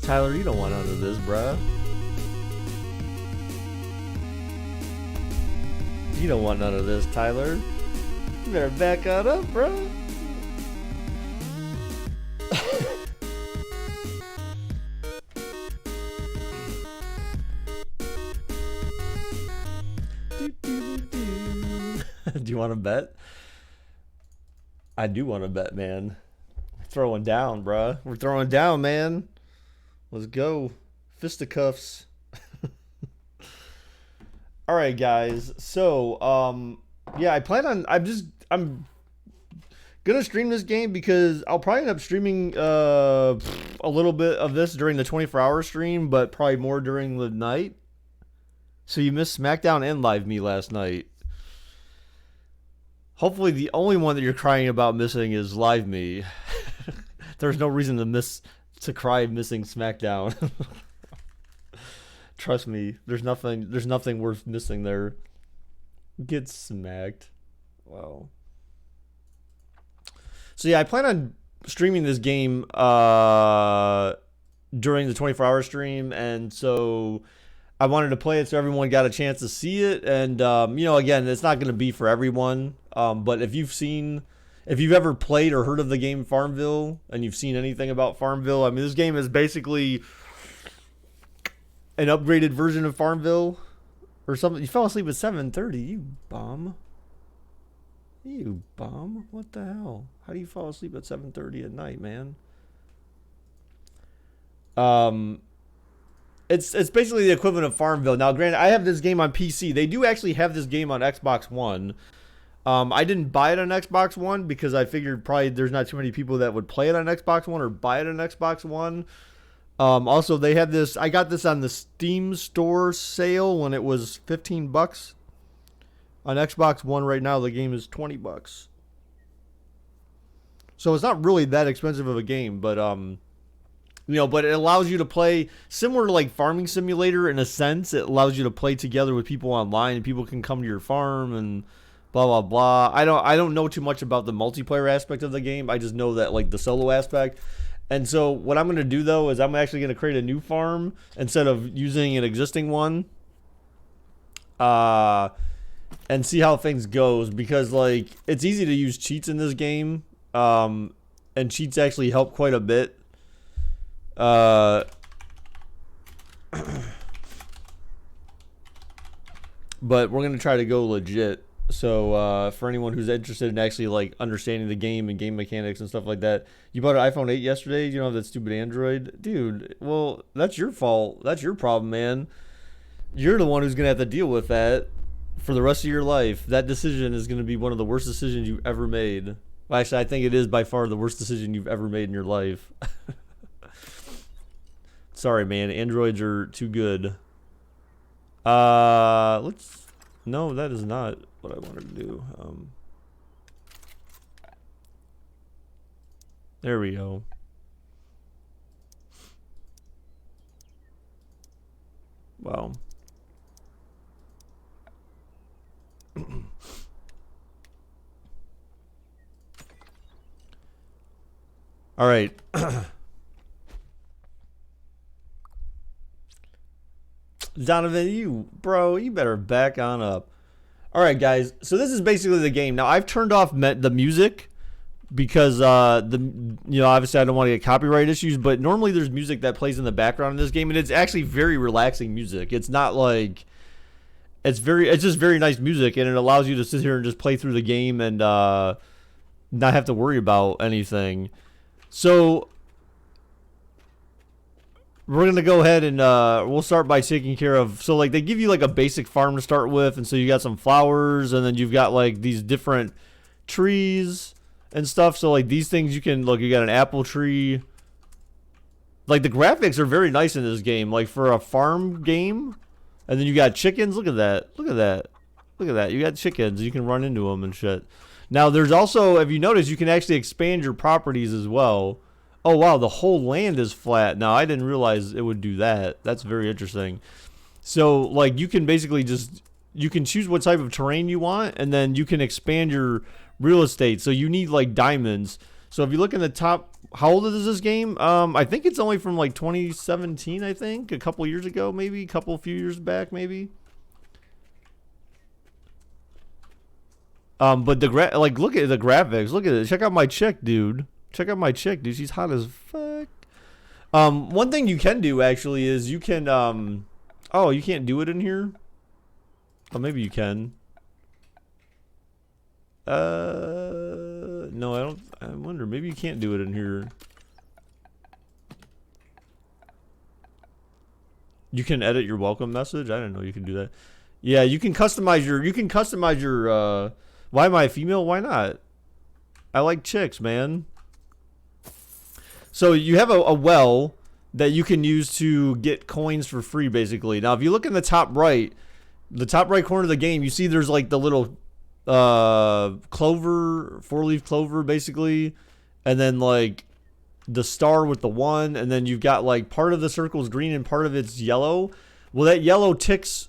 Tyler, you don't want none of this, bruh. You don't want none of this, Tyler. You better back on up, bruh. Do you want to bet? I do want to bet, man. Throwing down, bruh. We're throwing down, man. Let's go. Fisticuffs. All right, guys. So, yeah, I plan on. I'm gonna stream this game because I'll probably end up streaming a little bit of this during the 24-hour stream, but probably more during the night. So you missed SmackDown and Live Me last night. Hopefully, the only one that you're crying about missing is Live Me. There's no reason to cry missing SmackDown. Trust me, there's nothing worth missing there. Get smacked. Wow. So yeah, I plan on streaming this game during the 24-hour stream, and so I wanted to play it so everyone got a chance to see it. And again, it's not going to be for everyone. But if you've ever played or heard of the game Farmville, and you've seen anything about Farmville, I mean, this game is basically an upgraded version of Farmville or something. You fell asleep at 7:30, you bum. You bum. What the hell? How do you fall asleep at 7:30 at night, man? It's basically the equivalent of Farmville. Now, granted, I have this game on PC. They do actually have this game on Xbox One. I didn't buy it on Xbox One because I figured probably there's not too many people that would play it on Xbox One or buy it on Xbox One. Also, they had this. I got this on the Steam store sale when it was $15. On Xbox One right now, the game is $20. So it's not really that expensive of a game, but but it allows you to play similar to like Farming Simulator in a sense. It allows you to play together with people online, and people can come to your farm and blah blah blah. I don't know too much about the multiplayer aspect of the game. I just know that like the solo aspect. And so what I'm going to do though is I'm actually going to create a new farm instead of using an existing one. And see how things goes, because like it's easy to use cheats in this game. And cheats actually help quite a bit. But we're going to try to go legit. So for anyone who's interested in actually like understanding the game and game mechanics and stuff like that, you bought an iPhone 8 yesterday. You know that stupid Android, dude. Well, that's your fault. That's your problem, man. You're the one who's gonna have to deal with that for the rest of your life. That decision is gonna be one of the worst decisions you've ever made. Well, actually, I think it is by far the worst decision you've ever made in your life. Sorry, man. Androids are too good. Let's. No, that is not what I wanted to do. There we go. Wow. All right. Donovan, you better back on up. All right, guys. So this is basically the game. Now I've turned off the music because obviously I don't want to get copyright issues. But normally there's music that plays in the background in this game, and it's actually very relaxing music. It's not like it's just very nice music, and it allows you to sit here and just play through the game and not have to worry about anything. So we're going to go ahead and we'll start by taking care of, so like they give you like a basic farm to start with, and so you got some flowers, and then you've got like these different trees and stuff. So like these things you can, look, you got an apple tree. Like the graphics are very nice in this game, like for a farm game. And then you got chickens. Look at that. Look at that. Look at that. You got chickens. You can run into them and shit. Now there's also, if you notice, you can actually expand your properties as well. Oh wow, the whole land is flat. Now I didn't realize it would do that. That's very interesting. So like you can basically you can choose what type of terrain you want, and then you can expand your real estate. So you need like diamonds. So if you look in the top, how old is this game? I think it's only from like 2017. I think a couple years ago, maybe a few years back, maybe. But like look at the graphics. Look at it. Check out my chick, dude. Check out my chick, dude. She's hot as fuck. One thing you can do actually is you can oh, you can't do it in here? Oh, maybe you can. No, I don't. I wonder. Maybe you can't do it in here. You can edit your welcome message. I didn't know you can do that. Yeah, you can customize your. You can customize your. Why am I a female? Why not? I like chicks, man. So you have a well that you can use to get coins for free, basically. Now, if you look in the top right corner of the game, you see there's like the little clover, 4-leaf clover, basically, and then like the star with the 1, and then you've got like part of the circle is green and part of it's yellow. Well, that yellow ticks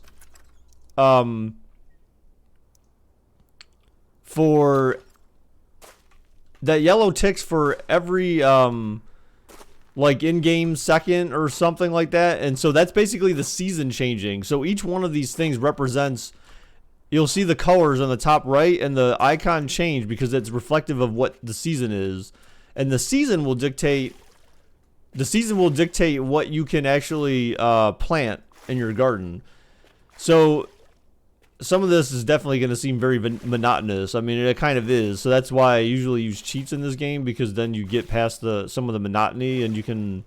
for every like in-game second or something like that. And so that's basically the season changing. So each one of these things represents, you'll see the colors on the top right and the icon change because it's reflective of what the season is. And the season will dictate what you can actually plant in your garden. So some of this is definitely going to seem very monotonous. I mean, it kind of is. So that's why I usually use cheats in this game, because then you get past some of the monotony and you can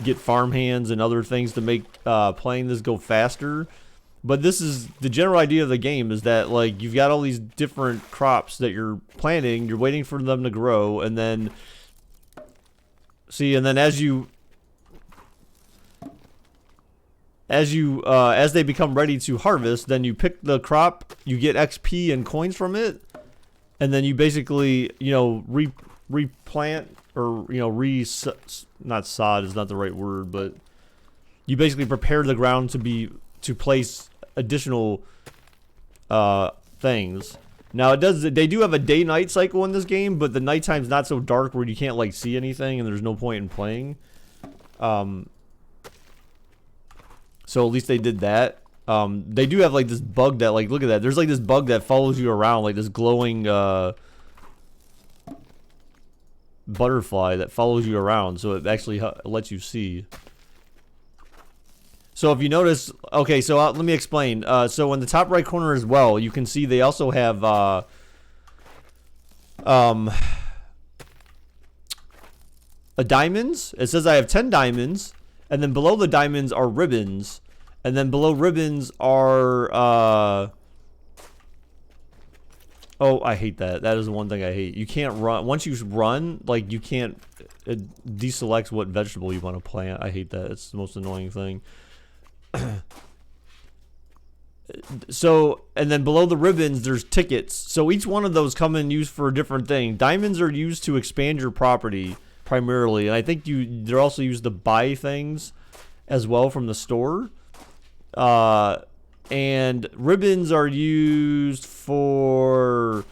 get farm hands and other things to make playing this go faster. But this is the general idea of the game, is that like you've got all these different crops that you're planting, you're waiting for them to grow, and then as they become ready to harvest, then you pick the crop, you get XP and coins from it, and then you basically, you know, replant, or, you know, not sod is not the right word, but you basically prepare the ground to place additional things. Now they do have a day-night cycle in this game, but the nighttime's not so dark where you can't like see anything and there's no point in playing. So at least they did that. They do have like this bug that, like, look at that. There's like this bug that follows you around, like this glowing butterfly that follows you around. So it actually lets you see. So if you notice, okay, so let me explain. So in the top right corner as well, you can see they also have diamonds. It says I have 10 diamonds. And then below the diamonds are ribbons. And then below ribbons are, oh, I hate that. That is the one thing I hate. You can't run. Once you run, like, you can't, it deselects what vegetable you want to plant. I hate that. It's the most annoying thing. So, and then below the ribbons, there's tickets. So each one of those come in used for a different thing. Diamonds are used to expand your property, primarily, and I think they're also used to buy things as well from the store. And ribbons are used for,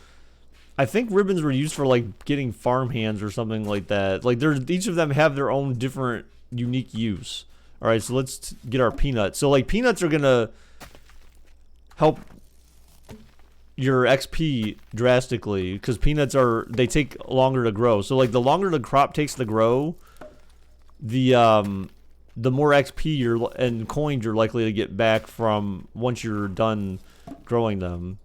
I think ribbons were used for like getting farm hands or something like that. Like each of them have their own different unique use. All right, so let's get our peanuts. So like peanuts are gonna help your XP drastically, because peanuts they take longer to grow. So like the longer the crop takes to grow, the more XP and coins you're likely to get back from once you're done growing them.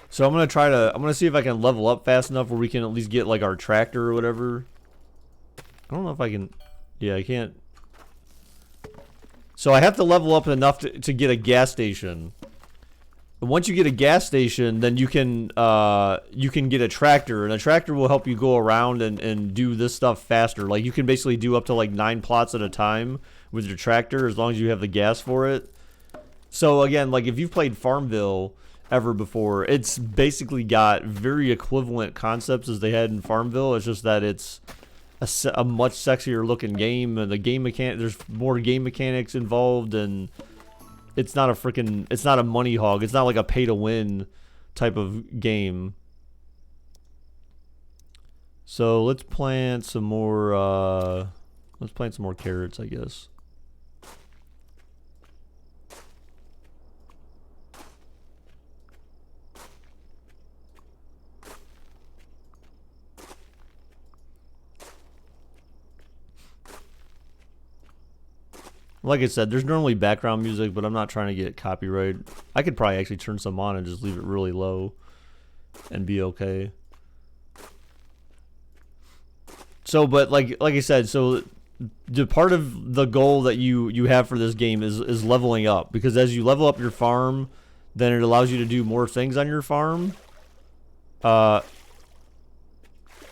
So I'm gonna see if I can level up fast enough where we can at least get like our tractor or whatever. I don't know if I can. Yeah, I can't. So I have to level up enough to get a gas station. Once you get a gas station, then you can get a tractor, and a tractor will help you go around and do this stuff faster. Like you can basically do up to like 9 plots at a time with your tractor, as long as you have the gas for it. So again, like if you've played Farmville ever before, it's basically got very equivalent concepts as they had in Farmville. It's just that it's a much sexier looking game, and there's more game mechanics involved, and it's not a money hog. It's not like a pay to win type of game. So let's plant some more. Let's plant some more carrots, I guess. Like I said, there's normally background music, but I'm not trying to get copyright. I could probably actually turn some on and just leave it really low and be okay. So, but like I said, so the part of the goal that you have for this game is leveling up, because as you level up your farm, then it allows you to do more things on your farm. I'm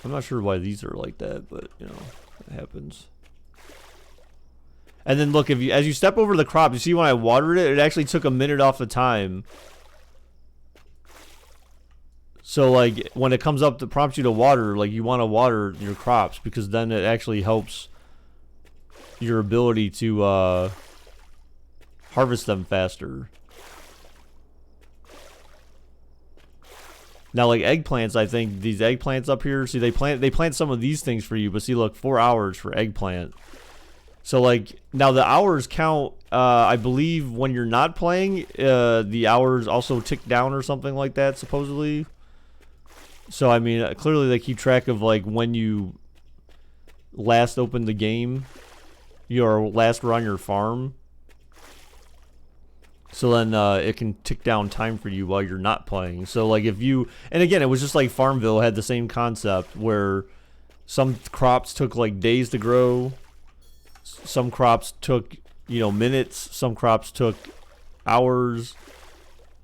not sure why these are like that, but you know, it happens. And then look, if you as you step over the crop, you see when I watered it, it actually took a minute off the time. So like when it comes up to prompt you to water, like you want to water your crops, because then it actually helps your ability to harvest them faster. Now, like eggplants, I think these eggplants up here, see they plant some of these things for you, but see, look, 4 hours for eggplant. So like now the hours count. I believe when you're not playing, the hours also tick down or something like that, supposedly. So I mean, clearly they keep track of like when you last opened the game, your last were on your farm. So then it can tick down time for you while you're not playing. So like if you, and again, it was just like Farmville had the same concept where some crops took like days to grow, some crops took, you know, minutes, some crops took hours.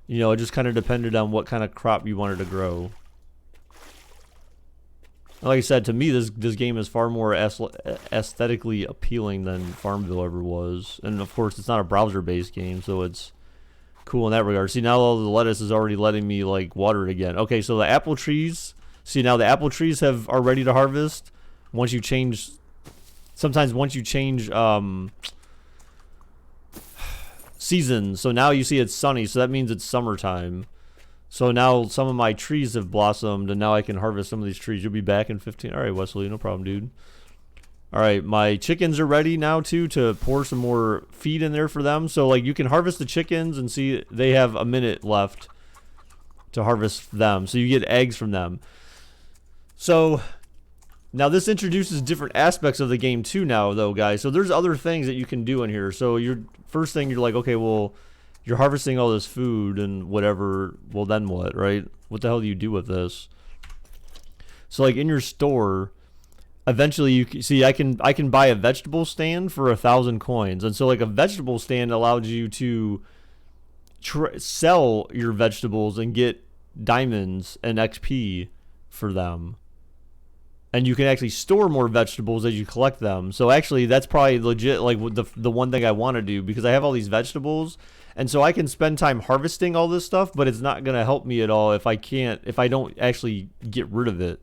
You know, it just kind of depended on what kind of crop you wanted to grow. Like I said, to me, this game is far more aesthetically appealing than Farmville ever was. And of course, it's not a browser-based game, so it's cool in that regard. See, now all the lettuce is already letting me like water it again. Okay, so the apple trees. See, now the apple trees are ready to harvest. Once you change, sometimes once you change seasons. So now you see it's sunny, so that means it's summertime. So now some of my trees have blossomed, and now I can harvest some of these trees. You'll be back in 15. All right, Wesley, no problem, dude. All right, my chickens are ready now, too, to pour some more feed in there for them. So, like, you can harvest the chickens and see they have a minute left to harvest them. So you get eggs from them. So now this introduces different aspects of the game, too, now, though, guys. So there's other things that you can do in here. So your first thing, you're like, okay, well, you're harvesting all this food and whatever. Well, then what, right? What the hell do you do with this? So, like, in your store, eventually you can see I can buy a vegetable stand for 1,000 coins. And so, like, a vegetable stand allows you to sell your vegetables and get diamonds and XP for them. And you can actually store more vegetables as you collect them. So actually, that's probably legit, like, the one thing I want to do, because I have all these vegetables. And so I can spend time harvesting all this stuff, but it's not going to help me at all if I don't actually get rid of it,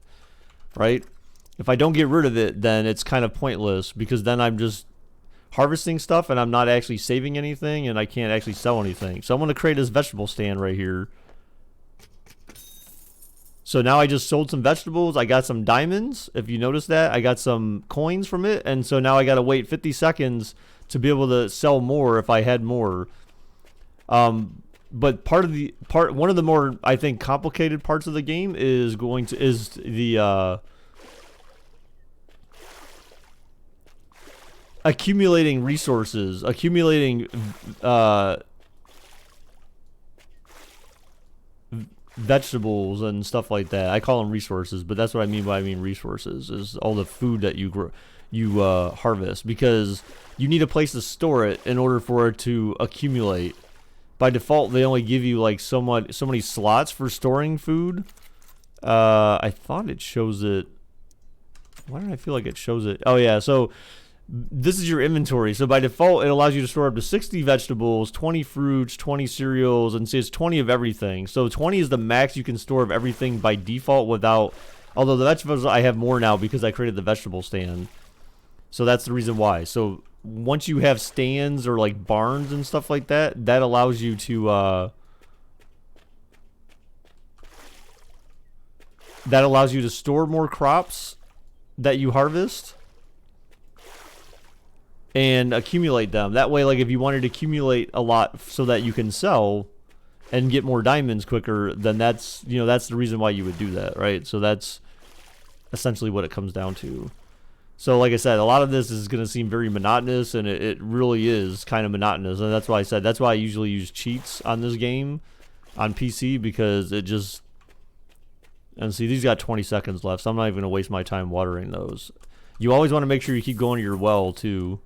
right? If I don't get rid of it, then it's kind of pointless, because then I'm just harvesting stuff and I'm not actually saving anything, and I can't actually sell anything. So I'm going to create this vegetable stand right here. So now I just sold some vegetables. I got some diamonds. If you notice that, I got some coins from it. And so now I got to wait 50 seconds to be able to sell more if I had more. But one of the more, I think, complicated parts of the game is the accumulating resources, accumulating vegetables and stuff like that. I call them resources, but that's what I mean by resources, is all the food that you harvest, because you need a place to store it in order for it to accumulate. By default, they only give you like so many slots for storing food. I thought it shows it. Why did I feel like it shows it? Oh yeah, so this is your inventory. So by default, it allows you to store up to 60 vegetables, 20 fruits, 20 cereals, and see, it's 20 of everything. So 20 is the max you can store of everything by default without, although the vegetables, I have more now because I created the vegetable stand. So that's the reason why. So once you have stands or like barns and stuff like that, that allows you to that allows you to store more crops that you harvest and accumulate them. That way, like if you wanted to accumulate a lot so that you can sell and get more diamonds quicker, then that's, you know, that's the reason why you would do that, right? So that's essentially what it comes down to. So like I said, a lot of this is going to seem very monotonous, and it really is kind of monotonous. And that's why I said, that's why I usually use cheats on this game on PC, because it just, and see, these got 20 seconds left, so I'm not even going to waste my time watering those. You always want to make sure you keep going to your well too.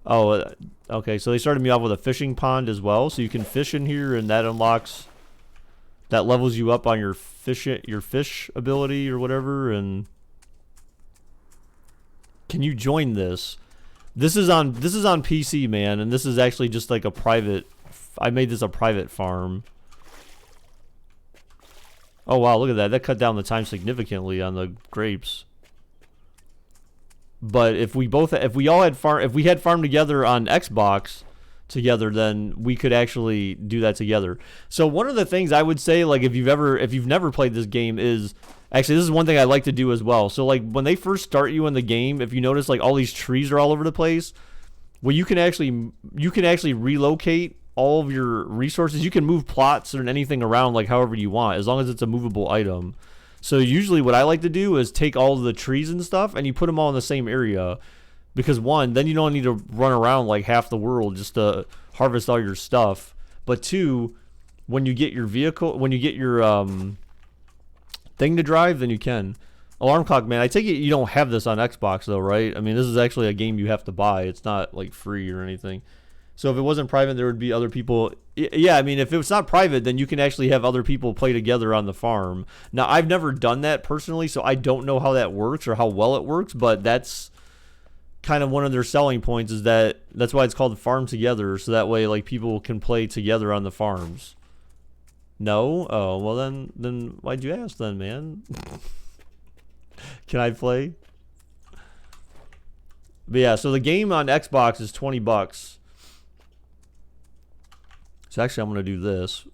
Oh, okay, so they started me off with a fishing pond as well, so you can fish in here, and that unlocks, that levels you up on your fish ability or whatever. And can you join this? This is on PC, man, and this is actually just like a private, I made this a private farm. Oh wow, look at that. That cut down the time significantly on the grapes. But if we had farmed together on Xbox together, then we could actually do that together. So one of the things I would say, like if you've never played this game, is actually, this is one thing I like to do as well. So like when they first start you in the game, if you notice like all these trees are all over the place, well, you can actually relocate all of your resources. You can move plots or anything around like however you want, as long as it's a movable item. So usually what I like to do is take all of the trees and stuff and you put them all in the same area, because one, then you don't need to run around like half the world just to harvest all your stuff. But two, when you get your vehicle, when you get your thing to drive, then you can. Alarm clock, man, I take it you don't have this on Xbox though, right? I mean, this is actually a game you have to buy. It's not like free or anything. So if it wasn't private, there would be other people. Yeah, I mean, if it's not private, then you can actually have other people play together on the farm. Now, I've never done that personally, so I don't know how that works or how well it works, but that's kind of one of their selling points, is that's why it's called Farm Together, so that way like people can play together on the farms. No? Oh, well then why'd you ask then, man? Can I play? But yeah, so the game on Xbox is $20. So actually, I'm going to do this,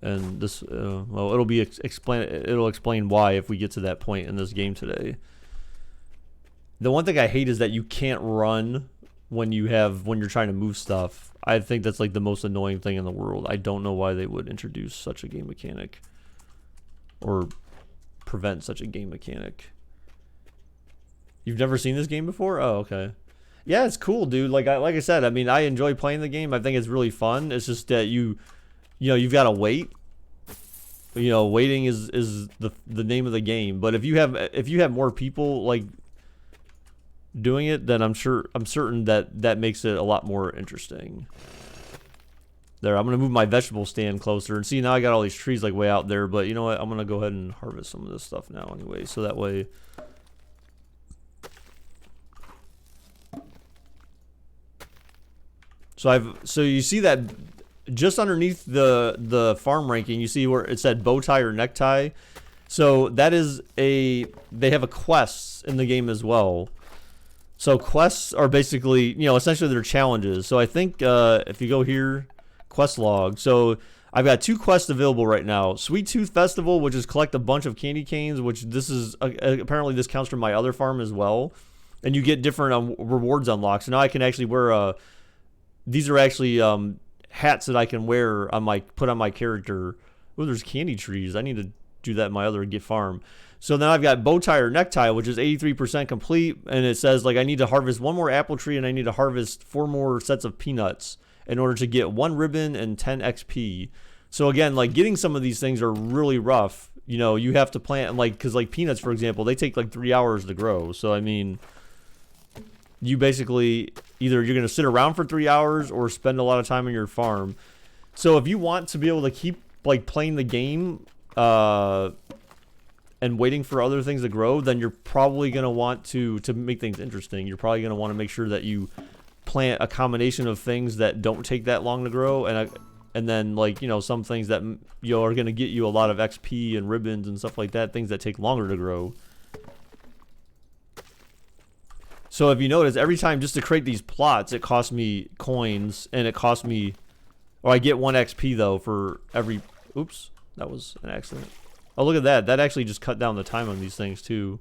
and this, well, it'll explain why if we get to that point in this game today. The one thing I hate is that you can't run when you're trying to move stuff. I think that's like the most annoying thing in the world. I don't know why they would introduce such a game mechanic, or prevent such a game mechanic. You've never seen this game before? Oh, okay. Yeah, it's cool, dude. Like I said, I mean, I enjoy playing the game. I think it's really fun. It's just that you've got to wait. You know, waiting is the name of the game. But if you have more people like doing it, then I'm certain that makes it a lot more interesting. There, I'm gonna move my vegetable stand closer, and see, now I got all these trees like way out there. But you know what? I'm gonna go ahead and harvest some of this stuff now anyway, so that way. So you see that just underneath the farm ranking, you see where it said bow tie or necktie. So that is they have a quests in the game as well. So quests are basically, you know, essentially they're challenges. So I think if you go here, quest log. So I've got 2 quests available right now. Sweet Tooth Festival, which is collect a bunch of candy canes, which this is apparently this counts from my other farm as well, and you get different rewards unlocked. So now I can actually wear these are actually hats that I can wear on put on my character. Oh, there's candy trees. I need to do that in my other farm. So now I've got bow tie or necktie, which is 83% complete, and it says like I need to harvest 1 more apple tree and I need to harvest 4 more sets of peanuts in order to get 1 ribbon and 10 XP. So again, like getting some of these things are really rough. You know, you have to plant, like, because like peanuts, for example, they take like 3 hours to grow. So I mean, you basically either you're going to sit around for 3 hours or spend a lot of time on your farm. So if you want to be able to keep like playing the game and waiting for other things to grow, then you're probably going to want to make things interesting. You're probably going to want to make sure that you plant a combination of things that don't take that long to grow, and then like, you know, some things that, you know, are going to get you a lot of XP and ribbons and stuff like that, things that take longer to grow. So if you notice, every time just to create these plots, it costs me coins, and it costs me, or I get 1 XP though for every, oops, that was an accident. Oh, look at that. That actually just cut down the time on these things, too.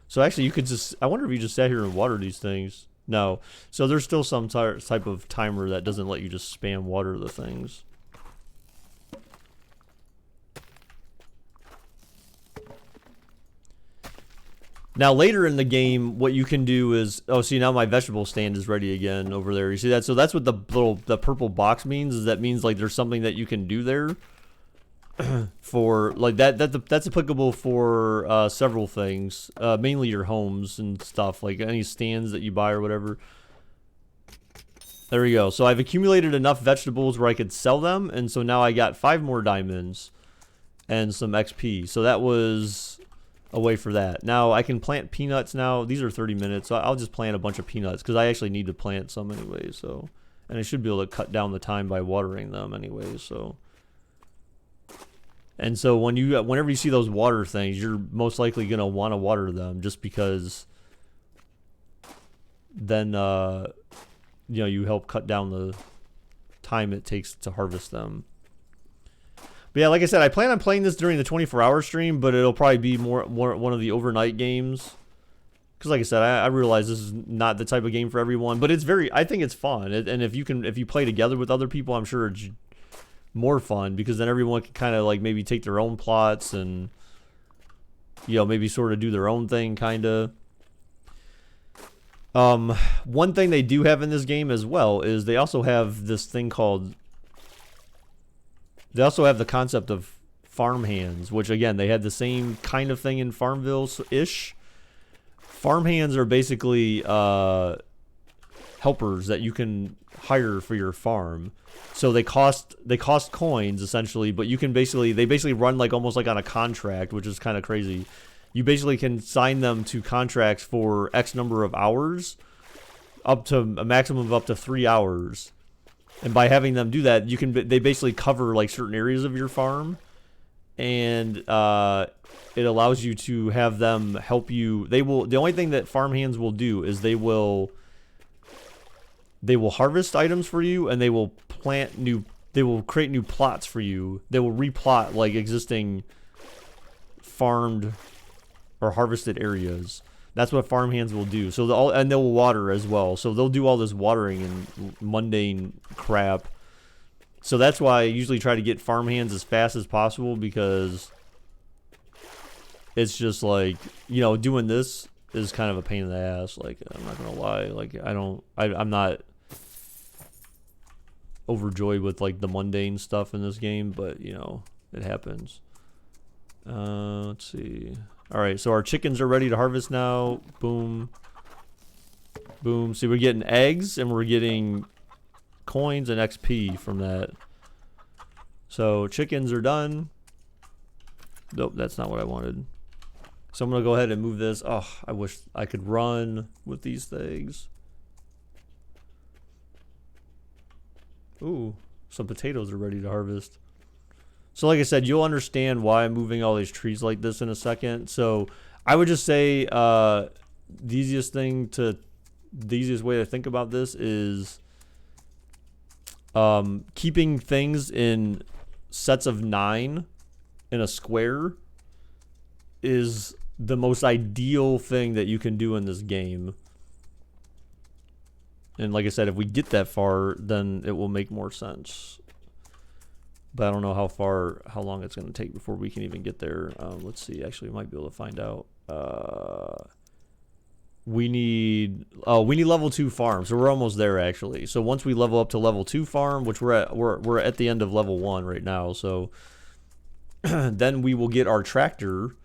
So actually, you could just... I wonder if you just sat here and water these things. No. So there's still some type of timer that doesn't let you just spam water the things. Now, later in the game, what you can do is... Oh, see, now my vegetable stand is ready again over there. You see that? So that's what the purple box means. Is that means, like, there's something that you can do there. For like that's applicable for several things, mainly your homes and stuff, like any stands that you buy or whatever. There we go. So I've accumulated enough vegetables where I could sell them, and so now I got 5 more diamonds and some XP. So that was a way for that. Now I can plant peanuts now. These are 30 minutes, so I'll just plant a bunch of peanuts because I actually need to plant some anyway. So, and I should be able to cut down the time by watering them anyway. So. And so whenever you see those water things, you're most likely gonna want to water them, just because then you know, you help cut down the time it takes to harvest them. But yeah, like I said, I plan on playing this during the 24-hour stream, but it'll probably be more one of the overnight games. Because like I said, I realize this is not the type of game for everyone, but it's I think it's fun, and if you play together with other people, I'm sure it's more fun, because then everyone can kind of like maybe take their own plots and, you know, maybe sort of do their own thing, kind of. One thing they do have in this game as well is they also have this thing called, they also have the concept of farm hands, which again, they had the same kind of thing in Farmville-ish. Farm hands are basically helpers that you can hire for your farm. So they cost coins essentially, but you can they basically run like almost like on a contract, which is kind of crazy. You basically can sign them to contracts for X number of hours, up to a maximum of up to 3 hours. And by having them do that, they basically cover like certain areas of your farm, and it allows you to have them help you. The only thing that farm hands will do is they will harvest items for you, and they will create new plots for you. They will replot like existing farmed or harvested areas. That's what farm hands will do. So they'll water as well. So they'll do all this watering and mundane crap. So that's why I usually try to get farm hands as fast as possible, because it's just like, you know, doing this is kind of a pain in the ass. Like, I'm not gonna lie. Like, I'm not overjoyed with like the mundane stuff in this game, but you know, it happens. Let's see. All right, so our chickens are ready to harvest now. Boom, boom. See, we're getting eggs and we're getting coins and XP from that. So chickens are done. Nope, that's not what I wanted. So I'm gonna go ahead and move this. Oh, I wish I could run with these things. Ooh, some potatoes are ready to harvest. So like I said, you'll understand why I'm moving all these trees like this in a second. So I would just say the easiest way to think about this is keeping things in sets of 9 in a square is the most ideal thing that you can do in this game. And like I said, if we get that far, then it will make more sense. But I don't know how long it's going to take before we can even get there. Let's see. Actually, we might be able to find out. We need level 2 farm, so we're almost there actually. So once we level up to level 2 farm, which we're at the end of level 1 right now, so then we will get our tractor.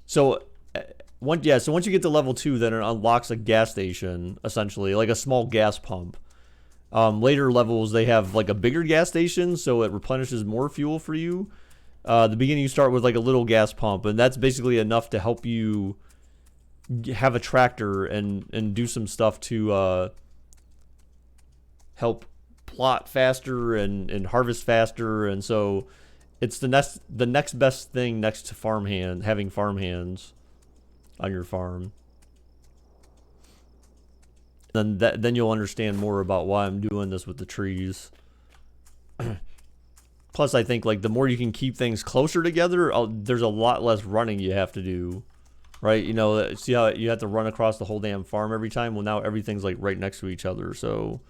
So once you get to level 2, then it unlocks a gas station, essentially, like a small gas pump. Later levels, they have like a bigger gas station, so it replenishes more fuel for you. The beginning, you start with like a little gas pump, and that's basically enough to help you have a tractor and do some stuff to help plot faster and harvest faster. And so it's the next best thing next to having farm hands on your farm. Then you'll understand more about why I'm doing this with the trees. Plus, I think like the more you can keep things closer together, there's a lot less running you have to do, right? You know, see how you have to run across the whole damn farm every time? Well, now everything's like right next to each other, so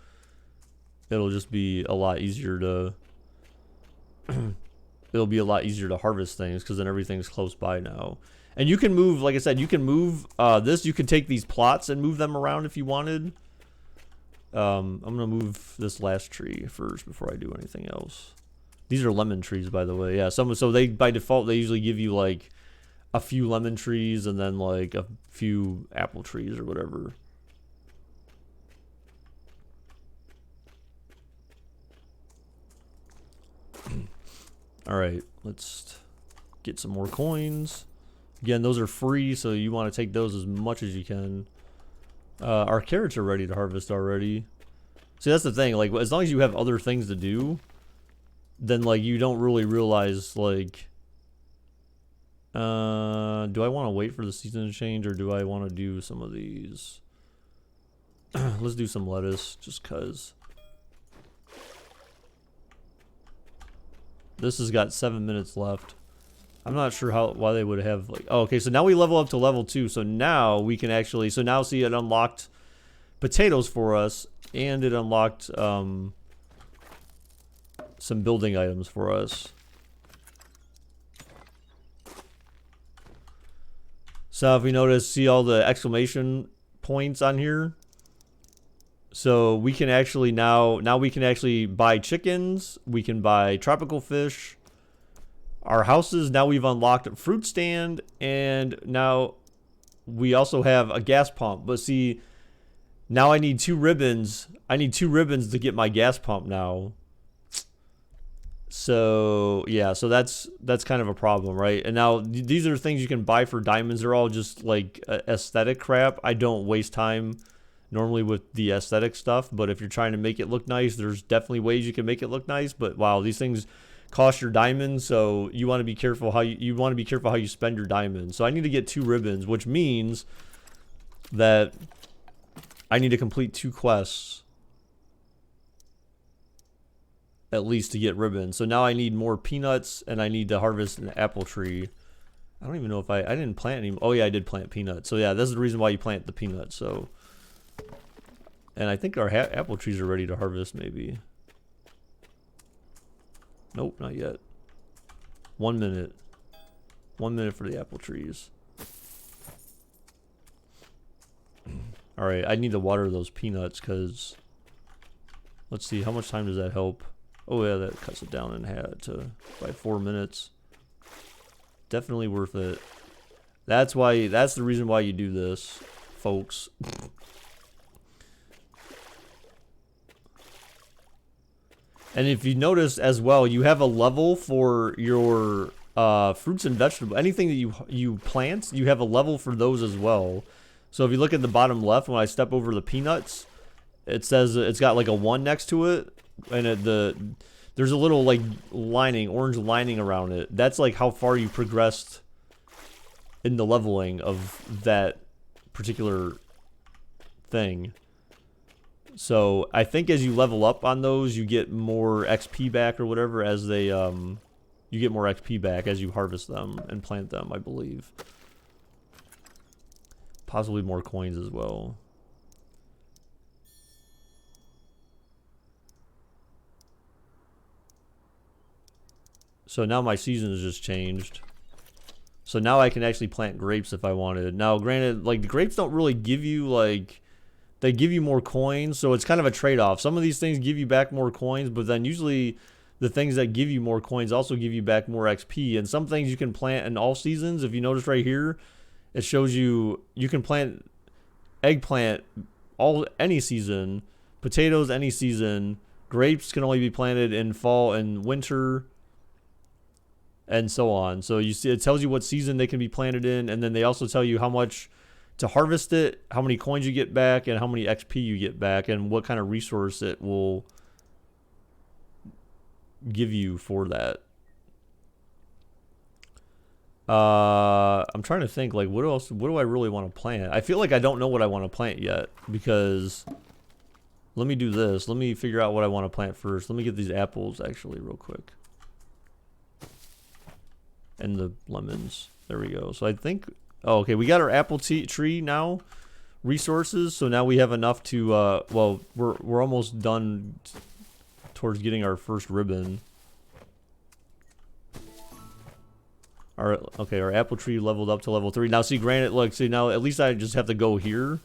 it'll just be a lot easier to it'll be a lot easier to harvest things because then everything's close by now. And you can move, like I said, you can move this. You can take these plots and move them around if you wanted. I'm gonna move this last tree first before I do anything else. These are lemon trees, by the way. Yeah, so they by default they usually give you like a few lemon trees and then like a few apple trees or whatever. All right, let's get some more coins. Again, those are free, so you want to take those as much as you can. Our carrots are ready to harvest already. See, that's the thing. Like, as long as you have other things to do, then like you don't really realize like, do I want to wait for the season to change or do I want to do some of these? Let's do some lettuce, just cause. This has got 7 minutes left. I'm not sure why they would have like. Oh, okay, so now we level up to level 2. So now we can actually. So now see, it unlocked potatoes for us, and it unlocked some building items for us. So if we notice, see all the exclamation points on here. So we can actually now we can actually buy chickens. We can buy tropical fish. Our houses, now we've unlocked a fruit stand, and now we also have a gas pump. But see, now I need 2 ribbons. I need 2 ribbons to get my gas pump now. So yeah, so that's kind of a problem, right? And now these are things you can buy for diamonds. They're all just like aesthetic crap. I don't waste time normally with the aesthetic stuff, but if you're trying to make it look nice, there's definitely ways you can make it look nice. But wow, these things cost your diamonds, so you want to be careful how you want to be careful how you spend your diamonds. So I need to get 2 ribbons, which means that I need to complete 2 quests at least to get ribbons. So now I need more peanuts and I need to harvest an apple tree. I don't even know if I didn't plant any. Oh yeah, I did plant peanuts. So yeah, this is the reason why you plant the peanuts. So, and I think our apple trees are ready to harvest maybe. Nope, not yet. 1 minute. 1 minute for the apple trees. Alright, I need to water those peanuts because... Let's see, how much time does that help? Oh yeah, that cuts it down in half by 4 minutes. Definitely worth it. That's the reason why you do this, folks. And if you notice as well, you have a level for your fruits and vegetables. Anything that you plant, you have a level for those as well. So if you look at the bottom left, when I step over the peanuts, it says it's got like a 1 next to it, and there's a little like lining, orange lining around it. That's like how far you progressed in the leveling of that particular thing. So I think as you level up on those, you get more XP back or whatever as they you get more XP back as you harvest them and plant them, I believe. Possibly more coins as well. So now my season has just changed. So now I can actually plant grapes if I wanted. Now granted, like the grapes don't really give you like, they give you more coins, so it's kind of a trade-off. Some of these things give you back more coins, but then usually the things that give you more coins also give you back more XP. And some things you can plant in all seasons. If you notice right here, it shows you can plant eggplant any season, potatoes any season, grapes can only be planted in fall and winter, and so on. So you see, it tells you what season they can be planted in, and then they also tell you how much to harvest it, how many coins you get back, and how many XP you get back, and what kind of resource it will give you for that. I'm trying to think, like, what do I really want to plant? I feel like I don't know what I want to plant yet, because let me do this. Let me figure out what I want to plant first. Let me get these apples, actually, real quick. and the lemons. There we go. So I think, oh, okay, we got our apple tree now, resources. So now we have enough to, well, we're almost done towards getting our first ribbon. Okay, our apple tree leveled up to level 3. Now, see, granted, look, see, now at least I just have to go here,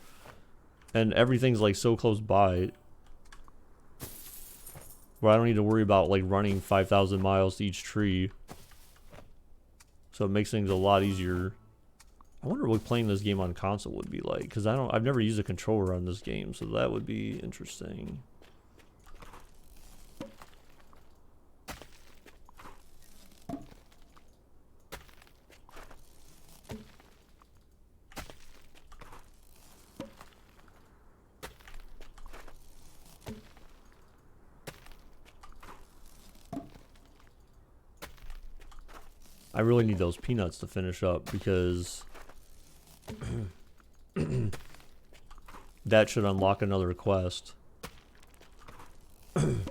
and everything's like so close by, where I don't need to worry about like running 5,000 miles to each tree. So it makes things a lot easier. I wonder what playing this game on console would be like, because I've never used a controller on this game, so that would be interesting. I really need those peanuts to finish up because that should unlock another quest.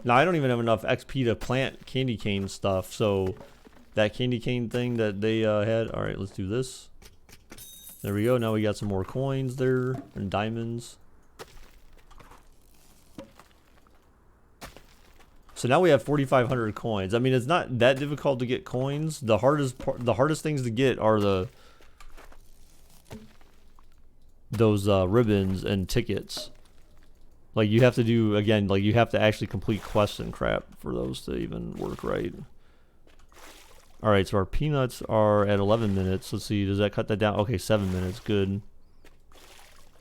Now, I don't even have enough XP to plant candy cane stuff, so that candy cane thing that they had. Alright, let's do this. There we go. Now we got some more coins there and diamonds. So now we have 4,500 coins. I mean, it's not that difficult to get coins. The hardest things to get are those ribbons and tickets. Like, you have to do, again, like, you have to actually complete quests and crap for those to even work right. Alright, so our peanuts are at 11 minutes. Let's see, does that cut that down? Okay, 7 minutes, good.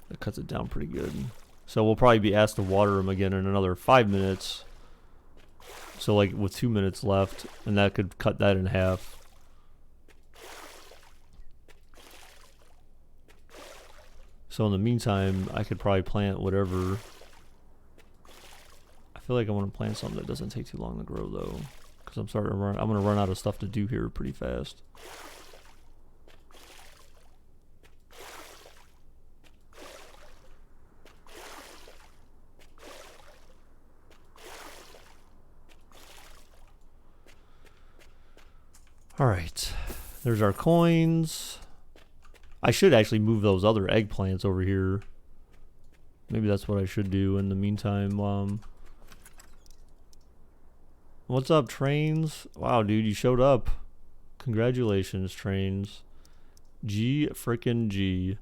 That cuts it down pretty good. So we'll probably be asked to water them again in another 5 minutes. So like with 2 minutes left, and that could cut that in half. So in the meantime, I could probably plant whatever. I feel like I want to plant something that doesn't take too long to grow though, because I'm gonna run out of stuff to do here pretty fast. Alright, there's our coins. I should actually move those other eggplants over here. Maybe that's what I should do in the meantime. What's up, Trains? Wow, dude, you showed up. Congratulations, Trains. G frickin' G.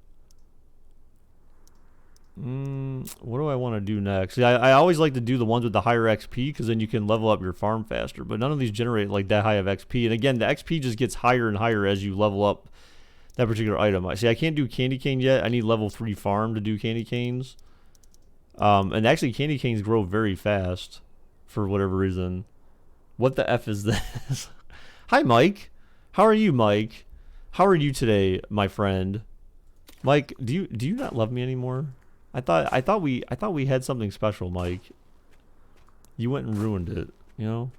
What do I want to do next? See, I always like to do the ones with the higher XP, because then you can level up your farm faster. But none of these generate like that high of XP. And again, the XP just gets higher and higher as you level up that particular item. See, I can't do candy cane yet. I need level 3 farm to do candy canes. And actually, candy canes grow very fast for whatever reason. What the F is this? Hi, Mike. How are you, Mike? How are you today, my friend? Mike, do you not love me anymore? I thought we had something special, Mike. You went and ruined it, you know?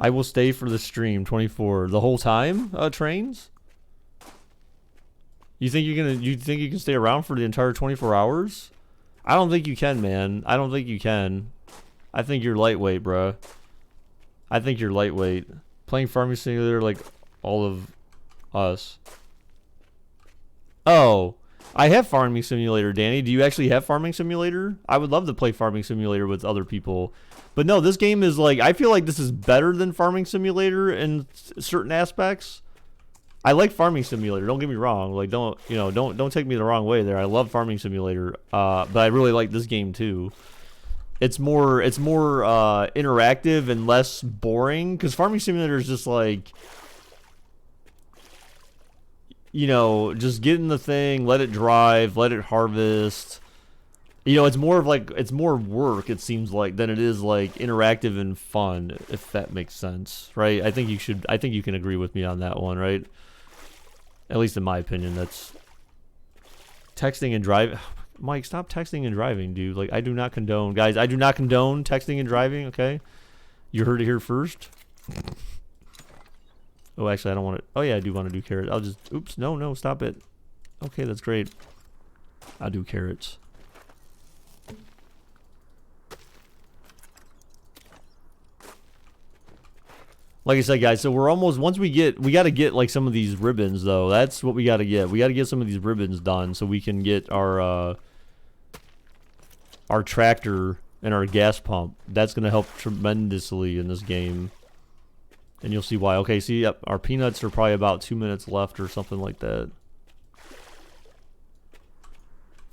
I will stay for the stream 24 the whole time, Trains? You think you can stay around for the entire 24 hours? I don't think you can, man. I don't think you can. I think you're lightweight, bruh. I think you're lightweight. Playing Farming Simulator like all of us. Oh, I have Farming Simulator, Danny. Do you actually have Farming Simulator? I would love to play Farming Simulator with other people. But no, this game is like, I feel like this is better than Farming Simulator in certain aspects. I like Farming Simulator, don't get me wrong. Like, don't take me the wrong way there. I love Farming Simulator, but I really like this game too. It's more interactive and less boring, because Farming Simulator is just like, you know, just get in the thing, let it drive, let it harvest. You know, it's more of like, it's more work, it seems like, than it is like interactive and fun, if that makes sense, right? I think you can agree with me on that one, right? At least in my opinion. That's texting and driving. Mike, stop texting and driving, dude. Like, I do not condone, guys, I do not condone texting and driving, okay? You heard it here first. Oh, actually, I don't want to. Oh, yeah, I do want to do carrots. I'll just. Oops. No, stop it. Okay, that's great. I'll do carrots. Like I said, guys, so we're almost, we got to get like some of these ribbons though. That's what we got to get. We got to get some of these ribbons done so we can get our tractor and our gas pump. That's going to help tremendously in this game. And you'll see why. Okay, see, yep, our peanuts are probably about 2 minutes left or something like that.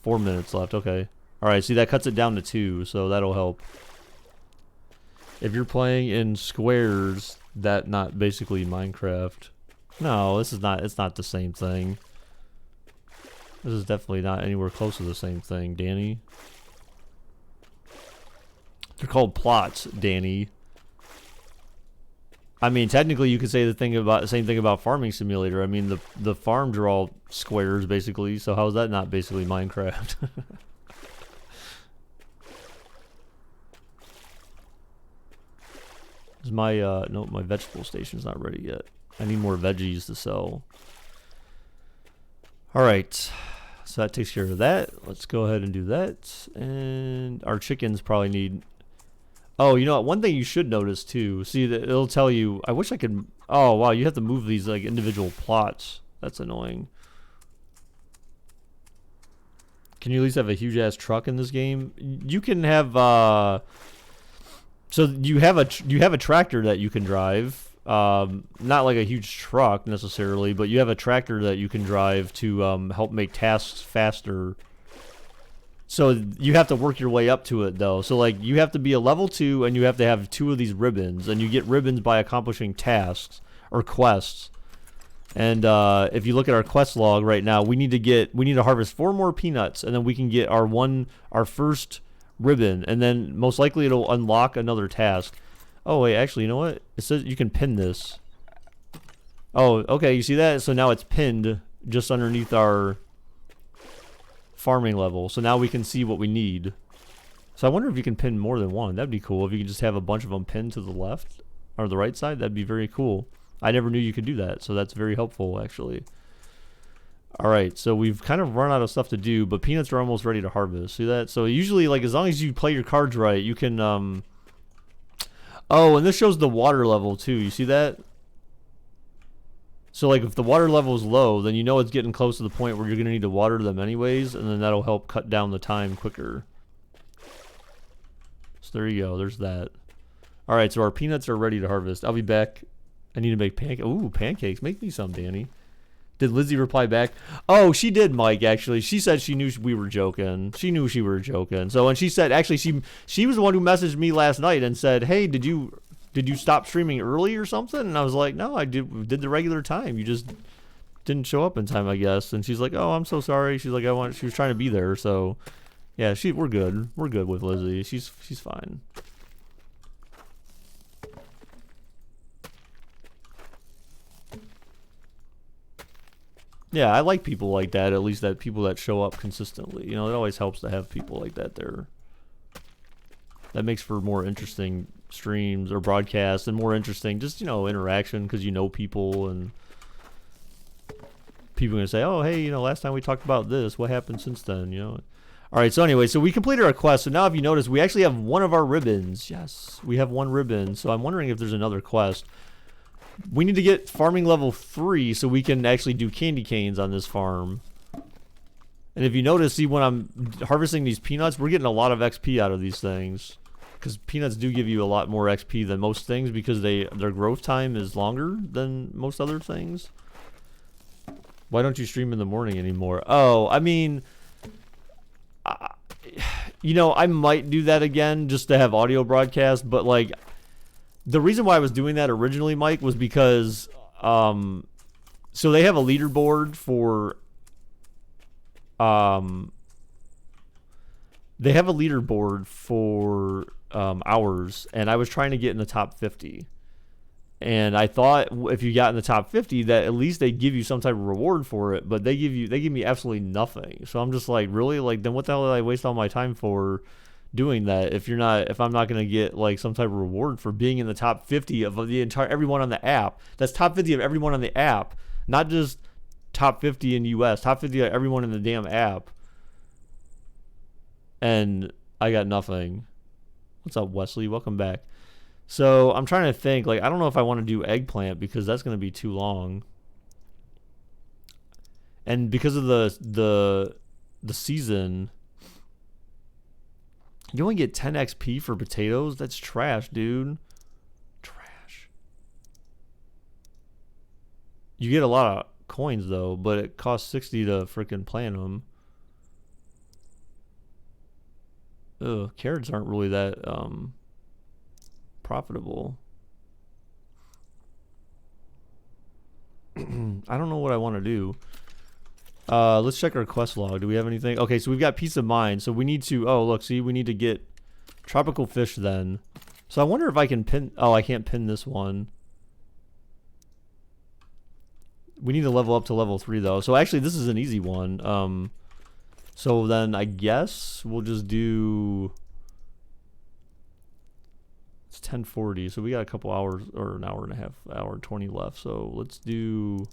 4 minutes left, okay. Alright, see, that cuts it down to 2, so that'll help. If you're playing in squares, that not basically Minecraft. No, this is not, it's not the same thing. This is definitely not anywhere close to the same thing, Danny. They're called plots, Danny. I mean, technically, you could say the same thing about Farming Simulator. I mean, the farms are all squares, basically. So how is that not basically Minecraft? Is my no, my vegetable station's not ready yet. I need more veggies to sell. All right, so that takes care of that. Let's go ahead and do that. And our chickens probably need. Oh, you know what? One thing you should notice too. See, that it'll tell you. I wish I could. Oh, wow! You have to move these like individual plots. That's annoying. Can you at least have a huge ass truck in this game? You can have. So you have a tractor that you can drive. Not like a huge truck necessarily, but you have a tractor that you can drive to help make tasks faster. So you have to work your way up to it though. So like you have to be a level 2 and you have to have 2 of these ribbons, and you get ribbons by accomplishing tasks or quests. And if you look at our quest log right now, we need to harvest 4 more peanuts, and then we can get our first ribbon, and then most likely it'll unlock another task. Oh wait, actually, you know what? It says you can pin this. Oh, okay, you see that? So now it's pinned just underneath our farming level, so now we can see what we need. So I wonder if you can pin more than one. That'd be cool if you could just have a bunch of them pinned to the left or the right side. That'd be very cool. I never knew you could do that, so that's very helpful actually. Alright, so we've kind of run out of stuff to do, but peanuts are almost ready to harvest. See that? So usually, like, as long as you play your cards right, you can oh, and this shows the water level too. You see that? So like if the water level is low, then you know it's getting close to the point where you're going to need to water them anyways, and then that'll help cut down the time quicker. So there you go. There's that. Alright, so our peanuts are ready to harvest. I'll be back. I need to make pancakes. Ooh, pancakes. Make me some, Danny. Did Lizzie reply back? Oh, she did, Mike, actually. She said she knew we were joking. She knew she were joking. So when she said, actually, she was the one who messaged me last night and said, hey, did you stop streaming early or something? And I was like, no, I did the regular time. You just didn't show up in time, I guess. And she's like, oh, I'm so sorry. She's like, she was trying to be there. So yeah, we're good. We're good with Lizzie. She's fine. Yeah, I like people like that, at least that people that show up consistently. You know, it always helps to have people like that there. That makes for more interesting streams or broadcasts and more interesting, just, you know, interaction because you know people and people are going to say, oh, hey, you know, last time we talked about this. What happened since then, you know? All right, so anyway, so we completed our quest. So now if you notice, we actually have one of our ribbons. Yes, we have one ribbon. So I'm wondering if there's another quest. We need to get farming level 3 so we can actually do candy canes on this farm. And if you notice, see, when I'm harvesting these peanuts, we're getting a lot of XP out of these things. Because peanuts do give you a lot more XP than most things because their growth time is longer than most other things. Why don't you stream in the morning anymore? Oh, I mean, you know, I might do that again just to have audio broadcast, but like, the reason why I was doing that originally, Mike, was because, so they have a leaderboard for, hours, and I was trying to get in the top 50. And I thought if you got in the top 50, that at least they give you some type of reward for it, but they give me absolutely nothing. So I'm just like, really? Like, then what the hell did I waste all my time for doing that if I'm not going to get like some type of reward for being in the top 50 of the entire everyone on the app? That's top 50 of everyone on the app, not just top 50 in US, top 50 of everyone in the damn app. And I got nothing. What's up, Wesley? Welcome back. So I'm trying to think. Like, I don't know if I want to do eggplant because that's going to be too long. And because of the season, you only get 10 XP for potatoes. That's trash, dude. Trash. You get a lot of coins though, but it costs 60 to freaking plant them. Ugh, carrots aren't really that profitable. I don't know what I want to do. Let's check our quest log. Do we have anything? Okay, so we've got peace of mind. So we need to, oh, look, see, we need to get tropical fish then. So I wonder if I can pin, oh, I can't pin this one. We need to level up to level 3 though. So actually this is an easy one. So then I guess we'll just do, it's 10:40. So we got a couple hours or an hour and a half, hour and 20 left. So let's do,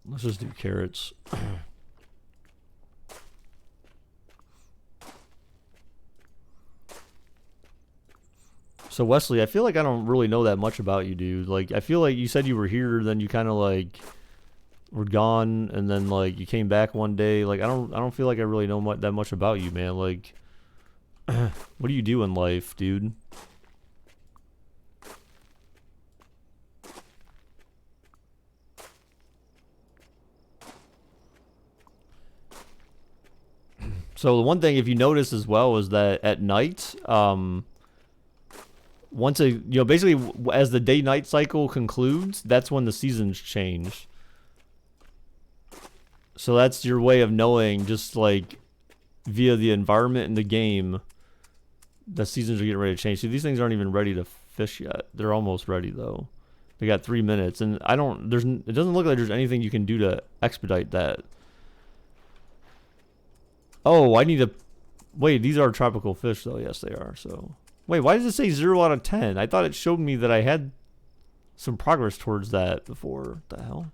let's just do carrots. So Wesley, I feel like I don't really know that much about you, dude. Like, I feel like you said you were here, then you kind of like were gone, and then like you came back one day. Like, I don't feel like I really know that much about you, man. Like, what do you do in life, dude? So the one thing, if you notice as well, is that at night, once a, you know, basically as the day-night cycle concludes, that's when the seasons change. So that's your way of knowing, just like via the environment in the game, the seasons are getting ready to change. See, these things aren't even ready to fish yet. They're almost ready though. They got 3 minutes, and I don't. It doesn't look like there's anything you can do to expedite that. Oh, I need to. Wait, these are tropical fish though. Yes, they are. So. Wait, why does it say 0 out of 10? I thought it showed me that I had some progress towards that before. What the hell?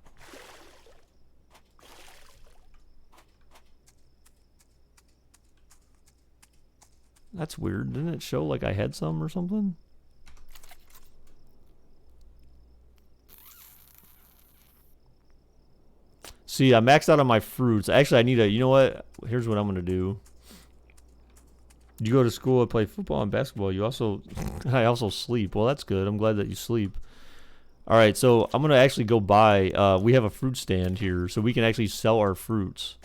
That's weird. Didn't it show like I had some or something? See, I maxed out on my fruits. Actually, I need a, you know what? Here's what I'm going to do. You go to school, I play football and basketball. You also, I also sleep. Well, that's good. I'm glad that you sleep. All right, so I'm gonna actually go buy. We have a fruit stand here, so we can actually sell our fruits.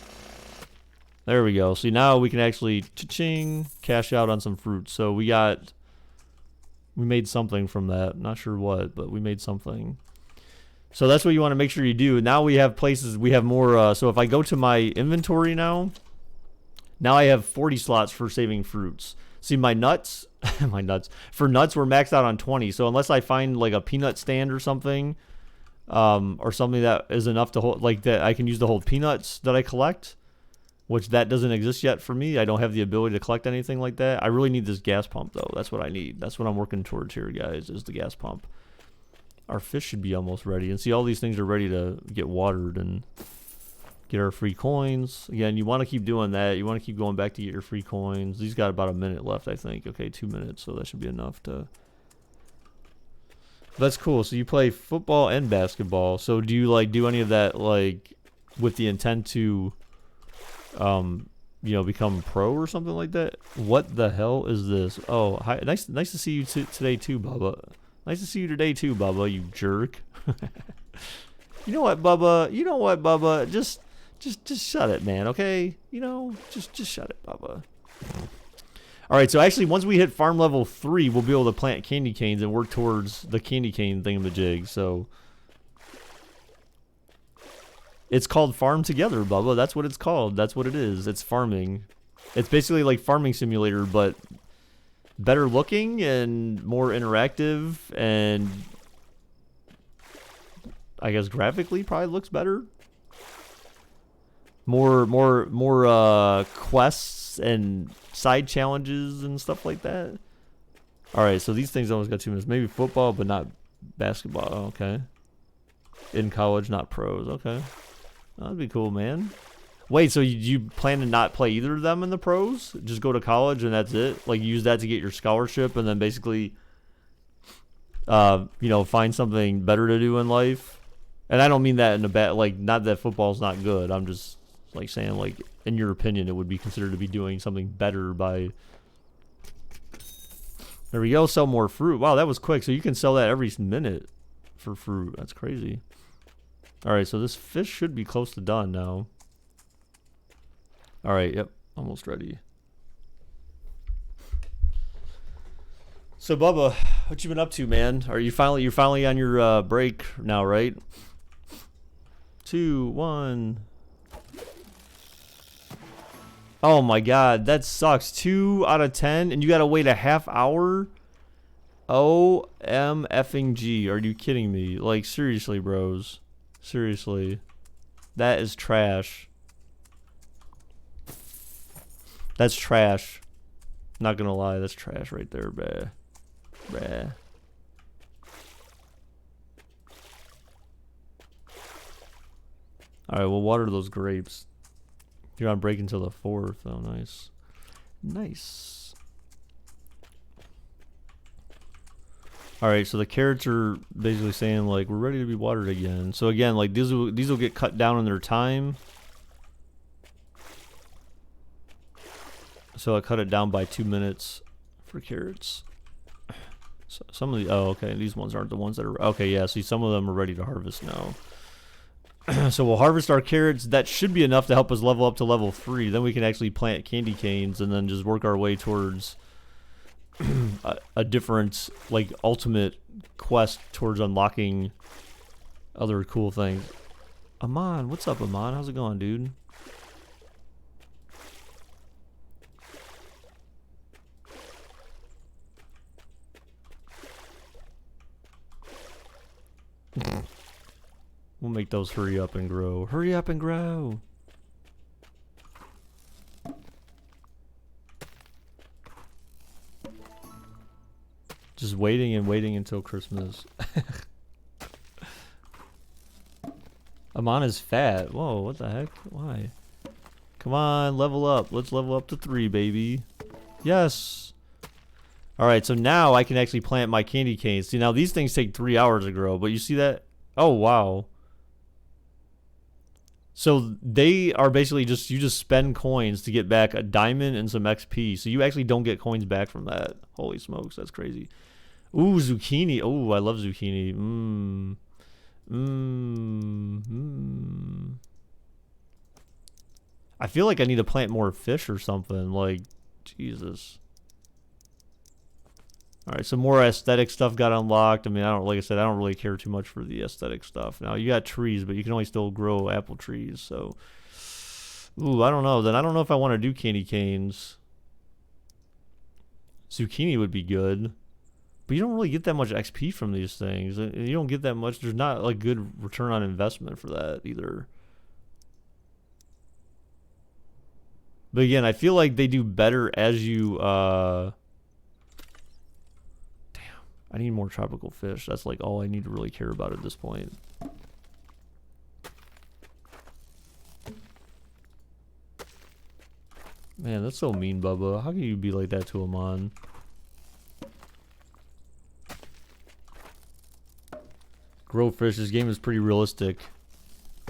There we go. See, now we can actually cha-ching cash out on some fruits. So we made something from that. Not sure what, but we made something. So that's what you want to make sure you do. Now we have places. We have more. So if I go to my inventory now. Now I have 40 slots for saving fruits. See, my nuts, for nuts, we're maxed out on 20. So unless I find like a peanut stand or something that is enough to hold, like that I can use to hold peanuts that I collect, which that doesn't exist yet for me. I don't have the ability to collect anything like that. I really need this gas pump though. That's what I need. That's what I'm working towards here, guys, is the gas pump. Our fish should be almost ready. And see, all these things are ready to get watered and get our free coins. Again, you want to keep doing that. You want to keep going back to get your free coins. These got about a minute left, I think. Okay, 2 minutes, so that should be enough to... That's cool. So you play football and basketball. So do you, like, do any of that, like, with the intent to, you know, become pro or something like that? What the hell is this? Oh, hi. Nice to see you today too, Bubba. Nice to see you today too, Bubba, you jerk. You know what, Bubba? Just shut it, man, okay? You know, just shut it, Bubba. Alright, so actually, once we hit farm level 3, we'll be able to plant candy canes and work towards the candy cane thingamajig, so... It's called Farm Together, Bubba. That's what it's called. That's what it is. It's farming. It's basically like Farming Simulator, but better looking and more interactive, and... I guess graphically probably looks better. More quests and side challenges and stuff like that. All right, so these things almost got 2 minutes. Maybe football, but not basketball. Okay. In college, not pros. Okay. That'd be cool, man. Wait, so you plan to not play either of them in the pros? Just go to college and that's it? Like, use that to get your scholarship and then basically, find something better to do in life? And I don't mean that in a bad, like, not that football's not good. I'm just, like, saying, like, in your opinion, it would be considered to be doing something better by... There we go, sell more fruit. Wow, that was quick. So you can sell that every minute for fruit. That's crazy. Alright, so this fish should be close to done now. Alright, yep, almost ready. So Bubba, what you been up to, man? You're finally on your break now, right? 2, 1. Oh my god, that sucks. 2 out of 10 and you gotta wait a half hour? OMFing-G. Are you kidding me? Like, seriously, bros. Seriously. That is trash. That's trash. Not gonna lie, that's trash right there, bruh. Bruh. Alright, we'll water those grapes. You're on break until the 4th. Oh, nice. Nice. Alright, so the carrots are basically saying, like, we're ready to be watered again. So again, like, these will get cut down in their time. So I cut it down by 2 minutes for carrots. So some of the, oh, okay, these ones aren't the ones that are, okay, yeah, see, some of them are ready to harvest now. So we'll harvest our carrots. That should be enough to help us level up to level 3. Then we can actually plant candy canes and then just work our way towards a different, like, ultimate quest towards unlocking other cool things. Amon, what's up, Amon? How's it going, dude? We'll make those hurry up and grow. Hurry up and grow. Just waiting and waiting until Christmas. Amon is fat. Whoa, what the heck? Why? Come on, level up. Let's level up to 3, baby. Yes. Alright, so now I can actually plant my candy canes. See, now these things take 3 hours to grow, but you see that? Oh, wow. So they are basically just, you just spend coins to get back a diamond and some XP. So you actually don't get coins back from that. Holy smokes, that's crazy. Ooh, zucchini. Oh, I love zucchini. I feel like I need to plant more fish or something. Like, Jesus. Alright, some more aesthetic stuff got unlocked. I mean, like I said, I don't really care too much for the aesthetic stuff. Now, you got trees, but you can only still grow apple trees, so... Ooh, I don't know. Then I don't know if I want to do candy canes. Zucchini would be good. But you don't really get that much XP from these things. You don't get that much. There's not, like, good return on investment for that, either. But again, I feel like they do better as you, I need more tropical fish. That's like all I need to really care about at this point. Man, that's so mean, Bubba. How can you be like that to Amon? Grow fish. This game is pretty realistic.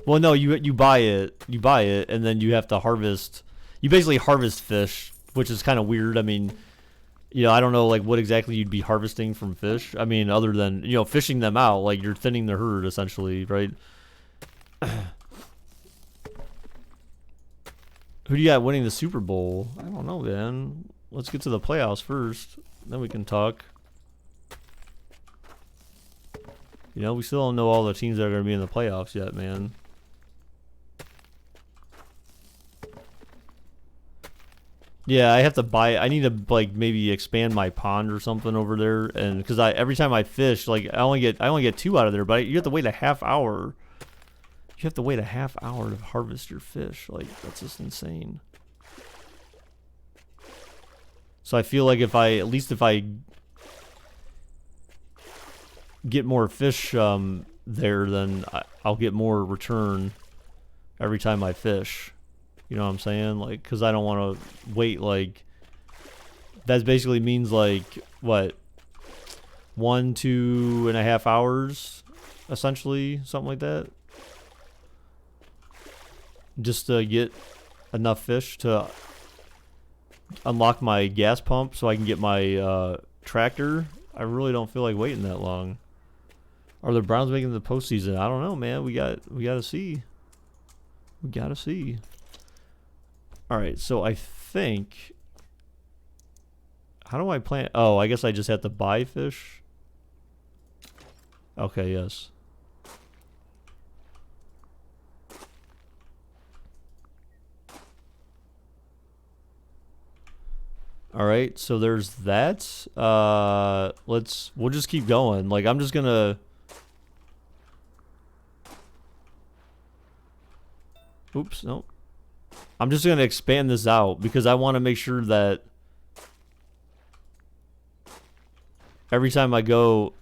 Well, no, you buy it. You buy it, and then you have to harvest. You basically harvest fish, which is kind of weird. I mean... You know, I don't know, like, what exactly you'd be harvesting from fish. I mean, other than, you know, fishing them out. Like, you're thinning the herd, essentially, right? Who do you got winning the Super Bowl? I don't know, man. Let's get to the playoffs first. Then we can talk. You know, we still don't know all the teams that are going to be in the playoffs yet, man. Yeah, I have to buy. I need to, like, maybe expand my pond or something over there, and because every time I fish, like, I only get 2 out of there, but you have to wait a half hour. You have to wait a half hour to harvest your fish. Like, that's just insane. So I feel like at least if I get more fish, there, then I'll get more return every time I fish. You know what I'm saying? Like, because I don't want to wait, like, that basically means, like, what, 1-2.5 hours, essentially, something like that, just to get enough fish to unlock my gas pump so I can get my tractor. I really don't feel like waiting that long. Are the Browns making the postseason? I don't know, man. We gotta see. We gotta see. All right, so I think. How do I plant? Oh, I guess I just have to buy fish. Okay, yes. All right, so there's that. We'll just keep going. Like, I'm just gonna. Oops, no. I'm just gonna expand this out because I want to make sure that every time I go.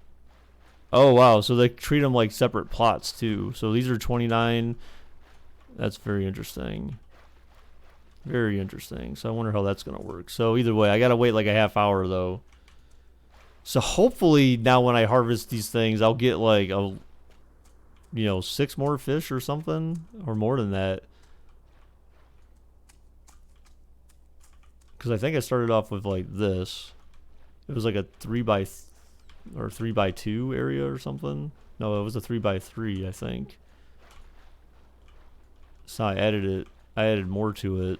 Oh wow, so they treat them like separate plots too. So these are 29. That's very interesting. Very interesting. So I wonder how that's gonna work. So either way, I gotta wait like a half hour though. So hopefully now when I harvest these things, I'll get like a, 6 more fish or something, or more than that. Because I think I started off with like this. It was like a 3x2 area or something. No, it was a 3x3, I think. So I added it. I added more to it.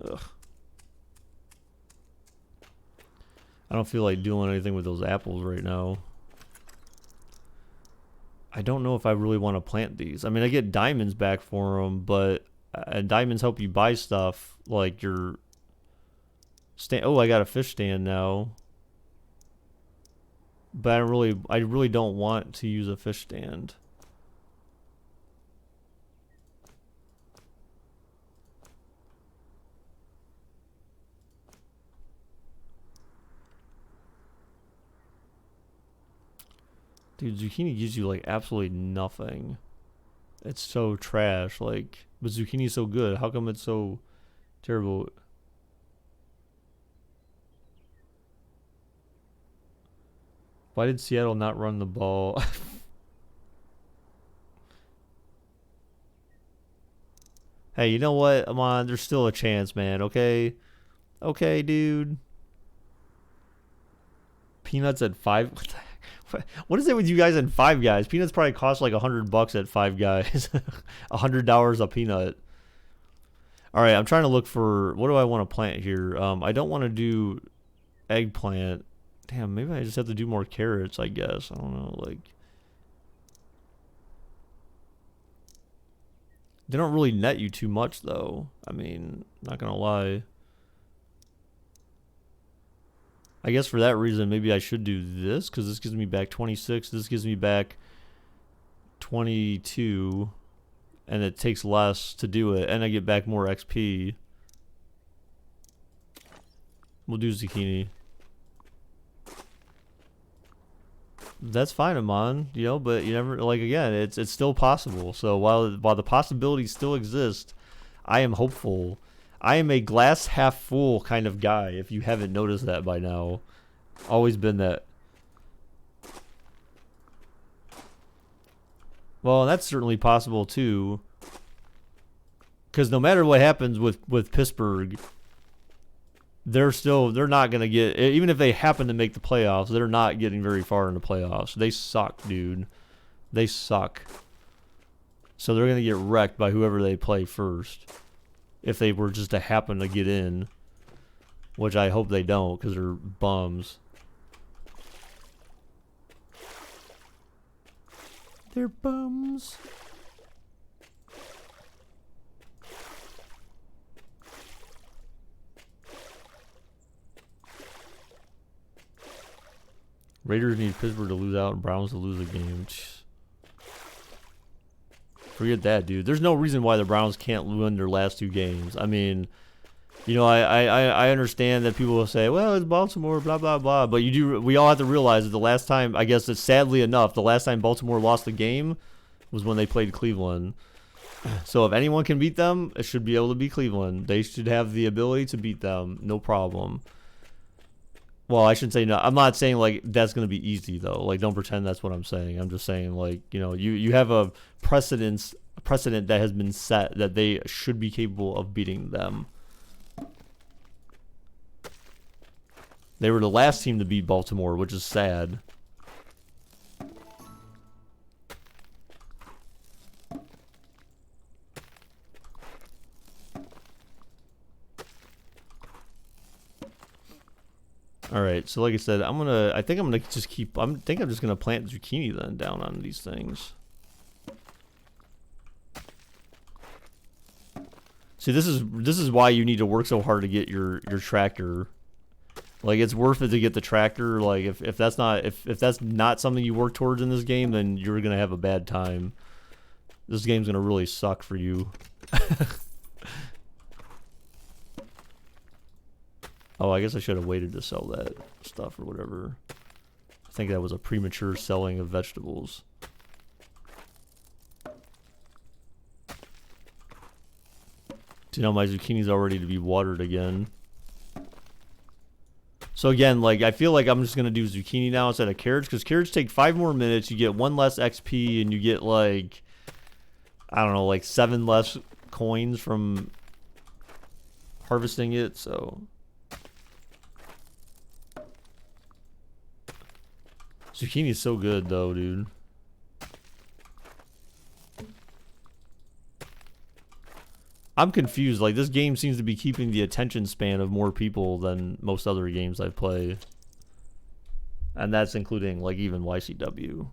Ugh. I don't feel like doing anything with those apples right now. I don't know if I really want to plant these. I mean, I get diamonds back for them, but diamonds help you buy stuff like your stand. Oh, I got a fish stand now. But I really don't want to use a fish stand. Dude, zucchini gives you like absolutely nothing. It's so trash. Like, but zucchini's so good. How come it's so terrible? Why did Seattle not run the ball? Hey, you know what, Amon? There's still a chance, man. Okay, okay, dude. Peanuts at 5. What the heck? What is it with you guys and Five Guys? Peanuts probably cost like $100 at Five Guys. $100 a peanut. All right, I'm trying to look for, what do I want to plant here? I don't want to do eggplant. Damn, maybe I just have to do more carrots, I guess. I don't know, like. They don't really net you too much, though. I mean, not gonna lie. I guess for that reason, maybe I should do this, because this gives me back 26. This gives me back 22. And it takes less to do it. And I get back more XP. We'll do zucchini. That's fine, Amon. But you never, like, again, it's still possible. So while the possibilities still exist, I am hopeful. I am a glass half full kind of guy, if you haven't noticed that by now. Always been that. Well, that's certainly possible too. Because no matter what happens with Pittsburgh, they're not gonna get, even if they happen to make the playoffs, they're not getting very far in the playoffs. They suck, dude. They suck. So they're gonna get wrecked by whoever they play first. If they were just to happen to get in, which I hope they don't, because they're bums. They're bums. Raiders need Pittsburgh to lose out and Browns to lose a game. Forget that, dude. There's no reason why the Browns can't win their last 2 games. I mean, You know, I understand that people will say, well, it's Baltimore, blah, blah, blah. But we all have to realize that the last time, I guess it's sadly enough, the last time Baltimore lost a game was when they played Cleveland. So if anyone can beat them, it should be able to beat Cleveland. They should have the ability to beat them, no problem. Well, I shouldn't say no. I'm not saying like that's going to be easy though. Like don't pretend that's what I'm saying. I'm just saying like, you know, you have a precedent that has been set that they should be capable of beating them. They were the last team to beat Baltimore, which is sad. All right, so like I said, I think I'm gonna just I'm just gonna plant zucchini then down on these things. See, this is why you need to work so hard to get your tractor. Like it's worth it to get the tractor. Like if that's not something you work towards in this game, then you're gonna have a bad time. This game's gonna really suck for you. Oh, I guess I should have waited to sell that stuff or whatever. I think that was a premature selling of vegetables. So now my zucchini's all ready to be watered again. So again, like I feel like I'm just gonna do zucchini now instead of carrots, because carrots take 5 more minutes. You get 1 less XP, and you get like, I don't know, like 7 less coins from harvesting it. So zucchini is so good though, dude. I'm confused. Like this game seems to be keeping the attention span of more people than most other games I've played. And that's including like even YCW.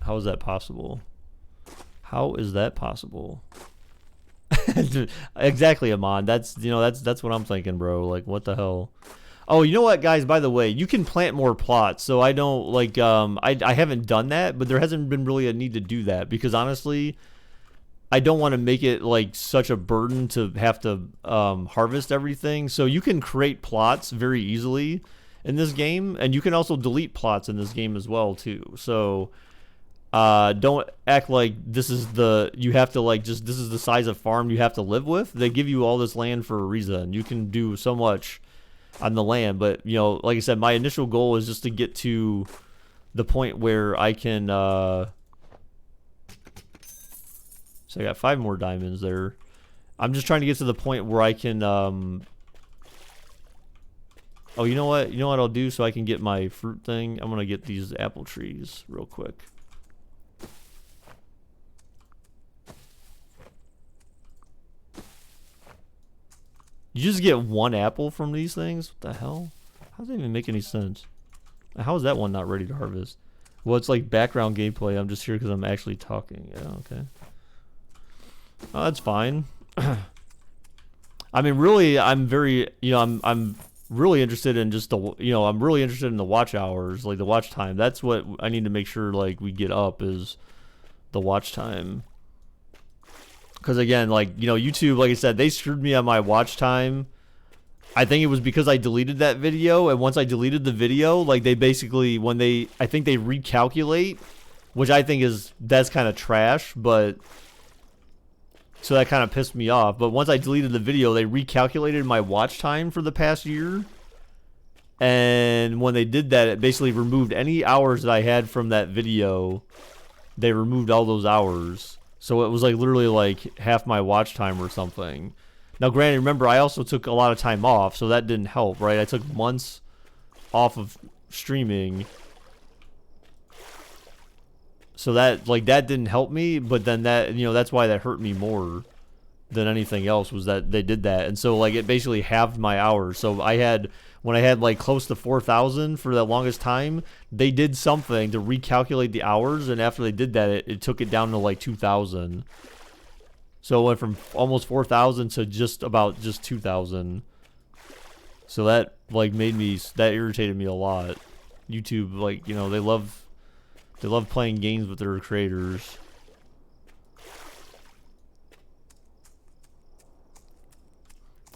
How is that possible? How is that possible? Exactly, Amon. That's what I'm thinking, bro. Like what the hell? Oh, you know what, guys? By the way, you can plant more plots. So I don't like I haven't done that, but there hasn't been really a need to do that because honestly, I don't want to make it like such a burden to have to harvest everything. So you can create plots very easily in this game, and you can also delete plots in this game as well too. So don't act like this is the this is the size of farm you have to live with. They give you all this land for a reason. You can do so much on the land, but you know, like I said, my initial goal is just to get to the point where I can so I got 5 more diamonds there. I'm just trying to get to the point where I can oh, you know what I'll do so I can get my fruit thing? I'm gonna get these apple trees real quick. You just get 1 apple from these things? What the hell? How does that even make any sense? How is that one not ready to harvest? Well, it's like background gameplay. I'm just here because I'm actually talking. Yeah, okay. Oh, that's fine. I mean, really, I'm very, I'm really interested in just the, I'm really interested in the watch hours, like the watch time. That's what I need to make sure, like, we get up is the watch time. Because again, like, YouTube, like I said, they screwed me on my watch time. I think it was because I deleted that video, and once I deleted the video, like, they basically, I think they recalculate, which I think that's kind of trash, but, so that kind of pissed me off. But once I deleted the video, they recalculated my watch time for the past year, and when they did that, it basically removed any hours that I had from that video. They removed all those hours. So it was like literally like half my watch time or something. Now, granted, remember, I also took a lot of time off, so that didn't help, right? I took months off of streaming. So that didn't help me, but then that's why that hurt me more than anything else, was that they did that. And so like it basically halved my hours. So when I had like close to 4,000 for the longest time, they did something to recalculate the hours, and after they did that, it took it down to like 2,000. So it went from almost 4,000 to just 2,000. So that like that irritated me a lot. YouTube, like, they love playing games with their creators.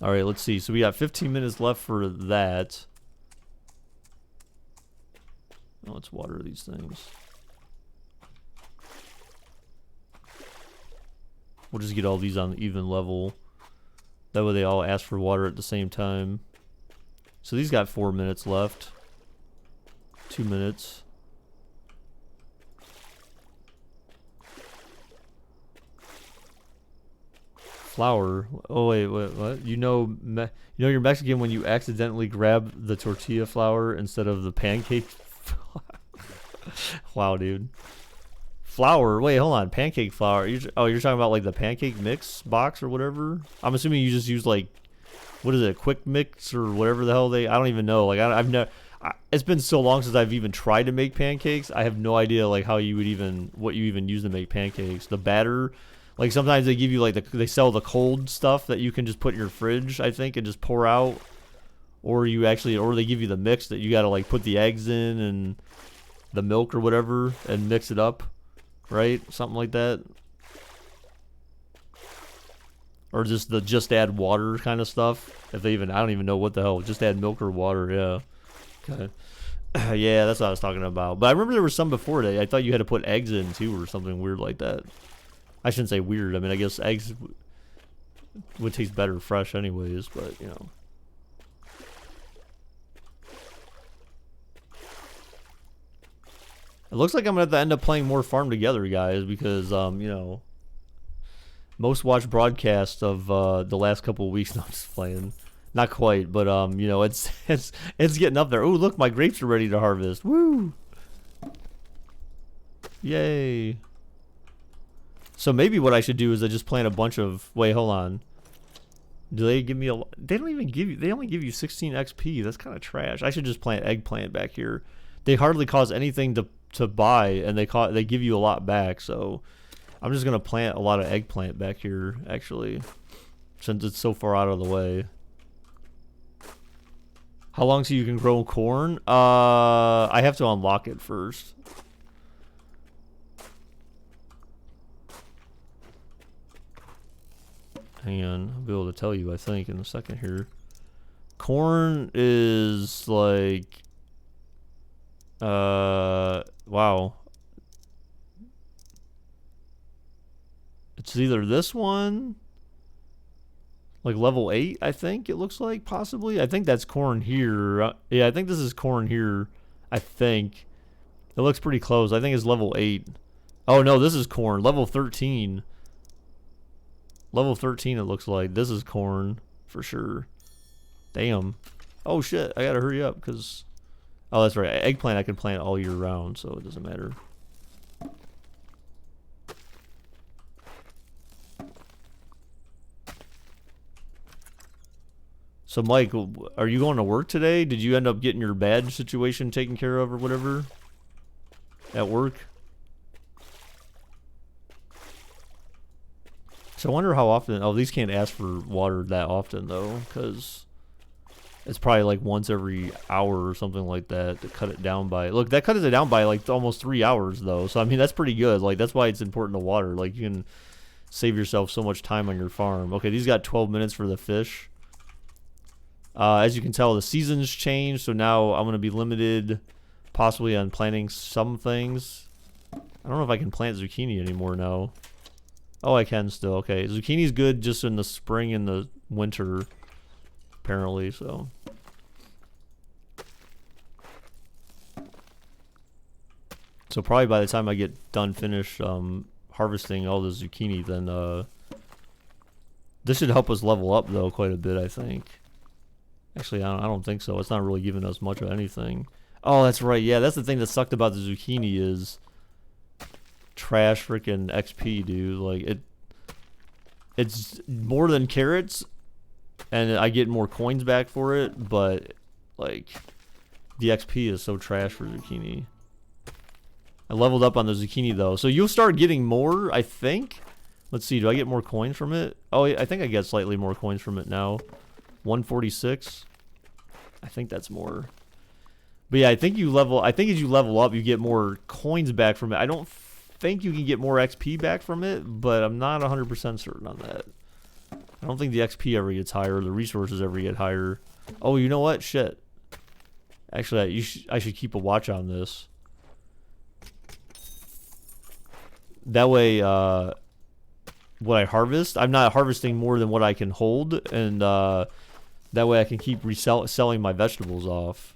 All right, let's see. So we got 15 minutes left for that. Oh, let's water these things. We'll just get all these on the even level. That way they all ask for water at the same time. So these got 4 minutes left. 2 minutes. Flour. Oh wait, what? You know you're Mexican when you accidentally grab the tortilla flour instead of the pancake. Wow, dude. Flour. Wait, hold on. Pancake flour. You're talking about like the pancake mix box or whatever. I'm assuming you just use like, what is it, quick mix or whatever the hell they. I don't even know. Like I've never. It's been so long since I've even tried to make pancakes. I have no idea like how you would even what you even use to make pancakes. The batter. Like sometimes they give you like they sell the cold stuff that you can just put in your fridge, I think, and just pour out. Or they give you the mix that you gotta like put the eggs in and the milk or whatever and mix it up, right? Something like that. Or just add water kind of stuff. If they even, I don't even know what the hell. Just add milk or water, yeah. Okay. Yeah, that's what I was talking about. But I remember there was some before that. I thought you had to put eggs in too or something weird like that. I shouldn't say weird. I mean, I guess eggs would taste better fresh anyways, but, you know. It looks like I'm going to have to end up playing more Farm Together, guys, because, you know, most watched broadcast of the last couple of weeks. No, I'm just playing. Not quite, but, you know, it's getting up there. Oh, look, my grapes are ready to harvest. Woo! Yay. So maybe what I should do is I just plant a bunch of... Wait, hold on. Do they give me a... They don't even give you... They only give you 16 XP. That's kind of trash. I should just plant eggplant back here. They hardly cost anything to buy, and they give you a lot back. So I'm just going to plant a lot of eggplant back here, actually, since it's so far out of the way. How long so you can grow corn? I have to unlock it first. Hang on, I'll be able to tell you, I think, in a second here. Corn is like... wow. It's either this one... Like level 8, I think it looks like, possibly. I think that's corn here. Yeah, I think this is corn here. I think. It looks pretty close. I think it's level 8. Oh, no, this is corn. Level 13. Level 13, it looks like. This is corn, for sure. Damn. Oh, shit. I gotta hurry up, because... Oh, that's right. Eggplant I can plant all year round, so it doesn't matter. So, Mike, are you going to work today? Did you end up getting your badge situation taken care of or whatever? At work? So I wonder how often... Oh, these can't ask for water that often, though, because it's probably like once every hour or something like that to cut it down by... Look, that cuts it down by like almost 3 hours, though. So, I mean, that's pretty good. Like, that's why it's important to water. Like, you can save yourself so much time on your farm. Okay, these got 12 minutes for the fish. As you can tell, the seasons changed, so now I'm going to be limited possibly on planting some things. I don't know if I can plant zucchini anymore now. Oh, I can still. Okay, zucchini's good just in the spring and the winter, apparently, so. So probably by the time I get done finish harvesting all the zucchini, then this should help us level up, though, quite a bit, I think. Actually, I don't think so. It's not really giving us much of anything. Oh, that's right. Yeah, that's the thing that sucked about the zucchini is trash freaking XP, dude. Like, it's more than carrots, and I get more coins back for it, but, like, the XP is so trash for zucchini. I leveled up on the zucchini, though. So you'll start getting more, I think. Let's see. Do I get more coins from it? Oh, I think I get slightly more coins from it now. 146. I think that's more. But yeah, I think as you level up, you get more coins back from it. I don't think you can get more XP back from it, but I'm not 100% certain on that. I don't think the XP ever gets higher, or the resources ever get higher. Oh, you know what? Shit. Actually, I should keep a watch on this. That way, what I harvest, I'm not harvesting more than what I can hold, and that way I can keep selling my vegetables off.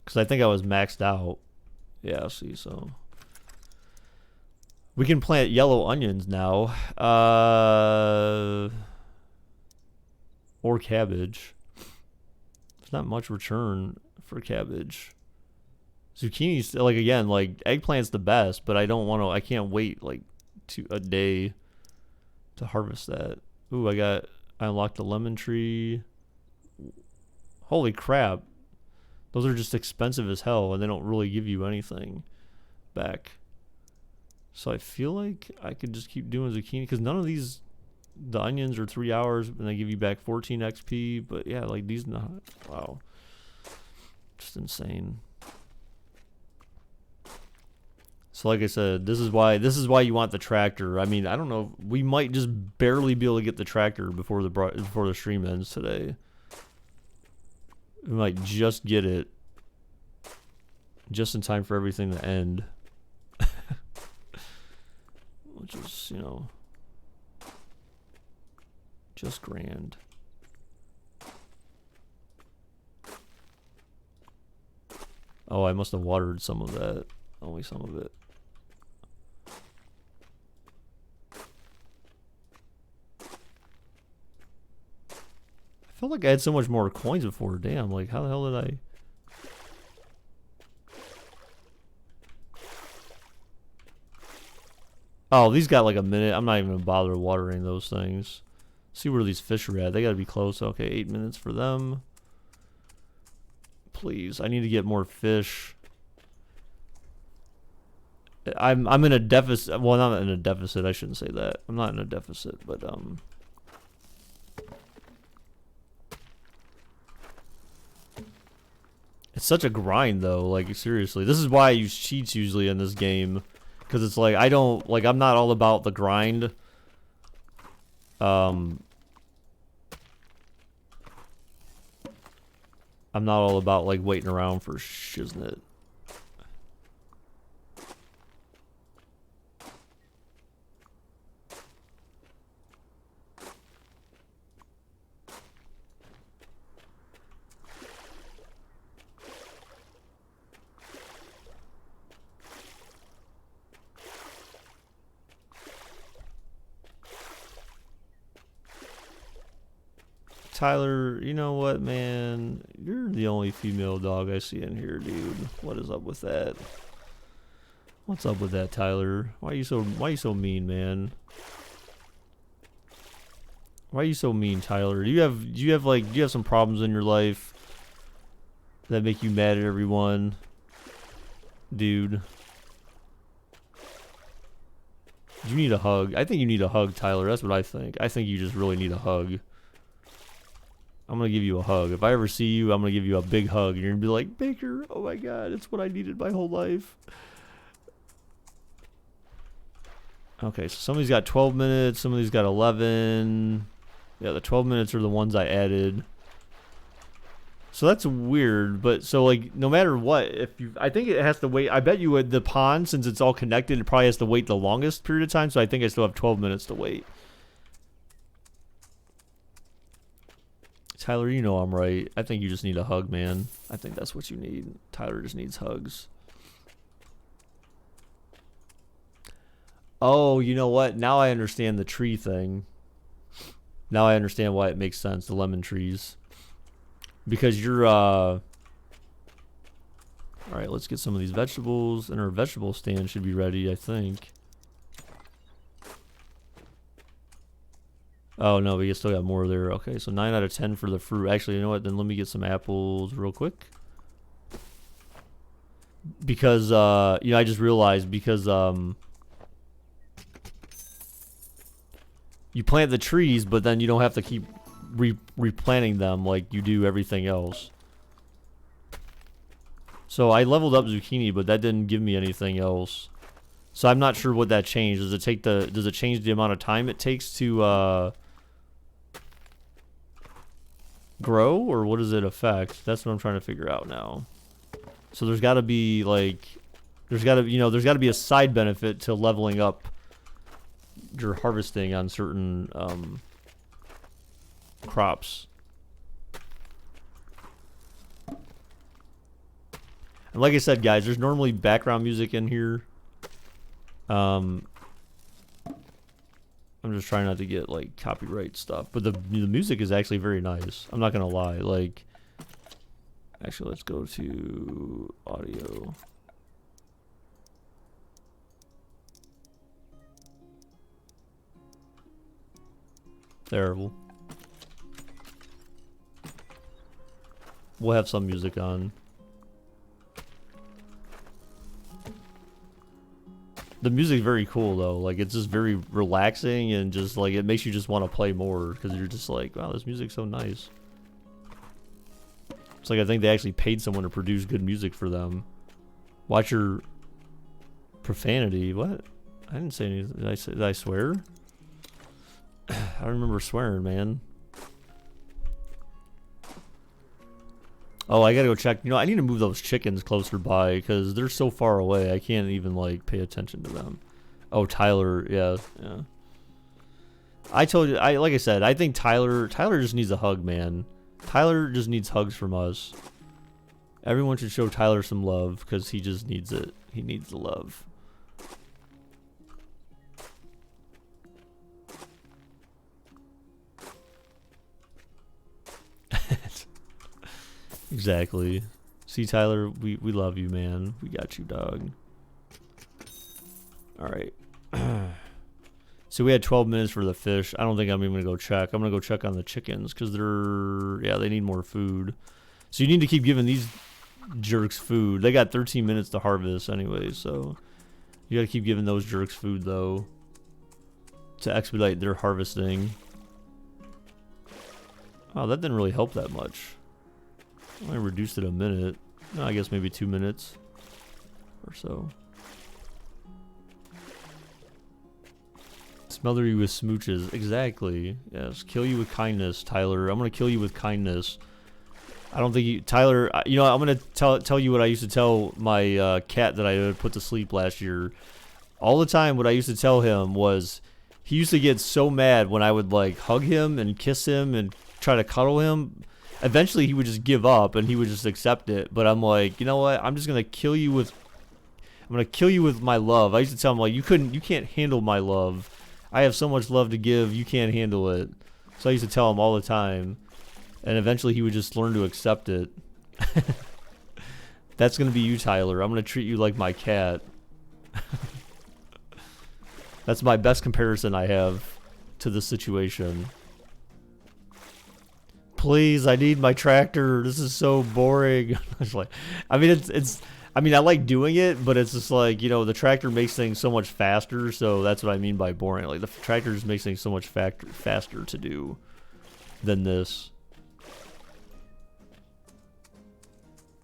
Because I think I was maxed out. Yeah, see, so we can plant yellow onions now. Or cabbage. There's not much return for cabbage. Zucchini's, like, again, like, eggplant's the best, but I don't want to, I can't wait, like, a day to harvest that. Ooh, I unlocked the lemon tree. Holy crap. Those are just expensive as hell, and they don't really give you anything back. So I feel like I could just keep doing zucchini, because none of these, the onions are 3 hours, and they give you back 14 XP. But yeah, like these, not, wow, just insane. So like I said, this is why you want the tractor. I mean, I don't know, we might just barely be able to get the tractor before the stream ends today. We might just get it just in time for everything to end. Which is, you know, just grand. Oh, I must have watered some of that. Only some of it. I felt like I had so much more coins before. Damn, like how the hell did I? Oh, these got like a minute. I'm not even gonna bother watering those things. See where these fish are at. They gotta be close. Okay, 8 minutes for them. Please, I need to get more fish. I'm in a deficit. Well, not in a deficit. I shouldn't say that. I'm not in a deficit, but it's such a grind though. Like seriously, this is why I use cheats usually in this game, because it's like I'm not all about the grind. I'm not all about like waiting around for shiznit. Tyler, you know what, man? You're the only female dog I see in here, dude. What is up with that? What's up with that, Tyler? Why are you so mean, man? Why are you so mean, Tyler? Do you have some problems in your life that make you mad at everyone? Dude. You need a hug. I think you need a hug, Tyler. That's what I think. I think you just really need a hug. I'm gonna give you a hug. If I ever see you, I'm gonna give you a big hug. And you're gonna be like, Baker, oh my god, it's what I needed my whole life. Okay, so somebody's got 12 minutes, somebody's got 11. Yeah, the 12 minutes are the ones I added. So that's weird, but so like no matter what, I think it has to wait. I bet you at the pond, since it's all connected, it probably has to wait the longest period of time, so I think I still have 12 minutes to wait. Tyler, you know I'm right. I think you just need a hug, man. I think that's what you need. Tyler just needs hugs. Oh, you know what? Now I understand the tree thing. Now I understand why it makes sense, the lemon trees. Because you're, Alright, let's get some of these vegetables, and our vegetable stand should be ready, I think. Oh, no, we still got more there. Okay, so 9 out of 10 for the fruit. Actually, you know what? Then let me get some apples real quick. Because, you know, I just realized because, you plant the trees, but then you don't have to keep replanting them like you do everything else. So I leveled up zucchini, but that didn't give me anything else. So I'm not sure what that changed. Does it change the amount of time it takes to grow, or what does it affect? That's what I'm trying to figure out now. So there's got to be like, there's got to be a side benefit to leveling up your harvesting on certain crops. And like I said, guys, there's normally background music in here. I'm just trying not to get like copyright stuff, but the music is actually very nice. I'm not gonna lie. Like, actually, let's go to audio. Terrible. We'll have some music on. The music's very cool though. Like, it's just very relaxing and just like it makes you just want to play more because you're just like, wow, this music's so nice. It's like I think they actually paid someone to produce good music for them. Watch your profanity. What? I didn't say anything. Did I swear? I don't remember swearing, man. Oh, I gotta go check. You know, I need to move those chickens closer by because they're so far away. I can't even like pay attention to them. Oh, Tyler, yeah. I told you, like I said, I think Tyler just needs a hug, man. Tyler just needs hugs from us. Everyone should show Tyler some love because he just needs it. He needs the love. Exactly. See, Tyler, we love you, man. We got you, dog. Alright. So we had 12 minutes for the fish. I don't think I'm even going to go check. I'm going to go check on the chickens because they need more food. So you need to keep giving these jerks food. They got 13 minutes to harvest anyway, so you got to keep giving those jerks food, though, to expedite their harvesting. Oh, that didn't really help that much. I reduced it a minute. No, I guess maybe 2 minutes or so. Smother you with smooches. Exactly. Yes. Kill you with kindness, Tyler. I'm gonna kill you with kindness. I don't think you, Tyler. You know, I'm gonna tell you what I used to tell my cat that I had put to sleep last year. All the time, what I used to tell him was, he used to get so mad when I would like hug him and kiss him and try to cuddle him. Eventually, he would just give up and he would just accept it. But I'm like, you know what? I'm just gonna kill you with. I'm gonna kill you with my love. I used to tell him like, you can't handle my love. I have so much love to give, you can't handle it. So I used to tell him all the time. And eventually he would just learn to accept it. That's going to be you, Tyler. I'm going to treat you like my cat. That's my best comparison I have to this situation. Please, I need my tractor. This is so boring. I mean, I mean, I like doing it, but it's just like, you know, the tractor makes things so much faster, so that's what I mean by boring. Like, the tractor just makes things so much faster to do than this.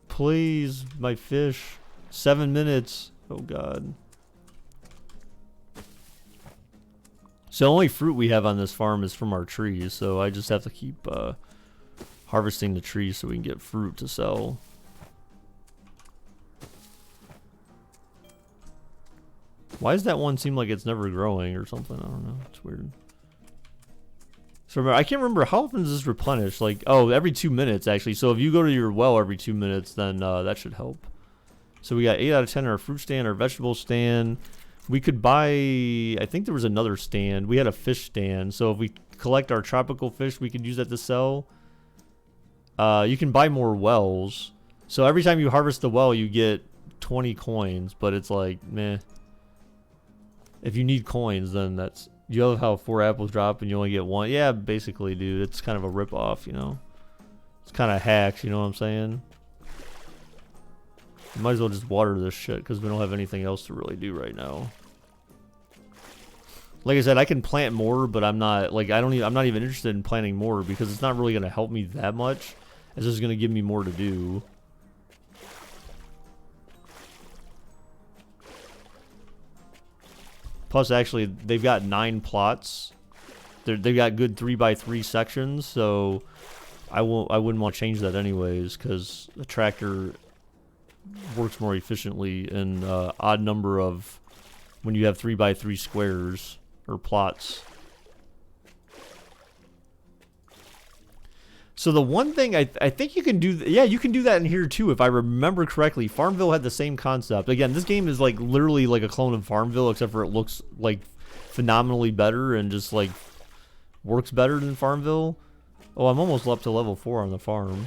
Please, my fish. 7 minutes. Oh, God. So the only fruit we have on this farm is from our trees, so I just have to keep harvesting the trees so we can get fruit to sell. Why does that one seem like it's never growing or something? I don't know. It's weird. So remember, I can't remember, how often does this replenish? Like, oh, every 2 minutes, actually. So if you go to your well every 2 minutes, then that should help. So we got 8 out of 10 in our fruit stand, our vegetable stand. We could buy, I think there was another stand. We had a fish stand. So if we collect our tropical fish, we could use that to sell. You can buy more wells. So every time you harvest the well, you get 20 coins. But it's like, meh. If you need coins, then that's... You love how 4 apples drop and you only get 1? Yeah, basically, dude. It's kind of a rip-off, you know? It's kind of hacks, you know what I'm saying? You might as well just water this shit, because we don't have anything else to really do right now. Like I said, I can plant more, but I'm not like I'm not even interested in planting more because it's not really gonna help me that much. It's just gonna give me more to do. Plus, actually, they've got 9 plots. They've got good 3x3 sections, so I wouldn't want to change that anyways, because the tractor works more efficiently in odd number of when you have 3x3 squares or plots. So the one thing I think you can do, yeah, you can do that in here too, if I remember correctly. Farmville had the same concept. Again, this game is like literally like a clone of Farmville, except for it looks like phenomenally better and just like works better than Farmville. Oh, I'm almost up to level 4 on the farm.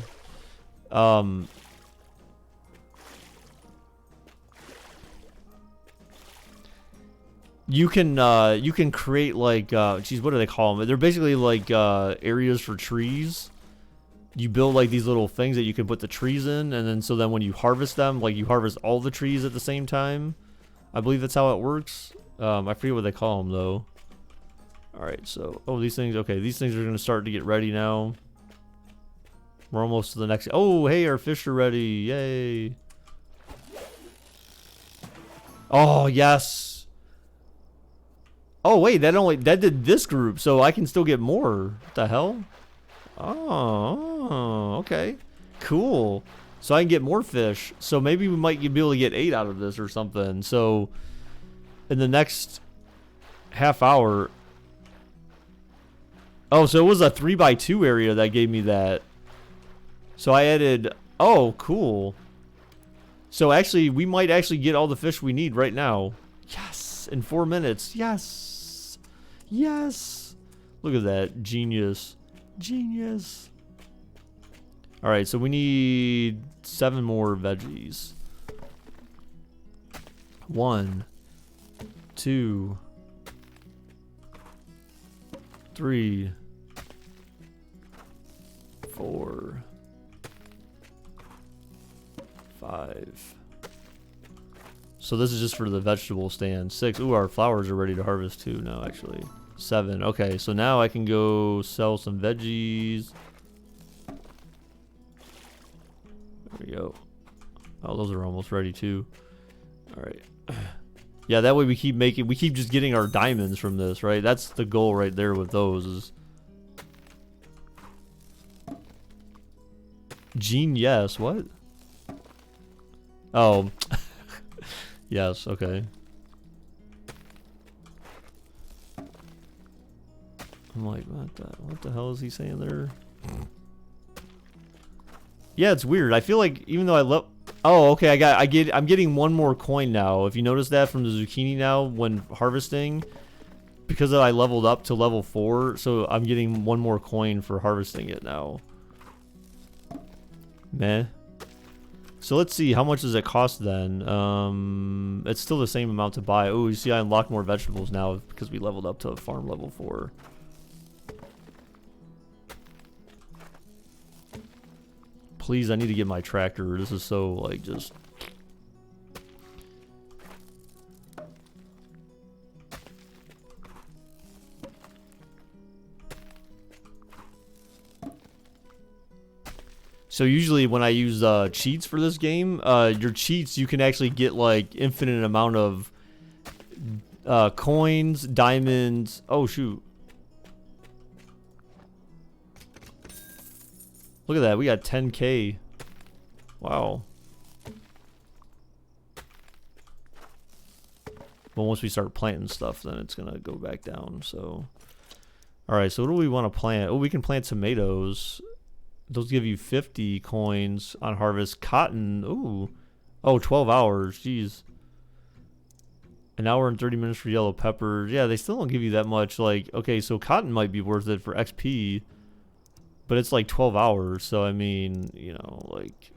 You can create like geez, what do they call them? They're basically like areas for trees. You build like these little things that you can put the trees in, and then so then when you harvest them, like you harvest all the trees at the same time. I believe that's how it works. I forget what they call them though. All right, so these things. Okay, these things are gonna start to get ready now. We're almost to the next. Oh, hey, our fish are ready! Yay! Oh yes. Oh wait, that did this group, so I can still get more. What the hell? Oh, okay. Cool. So I can get more fish. So maybe we might be able to get 8 out of this or something. So in the next half hour. Oh, so it was a 3x2 area that gave me that. So I added. Oh, cool. So actually, we might actually get all the fish we need right now. Yes. In 4 minutes. Yes. Yes. Look at that. Genius. Genius. All right, so we need 7 more veggies. 1, 2, 3, 4, 5. So this is just for the vegetable stand. 6. Ooh, our flowers are ready to harvest too now, actually. 7. Okay, so now I can go sell some veggies. There we go. Oh, those are almost ready too. All right. Yeah, that way we keep just getting our diamonds from this, right? That's the goal right there with those is. Gene, yes. What? Oh. Yes, okay. I'm like, what the hell is he saying there? Yeah, it's weird. I feel like even though I love. Oh, okay. I'm getting 1 more coin now. If you notice that from the zucchini now when harvesting, because I leveled up to level 4, so I'm getting 1 more coin for harvesting it now. Meh. So let's see, how much does it cost then? It's still the same amount to buy. Oh, you see, I unlocked more vegetables now because we leveled up to farm level 4. Please, I need to get my tractor. This is so, like, just... So usually when I use cheats for this game, your cheats, you can actually get, like, infinite amount of coins, diamonds... Oh, shoot. Look at that, we got 10K. Wow. But once we start planting stuff, then it's gonna go back down, so. Alright, so what do we want to plant? Oh, we can plant tomatoes. Those give you 50 coins on harvest. Cotton, ooh. Oh, 12 hours, jeez. An hour and 30 minutes for yellow peppers. Yeah, they still don't give you that much, like, okay, so cotton might be worth it for XP. But it's like 12 hours, so I mean, you know, like...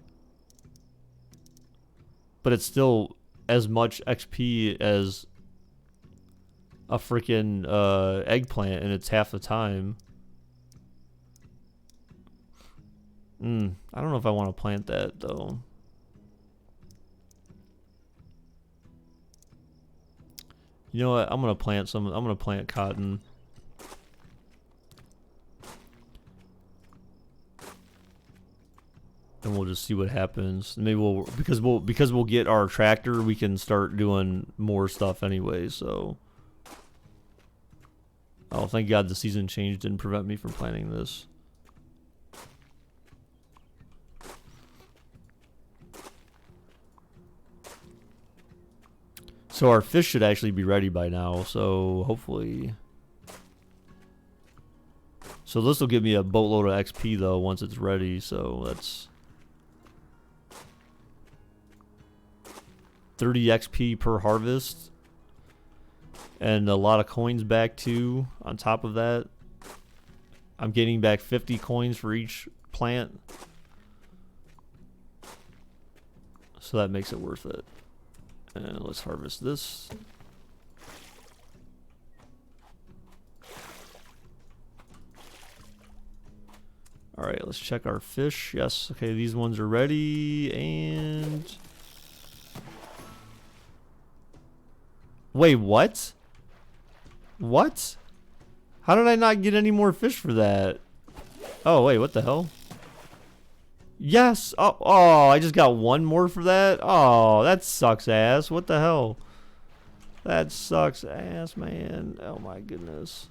But it's still as much XP as a freaking eggplant, and it's half the time. I don't know if I want to plant that, though. You know what? I'm gonna plant some. I'm gonna plant cotton. And we'll just see what happens. Maybe because we'll get our tractor, we can start doing more stuff anyway, so. Oh, thank God the season change didn't prevent me from planting this. So our fish should actually be ready by now, so hopefully. So this will give me a boatload of XP though once it's ready, so that's 30 XP per harvest. And a lot of coins back too on top of that. I'm getting back 50 coins for each plant. So that makes it worth it. And let's harvest this. Alright, let's check our fish. Yes, okay, these ones are ready. And... wait, what? What? How did I not get any more fish for that? Oh, wait, what the hell? Yes! Oh, I just got one more for that? Oh, that sucks ass. What the hell? That sucks ass, man. Oh my goodness.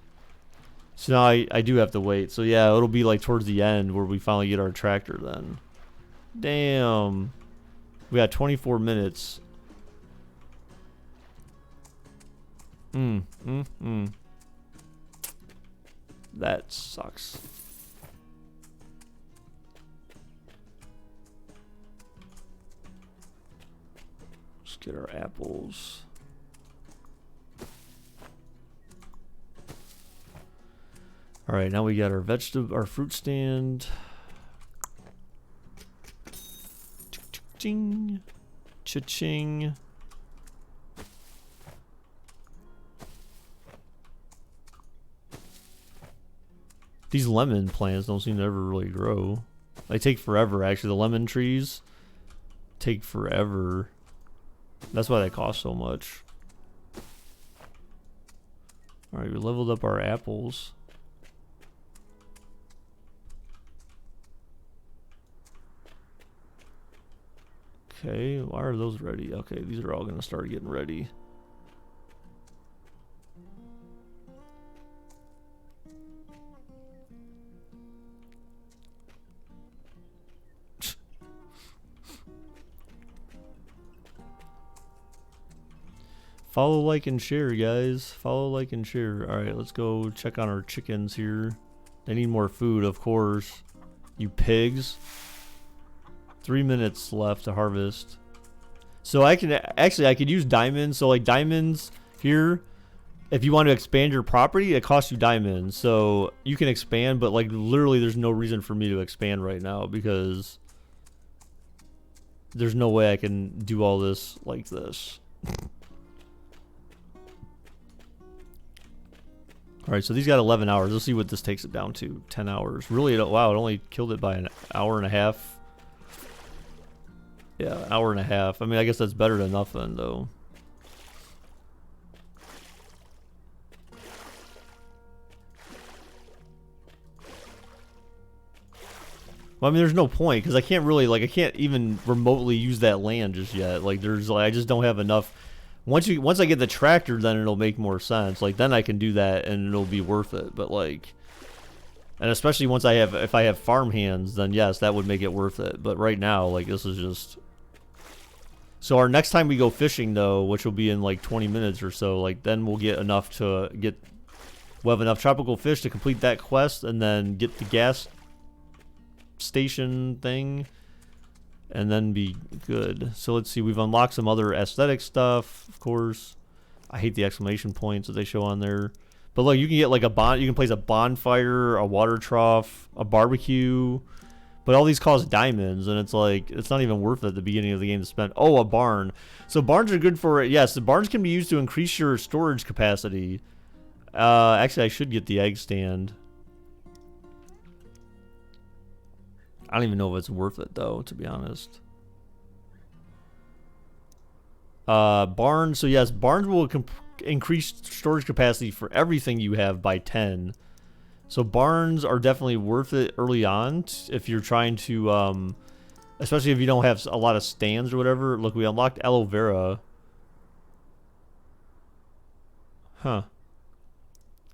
So now I do have to wait. So yeah, it'll be like towards the end where we finally get our tractor then. Damn. We got 24 minutes. That sucks. Let's get our apples. All right, now we got our fruit stand. Ching, cha-ching. These lemon plants don't seem to ever really grow. They take forever, actually. The lemon trees take forever. That's why they cost so much. Alright, we leveled up our apples. Okay, why are those ready? Okay, these are all going to start getting ready. Follow, like, and share, guys. Follow, like, and share. Alright, let's go check on our chickens here. They need more food, of course. You pigs. 3 minutes left to harvest. So I could use diamonds. So like diamonds here, if you want to expand your property, it costs you diamonds. So you can expand, but like literally there's no reason for me to expand right now because there's no way I can do all this like this. Alright, so these got 11 hours. Let's see what this takes it down to. 10 hours. Really, wow, it only killed it by an hour and a half. Yeah, an hour and a half. I mean, I guess that's better than nothing, though. Well, I mean, there's no point, because I can't really, like, I can't even remotely use that land just yet. Like, there's, like, I just don't have enough. Once I get the tractor, then it'll make more sense. Like, then I can do that, and it'll be worth it. But, like, and especially once if I have farm hands, then yes, that would make it worth it. But right now, like, this is just... So our next time we go fishing, though, which will be in, like, 20 minutes or so, like, then we'll get enough to get... We'll have enough tropical fish to complete that quest, and then get the gas station thing, and then be good. So let's see, we've unlocked some other aesthetic stuff, of course. I hate the exclamation points that they show on there. But look, you can get like you can place a bonfire, a water trough, a barbecue. But all these cost diamonds, and it's like, it's not even worth it at the beginning of the game to spend. Oh, a barn. So barns are good for, yes, the barns can be used to increase your storage capacity. Actually, I should get the egg stand. I don't even know if it's worth it, though, to be honest. Barns, so yes, barns will increase storage capacity for everything you have by 10. So barns are definitely worth it early on if you're trying to, especially if you don't have a lot of stands or whatever. Look, we unlocked aloe vera. Huh.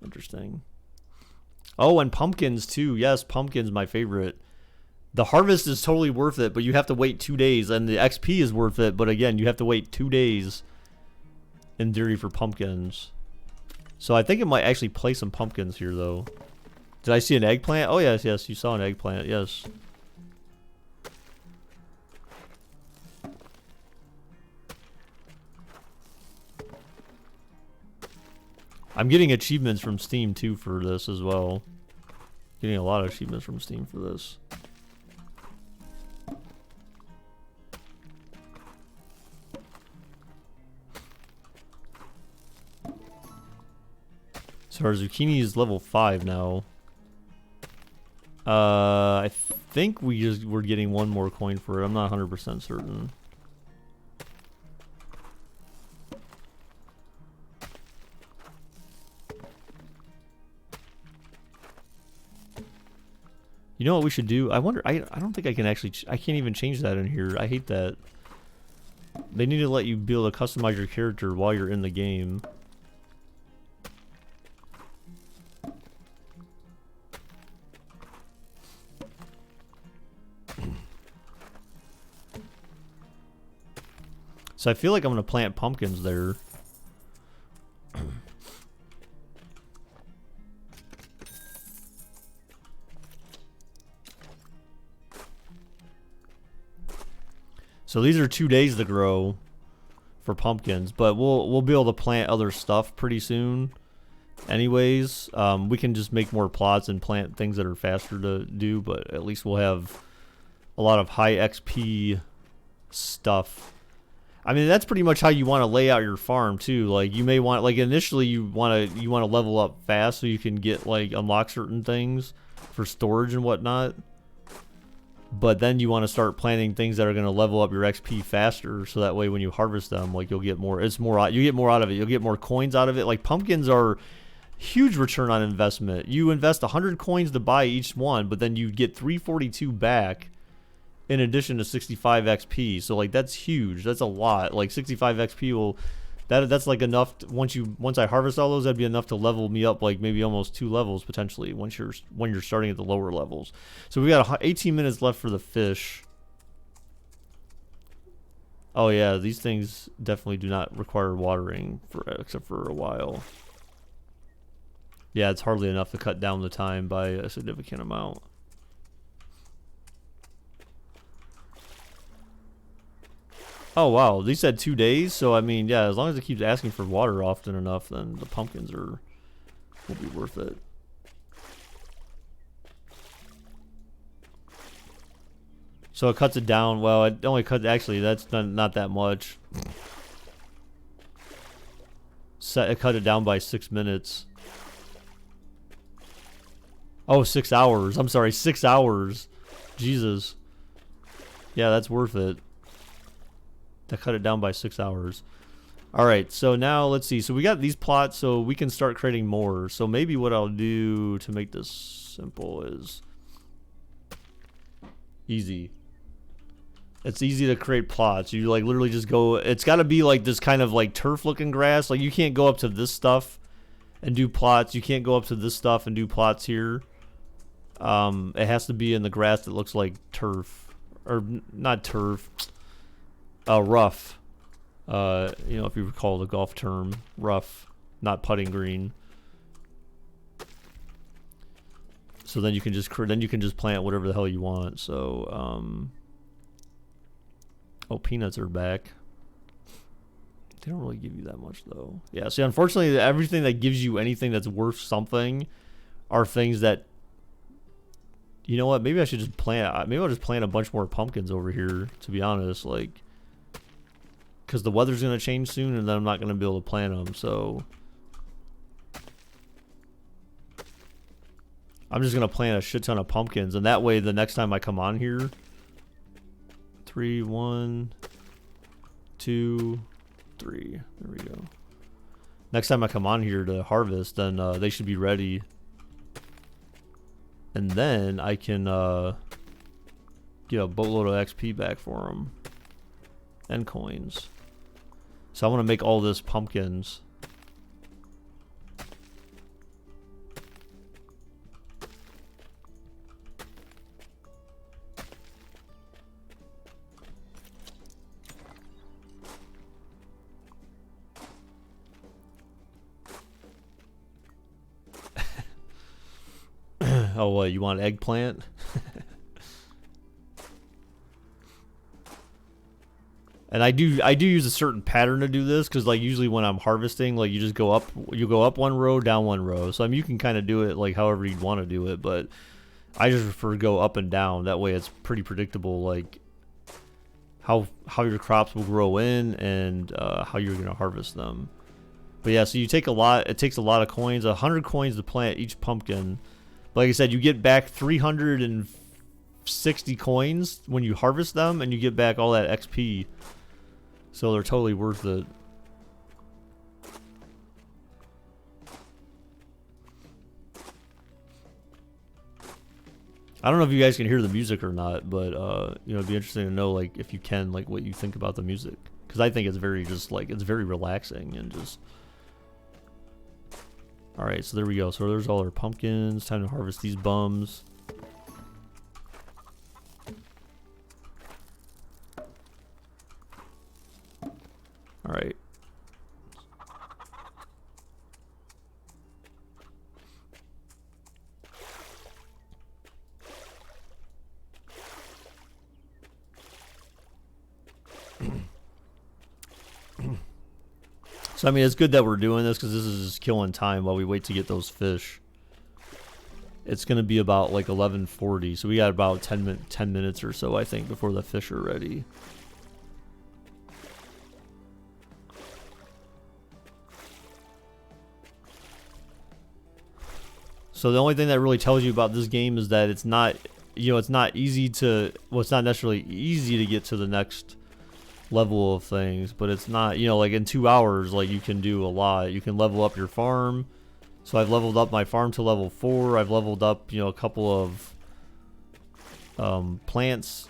Interesting. Oh, and pumpkins too. Yes, pumpkins, my favorite. The harvest is totally worth it, but you have to wait 2 days. And the XP is worth it, but again, you have to wait 2 days in theory for pumpkins. So I think it might actually play some pumpkins here, though. Did I see an eggplant? Oh, yes, yes, you saw an eggplant, yes. I'm getting achievements from Steam, too, for this as well. Getting a lot of achievements from Steam for this. So our zucchini is level 5 now. I think we're getting one more coin for it. I'm not 100% certain. You know what we should do? I wonder, I don't think I can actually, I can't even change that in here. I hate that. They need to let you be able to customize your character while you're in the game. So I feel like I'm going to plant pumpkins there. So these are 2 days to grow for pumpkins, but we'll be able to plant other stuff pretty soon. Anyways, we can just make more plots and plant things that are faster to do, but at least we'll have a lot of high XP stuff. I mean, that's pretty much how you want to lay out your farm too. Like you may want, like initially you want to level up fast so you can get like unlock certain things for storage and whatnot. But then you want to start planting things that are going to level up your XP faster, so that way when you harvest them, like you'll get more. You get more out of it. You'll get more coins out of it. Like pumpkins are huge return on investment. You invest 100 coins to buy each one, but then you get 342 back, in addition to 65 XP. So like that's huge. That's a lot. Like 65 XP will. That's like enough to, once I harvest all those, that'd be enough to level me up like maybe almost 2 levels potentially when you're starting at the lower levels. So we got 18 minutes left for the fish. Oh yeah, these things definitely do not require watering except for a while. Yeah, it's hardly enough to cut down the time by a significant amount. Oh wow, these said 2 days, so I mean, yeah, as long as it keeps asking for water often enough, then the pumpkins will be worth it. So it cuts it down. Well, it only cuts, actually, that's not that much. It cut it down by 6 minutes. Oh, 6 hours. I'm sorry, 6 hours. Jesus. Yeah, that's worth it. That cut it down by 6 hours. Alright, so now let's see. So we got these plots, so we can start creating more. So maybe what I'll do to make this simple is easy. It's easy to create plots. You like literally just go, it's got to be like this kind of like turf looking grass. Like you can't go up to this stuff and do plots. You can't go up to this stuff and do plots here. It has to be in the grass that looks like turf, or not turf. Rough. You know, if you recall the golf term, rough, not putting green. So then you can just plant whatever the hell you want. So oh, peanuts are back. They don't really give you that much though. Yeah, see, unfortunately everything that gives you anything that's worth something are things that, you know what, maybe I should just plant, maybe I'll just plant a bunch more pumpkins over here, to be honest, like, because the weather's going to change soon and then I'm not going to be able to plant them, so I'm just going to plant a shit ton of pumpkins, and that way the next time I come on here, 3, 1, 2, 3, there we go. next time I come on here to harvest, then they should be ready. And then I can get a boatload of XP back for them. And coins. So I want to make all this pumpkins. Oh, what, you want eggplant? And I do use a certain pattern to do this, because like usually when I'm harvesting, like you go up one row, down one row. So I mean you can kind of do it like however you'd want to do it, but I just prefer to go up and down. That way it's pretty predictable, like how your crops will grow in and how you're gonna harvest them. But yeah, so you take a lot. It takes a lot of coins, 100 coins to plant each pumpkin. But like I said, you get back 360 coins when you harvest them, and you get back all that XP. So they're totally worth it. I don't know if you guys can hear the music or not, but you know, it'd be interesting to know, like, if you can, like, what you think about the music, because I think it's very just like it's very relaxing and just. All right, so there we go. So there's all our pumpkins. Time to harvest these bums. All right. So I mean, it's good that we're doing this, because this is just killing time while we wait to get those fish. It's gonna be about like 11:40, so we got about 10 minutes or so, I think, before the fish are ready. So the only thing that really tells you about this game is that it's not, you know, it's not easy to, well, it's not necessarily easy to get to the next level of things, but it's not, you know, like in 2 hours, like you can do a lot. You can level up your farm. So I've leveled up my farm to level 4. I've leveled up, you know, a couple of plants.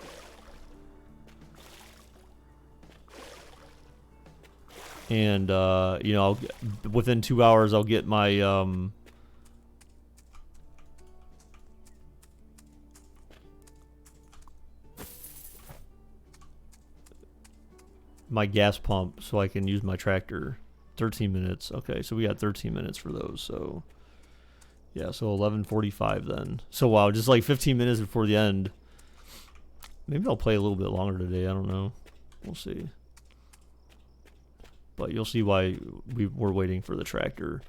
And you know, within 2 hours I'll get my my gas pump, so I can use my tractor. 13 minutes. Okay, so we got 13 minutes for those. So yeah, so 11:45 then. So wow, just like 15 minutes before the end. Maybe I'll play a little bit longer today. I don't know. We'll see. But you'll see why we're waiting for the tractor.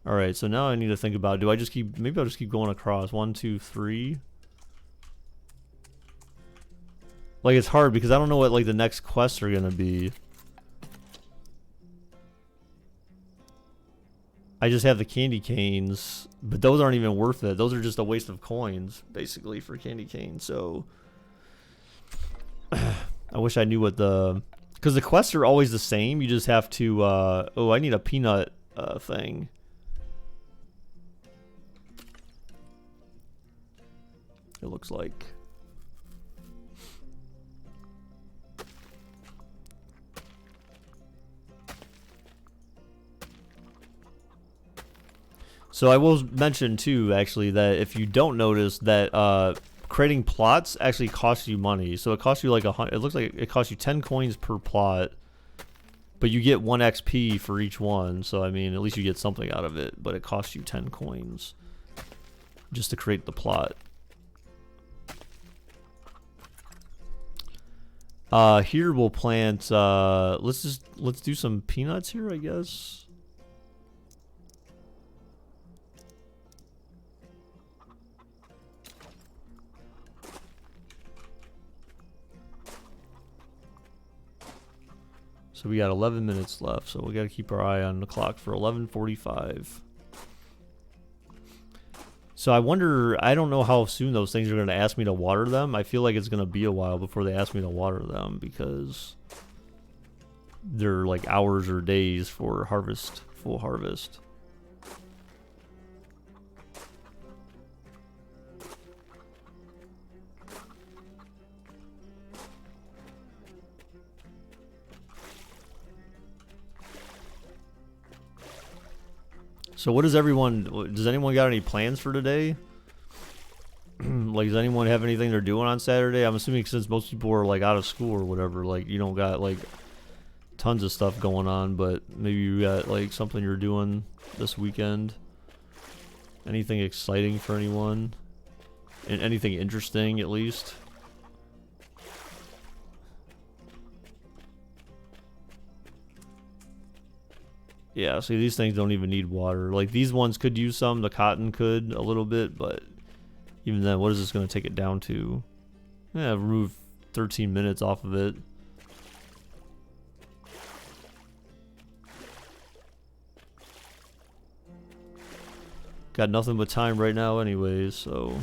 All right, so now I need to think about, do I just keep, maybe I'll just keep going across. 1, 2, 3. Like, it's hard because I don't know what, like, the next quests are gonna be. I just have the candy canes, but those aren't even worth it. Those are just a waste of coins, basically, for candy canes. So I wish I knew what the, because the quests are always the same. You just have to oh, I need a peanut thing. It looks like. So I will mention too, actually, that if you don't notice that creating plots actually costs you money. So it costs you like it looks like it costs you 10 coins per plot, but you get 1 XP for each one. So I mean, at least you get something out of it. But it costs you 10 coins just to create the plot. Here we'll plant. Let's do some peanuts here, I guess. So we got 11 minutes left, so we got to keep our eye on the clock for 11:45. So I wonder, I don't know how soon those things are going to ask me to water them. I feel like it's going to be a while before they ask me to water them, because their like hours or days for harvest, full harvest. So what does anyone got any plans for today? Like, does anyone have anything they're doing on Saturday? I'm assuming since most people are like out of school or whatever, like you don't got like tons of stuff going on, but maybe you got like something you're doing this weekend. Anything exciting for anyone? And anything interesting at least? Yeah, see, these things don't even need water. Like, these ones could use some. The cotton could a little bit, but even then, what is this going to take it down to? Yeah, remove 13 minutes off of it. Got nothing but time right now anyways, so...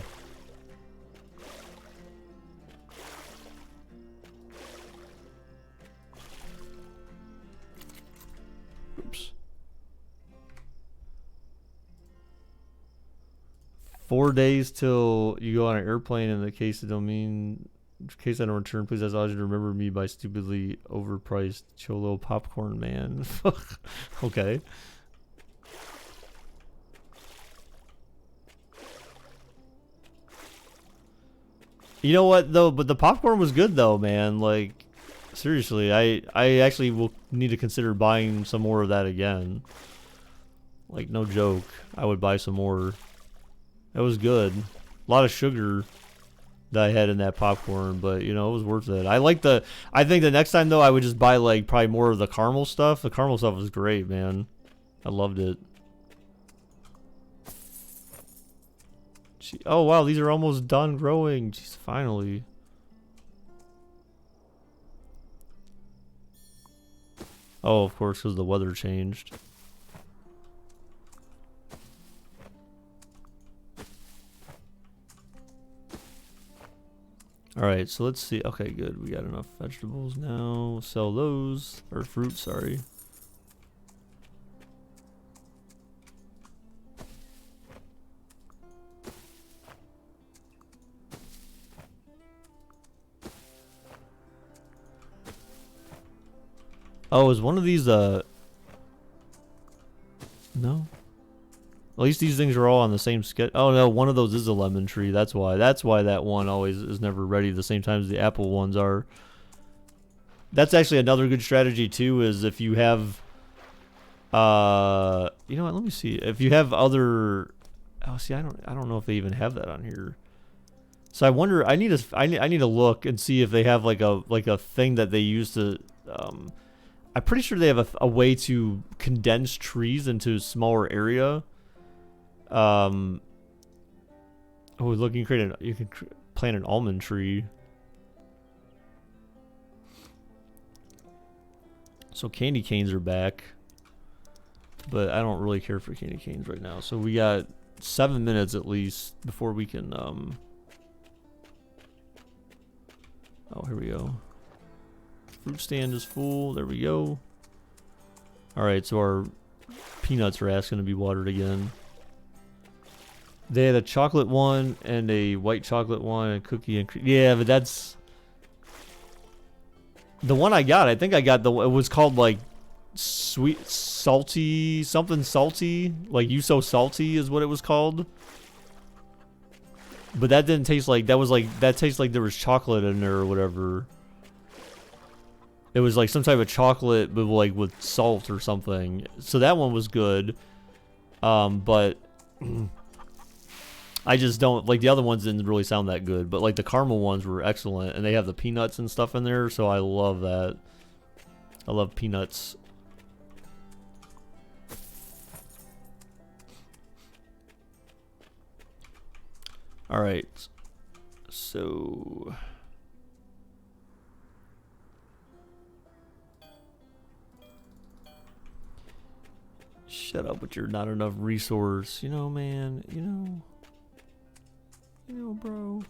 Oops. 4 days till you go on an airplane. In case I don't return, please ask Audrey to remember me by stupidly overpriced Cholo popcorn man. Okay. You know what though? But the popcorn was good though, man. Like, seriously, I actually will need to consider buying some more of that again. Like, no joke, I would buy some more. It was good. A lot of sugar that I had in that popcorn, but you know, it was worth it. I think the next time though, I would just buy like probably more of the caramel stuff. The caramel stuff was great, man. I loved it. Oh wow, these are almost done growing. Jeez, finally. Oh, of course, because the weather changed. Alright, so let's see. Okay, good. We got enough vegetables now. We'll sell those. Or fruit, sorry. Oh, is one of these, no? At least these things are all on the same schedule. Oh no, one of those is a lemon tree. That's why that one always is never ready the same time as the apple ones are. That's actually another good strategy too, is if you have, you know what, let me see. If you have other, oh see, I don't know if they even have that on here. So I wonder, I need to look and see if they have like a thing that they use to, I'm pretty sure they have a way to condense trees into a smaller area. Oh, look, you can plant an almond tree. So candy canes are back, but I don't really care for candy canes right now. So we got 7 minutes at least before we can. Oh, here we go. Fruit stand is full. There we go. All right, so our peanuts are asking to be watered again. They had a chocolate one and a white chocolate one and cookie and cream. Yeah, but that's the one I got. I think I got it was called like sweet salty something salty, like You So Salty is what it was called. But that didn't taste like that tastes like there was chocolate in there or whatever. It was like some type of chocolate, but like with salt or something. So that one was good. But I just don't like the other ones didn't really sound that good. But like the caramel ones were excellent, and they have the peanuts and stuff in there. So I love that. I love peanuts. All right. So. Shut up with your not enough resource. You know, man. You know, bro.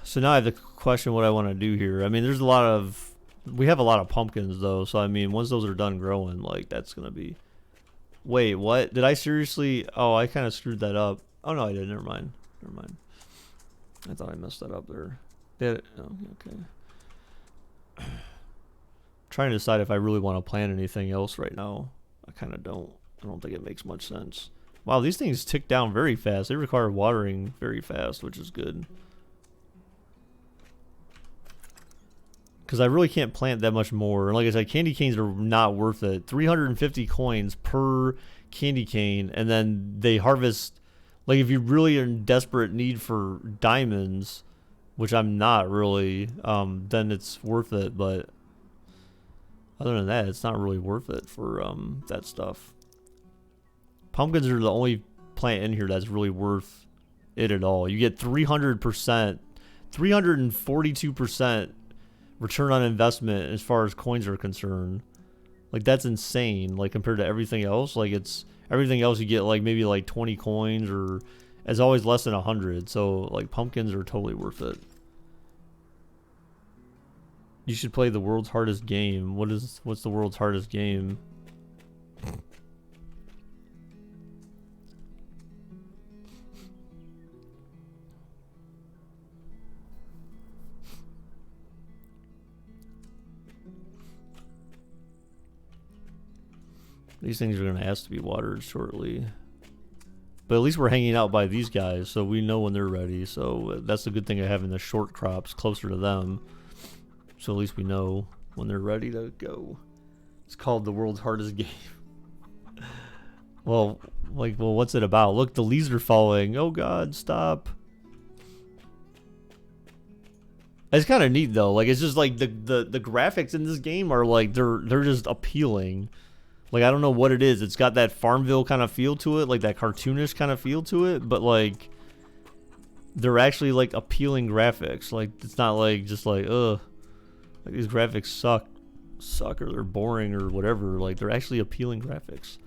So now I have to question what I want to do here. I mean, there's a lot of... We have a lot of pumpkins, though. So, I mean, once those are done growing, like, that's going to be... Wait, what? Did I seriously... Oh, I kind of screwed that up. Oh, no, I didn't. Never mind. Never mind. I thought I messed that up there. Did it? Oh, okay. Trying to decide if I really want to plant anything else right now. I kind of don't. I don't think it makes much sense. Wow, these things tick down very fast. They require watering very fast, which is good. Because I really can't plant that much more. Like I said, candy canes are not worth it. 350 coins per candy cane, and then they harvest... Like, if you really are in desperate need for diamonds, which I'm not really, then it's worth it. But other than that, it's not really worth it for that stuff. Pumpkins are the only plant in here that's really worth it at all. You get 300%, 342% return on investment as far as coins are concerned. Like, that's insane. Like, compared to everything else, like, it's everything else you get like maybe like 20 coins, or it's always less than 100. So like, pumpkins are totally worth it. You should play the world's hardest game. What's the world's hardest game? These things are going to ask to be watered shortly. But at least we're hanging out by these guys, so we know when they're ready. So that's the good thing of having the short crops closer to them. So at least we know when they're ready to go. It's called the world's hardest game. Well, what's it about? Look, the leaves are falling. Oh God, stop. It's kind of neat though. Like, it's just like the graphics in this game are like they're just appealing. Like, I don't know what it is. It's got that Farmville kind of feel to it, like that cartoonish kind of feel to it, but like they're actually like appealing graphics. Like, it's not like just like, ugh, like these graphics suck or they're boring or whatever. Like, they're actually appealing graphics.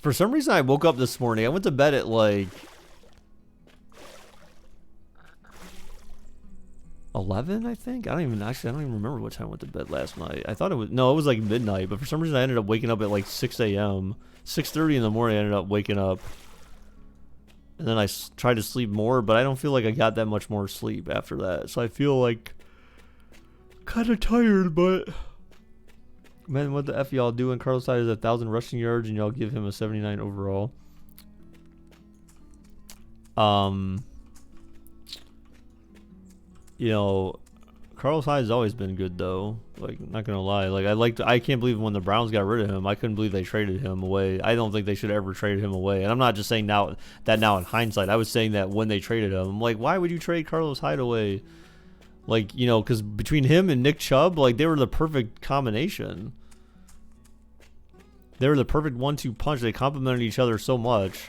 For some reason, I woke up this morning. I went to bed at like 11, I think. I don't even remember what time I went to bed last night. I thought it was like midnight, but for some reason I ended up waking up at like 6 a.m. 6:30 in the morning. I ended up waking up, and then I tried to sleep more, but I don't feel like I got that much more sleep after that. So I feel like kind of tired, but. Man, what the F y'all doing? Carlos Hyde has 1,000 rushing yards, and y'all give him a 79 overall. You know, Carlos Hyde has always been good though. Like, not gonna lie. Like, I can't believe when the Browns got rid of him. I couldn't believe they traded him away. I don't think they should have ever traded him away. And I'm not just saying now in hindsight. I was saying that when they traded him. I'm like, why would you trade Carlos Hyde away? Like, you know, because between him and Nick Chubb, like, they were the perfect combination. They were the perfect 1-2 punch. They complemented each other so much.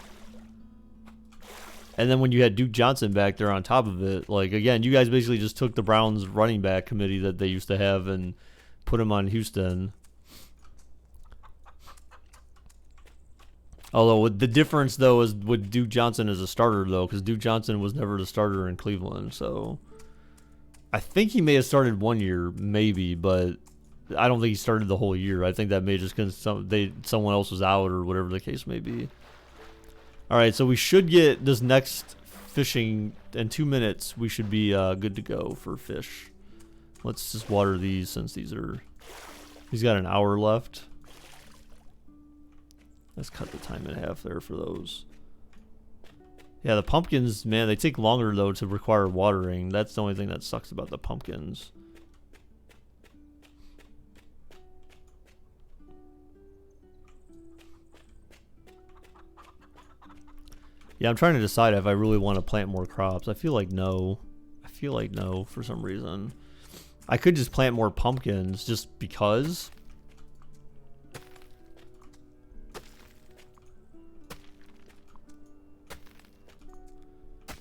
And then when you had Duke Johnson back there on top of it, like, again, you guys basically just took the Browns running back committee that they used to have and put him on Houston. Although the difference, though, is with Duke Johnson as a starter, though, because Duke Johnson was never the starter in Cleveland. So I think he may have started 1 year, maybe, but I don't think he started the whole year. I think that may just because someone else was out or whatever the case may be. All right, so we should get this next fishing in 2 minutes. We should be good to go for fish. Let's just water these since he's got an hour left. Let's cut the time in half there for those. Yeah, the pumpkins, man, they take longer though to require watering. That's the only thing that sucks about the pumpkins. Yeah, I'm trying to decide if I really want to plant more crops. I feel like no. I feel like no for some reason. I could just plant more pumpkins just because.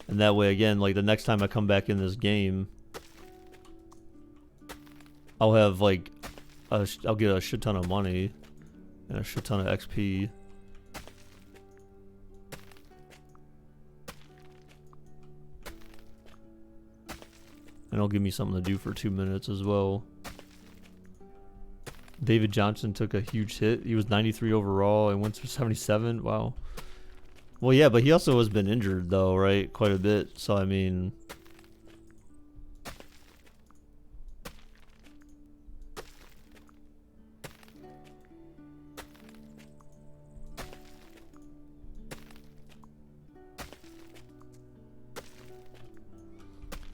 And that way, again, like the next time I come back in this game, I'll have like I'll get a shit ton of money and a shit ton of XP. And it'll give me something to do for 2 minutes as well. David Johnson took a huge hit. He was 93 overall and went to 77. Wow. Well, yeah, but he also has been injured though, right? Quite a bit. So I mean,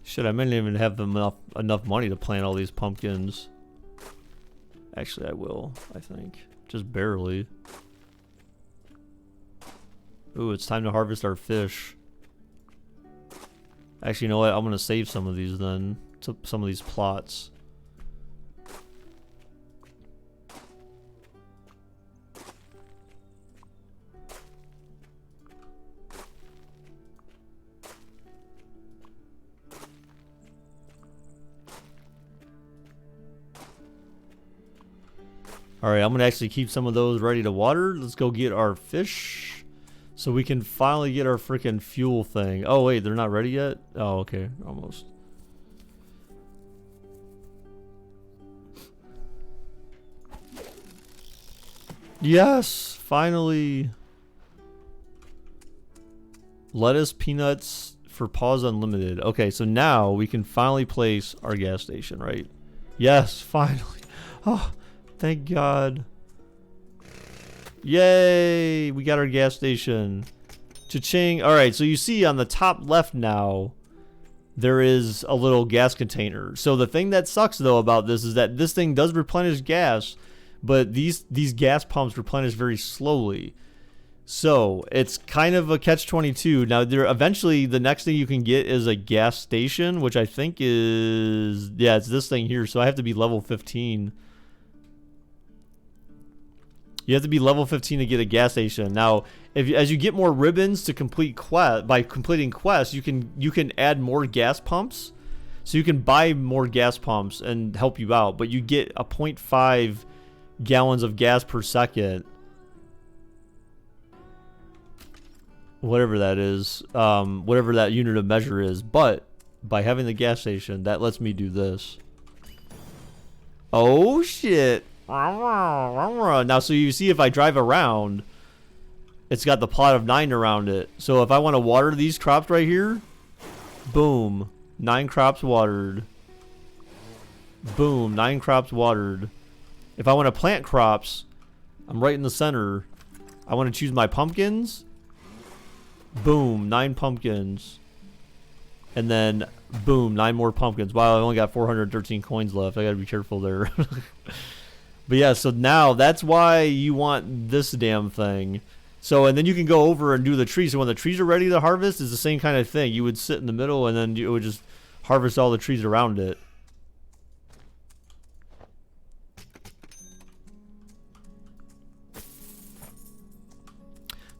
shit, I might not even have enough money to plant all these pumpkins. Actually, I will, I think. Just barely. Ooh, it's time to harvest our fish. Actually, you know what? I'm going to save some of these then. Some of these plots. Alright, I'm going to actually keep some of those ready to water. Let's go get our fish. So we can finally get our freaking fuel thing. Oh, wait, they're not ready yet? Oh, okay. Almost. Yes! Finally! Lettuce, peanuts for Paws Unlimited. Okay, so now we can finally place our gas station, right? Yes, finally. Oh, thank God. Yay! We got our gas station. Cha-ching. Alright, so you see on the top left now, there is a little gas container. So the thing that sucks though about this is that this thing does replenish gas, but these gas pumps replenish very slowly. So it's kind of a catch-22. Now eventually the next thing you can get is a gas station, which I think is, yeah, it's this thing here. So I have to be level 15. You have to be level 15 to get a gas station. Now, as you get more ribbons to complete by completing quests, you can add more gas pumps. So you can buy more gas pumps and help you out, but you get a 0.5 gallons of gas per second. Whatever that is, whatever that unit of measure is. But by having the gas station, that lets me do this. Oh shit. Now, so you see if I drive around, it's got the plot of 9 around it. So if I want to water these crops right here, boom, 9 crops watered. Boom, 9 crops watered. If I want to plant crops, I'm right in the center. I want to choose my pumpkins. Boom, 9 pumpkins. And then, boom, 9 more pumpkins. Wow, I only got 413 coins left. I gotta be careful there. But yeah, so now that's why you want this damn thing. So, and then you can go over and do the trees. So when the trees are ready to harvest, it's the same kind of thing. You would sit in the middle and then you would just harvest all the trees around it.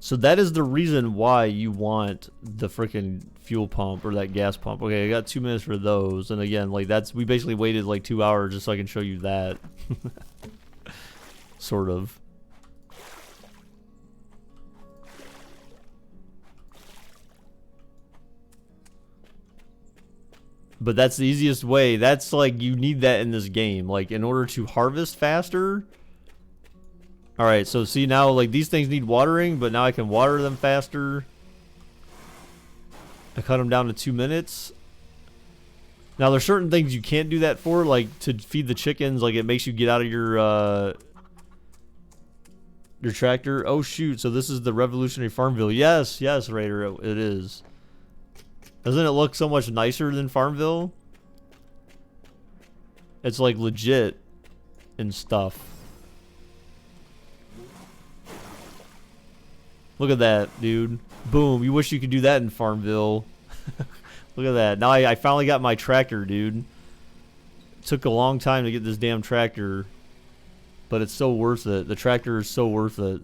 So that is the reason why you want the freaking fuel pump or that gas pump. Okay, I got 2 minutes for those. And again, like we basically waited like 2 hours just so I can show you that. Sort of. But that's the easiest way. That's like, you need that in this game. Like, in order to harvest faster. Alright, so see now, like, these things need watering, but now I can water them faster. I cut them down to 2 minutes. Now, there's certain things you can't do that for, like, to feed the chickens. Like, it makes you get out of your tractor. Oh, shoot. So this is the Revolutionary Farmville. Yes, yes, Raider, it is. Doesn't it look so much nicer than Farmville? It's, like, legit and stuff. Look at that, dude. Boom. You wish you could do that in Farmville. Look at that. Now I finally got my tractor, dude. It took a long time to get this damn tractor. But it's so worth it. The tractor is so worth it.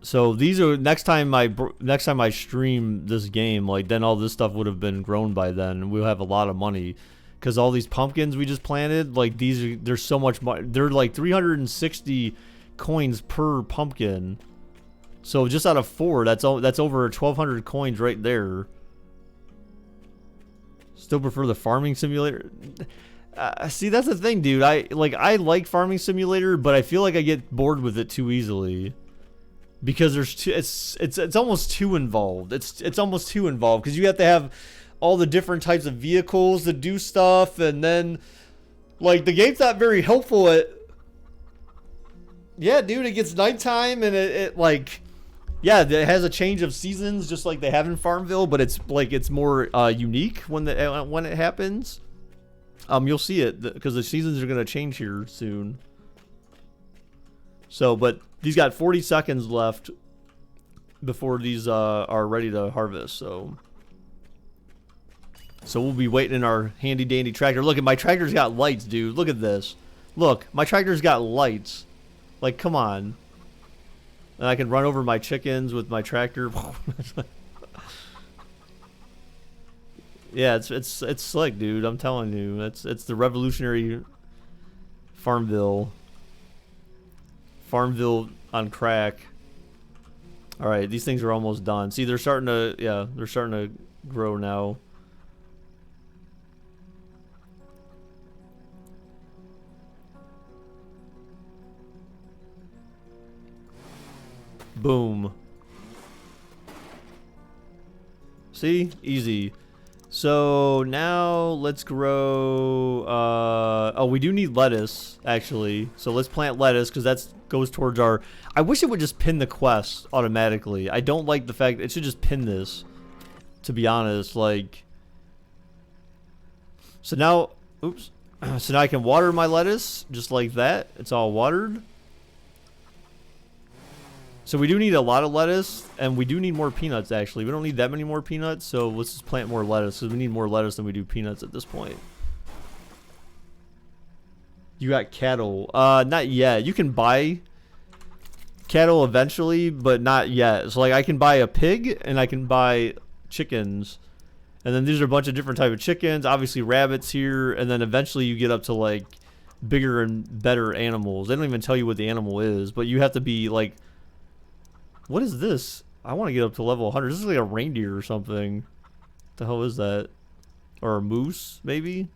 So these are next time I stream this game, like then all this stuff would have been grown by then. We'll have a lot of money because all these pumpkins we just planted, like there's so much money. They're like 360 coins per pumpkin. So just out of 4, that's over 1,200 coins right there. Still prefer the farming simulator. See, that's the thing, dude. I like farming simulator, but I feel like I get bored with it too easily. Because it's almost too involved. It's almost too involved because you have to have all the different types of vehicles to do stuff, and then like the game's not very helpful at. Yeah, dude, it gets nighttime and it like, yeah, it has a change of seasons just like they have in Farmville, but it's like it's more unique when it happens. You'll see it because the seasons are gonna change here soon. So, but these got 40 seconds left before these are ready to harvest. So we'll be waiting in our handy dandy tractor. Look at my tractor's got lights, dude. Look at this. Look, my tractor's got lights. Like, come on. And I can run over my chickens with my tractor. Yeah, it's slick, dude. I'm telling you, it's the revolutionary Farmville on crack. All right, these things are almost done. See, they're starting to grow now. Boom. See? Easy. So now let's grow, oh, we do need lettuce, actually. So let's plant lettuce because that goes towards our, I wish it would just pin the quest automatically. I don't like the fact it should just pin this, to be honest. Like, so now, oops. So now I can water my lettuce just like that. It's all watered. So we do need a lot of lettuce, and we do need more peanuts, actually. We don't need that many more peanuts, so let's just plant more lettuce, because we need more lettuce than we do peanuts at this point. You got cattle. Not yet. You can buy cattle eventually, but not yet. So, like, I can buy a pig, and I can buy chickens. And then these are a bunch of different type of chickens. Obviously, rabbits here, and then eventually you get up to, like, bigger and better animals. They don't even tell you what the animal is, but you have to be, like... What is this? I want to get up to level 100. This is like a reindeer or something. What the hell is that? Or a moose, maybe?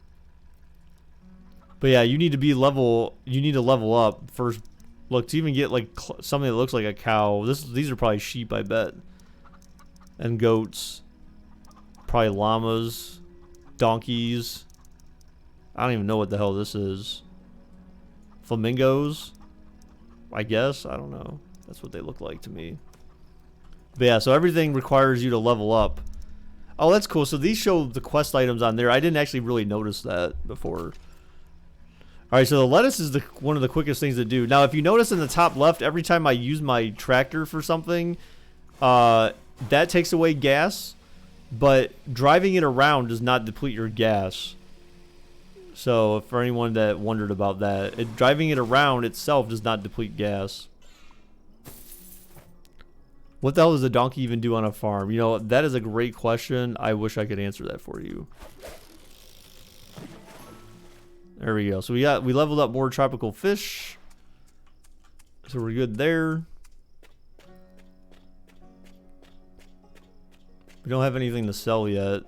But yeah, you need to level up first. Look, to even get like something that looks like a cow. These are probably sheep, I bet. And goats. Probably llamas. Donkeys. I don't even know what the hell this is. Flamingos? I guess? I don't know. That's what they look like to me. But yeah, so everything requires you to level up. Oh, that's cool. So these show the quest items on there. I didn't actually really notice that before. Alright, so the lettuce is one of the quickest things to do. Now, if you notice in the top left, every time I use my tractor for something, that takes away gas. But driving it around does not deplete your gas. So, for anyone that wondered about that, driving it around itself does not deplete gas. What the hell does a donkey even do on a farm? You know, that is a great question. I wish I could answer that for you. There we go. So we leveled up more tropical fish. So we're good there. We don't have anything to sell yet.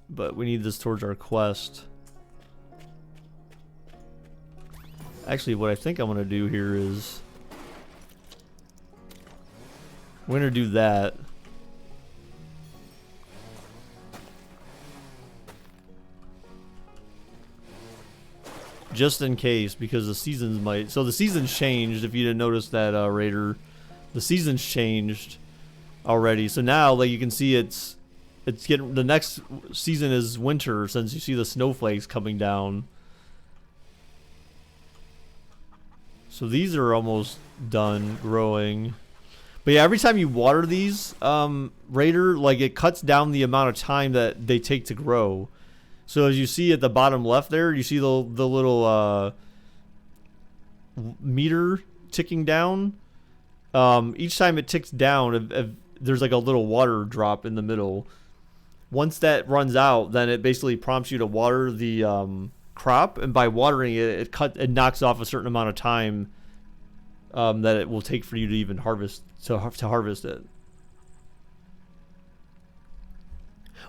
But we need this towards our quest. Actually, what I think I'm going to do here is... we're going to do that. Just in case, because the seasons might... so the seasons changed, if you didn't notice that, Raider. The seasons changed already. So now, like, you can see it's getting... the next season is winter, since you see the snowflakes coming down. So these are almost done growing. But yeah, every time you water these, Raider, like, it cuts down the amount of time that they take to grow. So as you see at the bottom left there, you see the little meter ticking down. each time it ticks down, if there's like a little water drop in the middle. Once that runs out, then it basically prompts you to water the crop, and by watering it, it knocks off a certain amount of time that it will take for you to even harvest to harvest it.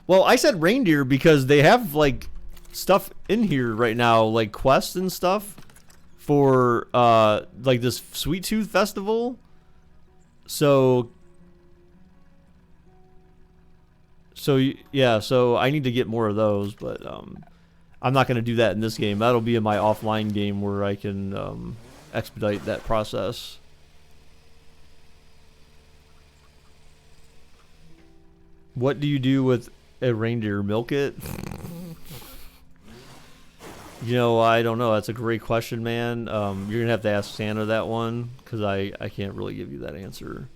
Well, I said reindeer because they have like stuff in here right now, like quests and stuff for like this Sweet Tooth Festival. So yeah, so I need to get more of those, but I'm not going to do that in this game. That'll be in my offline game where I can expedite that process. What do you do with a reindeer? Milk it? You know, I don't know. That's a great question, man. You're going to have to ask Santa that one, because I can't really give you that answer.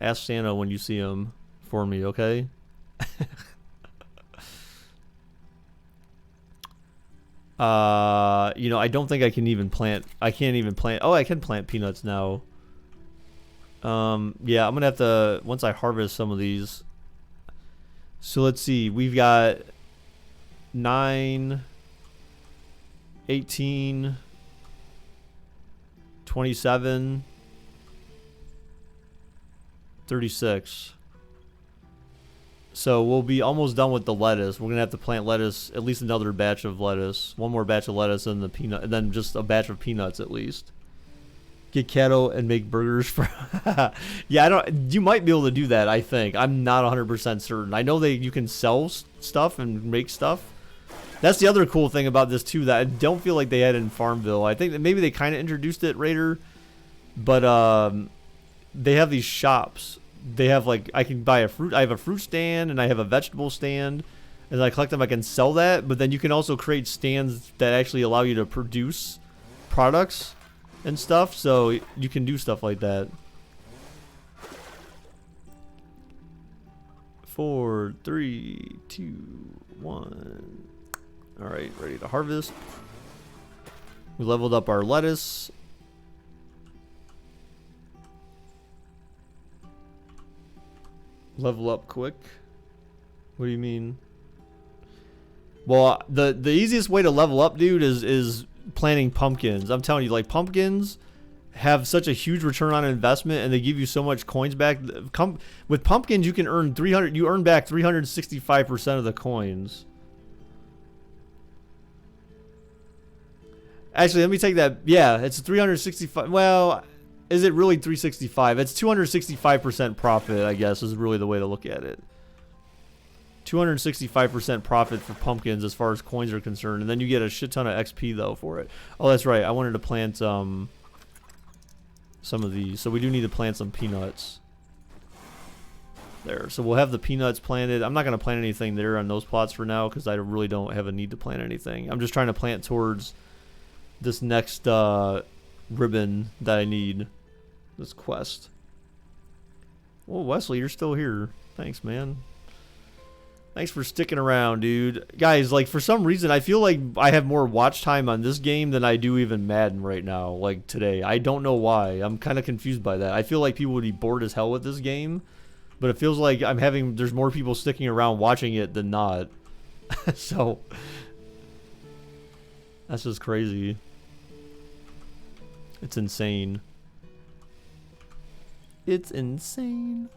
Ask Santa when you see him for me, okay? You know, I don't think I can even plant. I can't even plant. Oh, I can plant peanuts now. Yeah, I'm gonna have to once I harvest some of these. So let's see. We've got 9, 18, 27, 36. So we'll be almost done with the lettuce. We're gonna have to plant lettuce, at least another batch of lettuce, one more batch of lettuce, and the peanut, and then just a batch of peanuts at least. Get cattle and make burgers for. Yeah, I don't. You might be able to do that. I think I'm not 100% certain. I know you can sell stuff and make stuff. That's the other cool thing about this too that I don't feel like they had in Farmville. I think that maybe they kind of introduced it, Raider, but they have these shops. They have like I can buy a fruit. I have a fruit stand and I have a vegetable stand, and I collect them. I can sell that, but then you can also create stands that actually allow you to produce products and stuff. So you can do stuff like that. 4, 3, 2, 1. All right, ready to harvest. We leveled up our lettuce. Level up quick. What do you mean? Well, the easiest way to level up, dude, is planting pumpkins. I'm telling you, like, pumpkins have such a huge return on investment, and they give you so much coins back. With pumpkins, you can earn 300. You earn back 365% of the coins. Actually, let me take that. Yeah, it's 365. Well, is it really 365? It's 265% profit, I guess, is really the way to look at it. 265% profit for pumpkins as far as coins are concerned, and then you get a shit ton of XP though for it. Oh, that's right. I wanted to plant some of these, so we do need to plant some peanuts. There, so we'll have the peanuts planted. I'm not gonna plant anything there on those plots for now because I really don't have a need to plant anything. I'm just trying to plant towards this next ribbon that I need. This quest. Oh, Wesley, you're still here. Thanks, man. Thanks for sticking around, dude. Guys, like, for some reason, I feel like I have more watch time on this game than I do even Madden right now, like today. I don't know why. I'm kind of confused by that. I feel like people would be bored as hell with this game, but it feels like there's more people sticking around watching it than not. So, that's just crazy. It's insane. It's insane.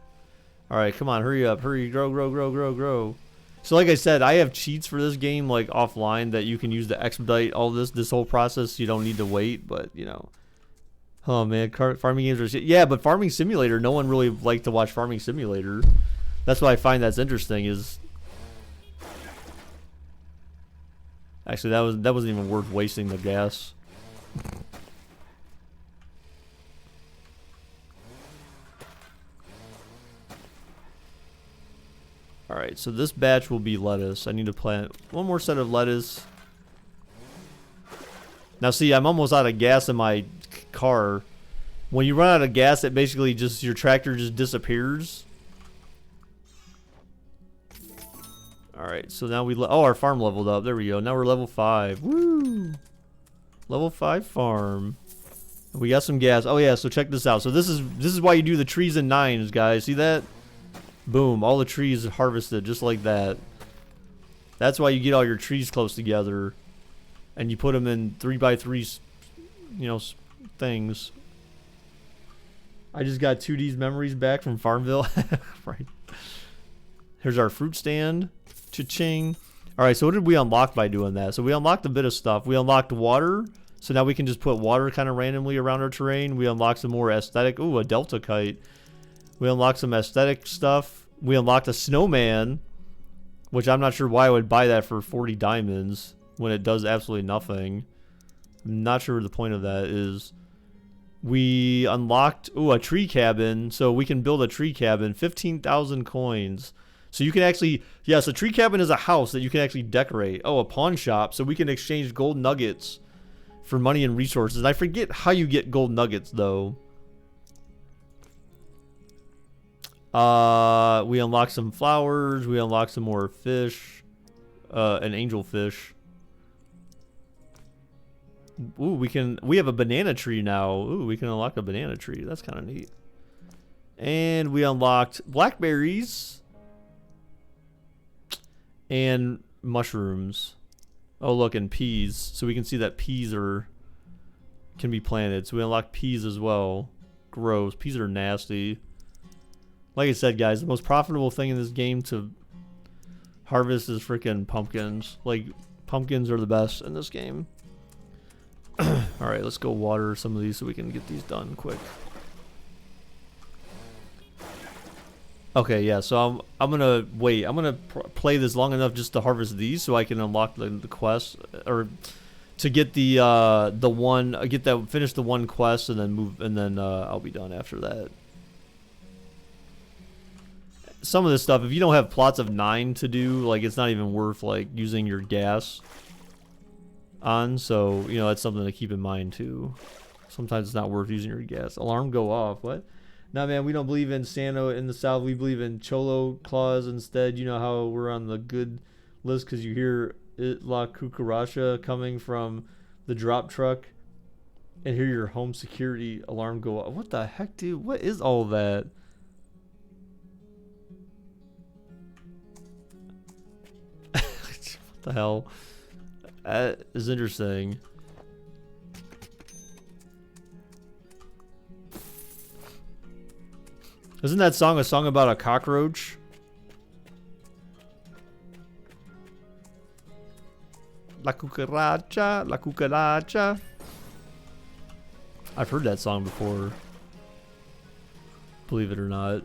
Alright, come on, hurry up. Hurry, grow, grow, grow, grow, grow. So like I said, I have cheats for this game, like, offline that you can use to expedite all this whole process. You don't need to wait, but, you know. Oh, man, farming games are... Yeah, but Farming Simulator, no one really liked to watch Farming Simulator. That's what I find that's interesting is... Actually, that wasn't even worth wasting the gas. Alright, so this batch will be lettuce. I need to plant one more set of lettuce. Now see, I'm almost out of gas in my car. When you run out of gas, it basically just, your tractor just disappears. Alright, so now oh, our farm leveled up. There we go. Now we're level 5. Woo! Level 5 farm. We got some gas. Oh yeah, so check this out. So this is why you do the trees in 9s, guys. See that? Boom, all the trees harvested just like that. That's why you get all your trees close together, and you put them in 3x3, you know, things. I just got 2D's memories back from Farmville. Right. Here's our fruit stand. Cha-ching. All right, so what did we unlock by doing that? So we unlocked a bit of stuff. We unlocked water. So now we can just put water kind of randomly around our terrain. We unlocked some more aesthetic. Ooh, a delta kite. We unlocked some aesthetic stuff. We unlocked a snowman, which I'm not sure why I would buy that for 40 diamonds when it does absolutely nothing. I'm not sure what the point of that is. We unlocked, ooh, a tree cabin. So we can build a tree cabin. 15,000 coins. So you can actually, yes, a tree cabin is a house that you can actually decorate. Oh, a pawn shop. So we can exchange gold nuggets for money and resources. I forget how you get gold nuggets, though. We unlocked some flowers. We unlocked some more fish. An angel fish. Ooh, we have a banana tree now. Ooh, we can unlock a banana tree. That's kind of neat. And we unlocked blackberries. And mushrooms. Oh, look, and peas. So we can see that peas can be planted. So we unlocked peas as well. Gross. Peas are nasty. Like I said, guys, the most profitable thing in this game to harvest is freaking pumpkins. Like, pumpkins are the best in this game. Alright, let's go water some of these so we can get these done quick. Okay, yeah, so I'm gonna wait. I'm gonna play this long enough just to harvest these so I can unlock the quest, or to get the one, finish the one quest and then move, and then I'll be done after that. Some of this stuff, if you don't have plots of 9 to do, like, it's not even worth like using your gas on. So you know, that's something to keep in mind too. Sometimes it's not worth using your gas. Alarm go off. What? Nah, man, we don't believe in Santa in the South. We believe in Cholo Claus instead. You know how we're on the good list because you hear La Cucaracha coming from the drop truck and hear your home security alarm go off. What the heck, dude? What is all that? What the hell? That is interesting. Isn't that song a song about a cockroach? La cucaracha, la cucaracha. I've heard that song before. Believe it or not.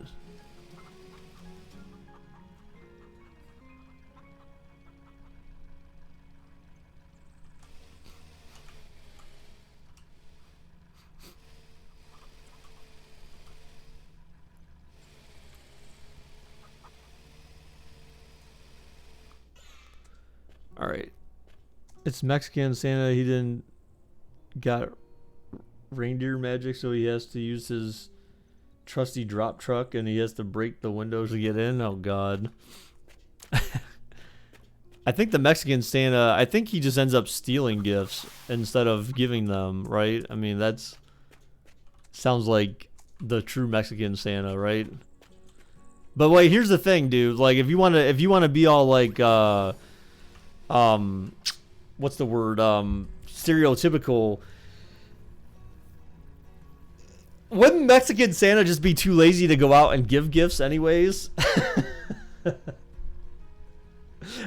All right, it's Mexican Santa. He didn't got reindeer magic, so he has to use his trusty drop truck, and he has to break the windows to get in. Oh God! I think the Mexican Santa. I think he just ends up stealing gifts instead of giving them. Right? I mean, that's sounds like the true Mexican Santa, right? But wait, here's the thing, dude. Like, if you wanna be all like what's the word, stereotypical, wouldn't Mexican Santa just be too lazy to go out and give gifts anyways?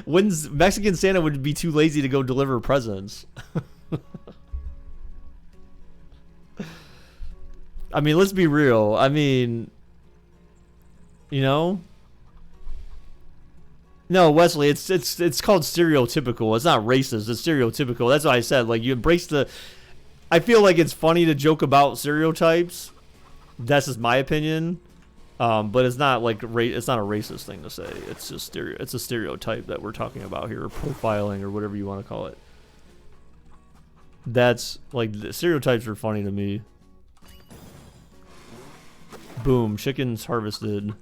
Wouldn't Mexican Santa would be too lazy to go deliver presents? I mean, let's be real. I mean, you know. No, Wesley, it's called stereotypical. It's not racist. It's stereotypical. That's what I said. Like, you embrace the. I feel like it's funny to joke about stereotypes. That's just my opinion. But it's not like it's not a racist thing to say. It's just it's a stereotype that we're talking about here, or profiling, or whatever you want to call it. That's like, the stereotypes are funny to me. Boom, chickens harvested.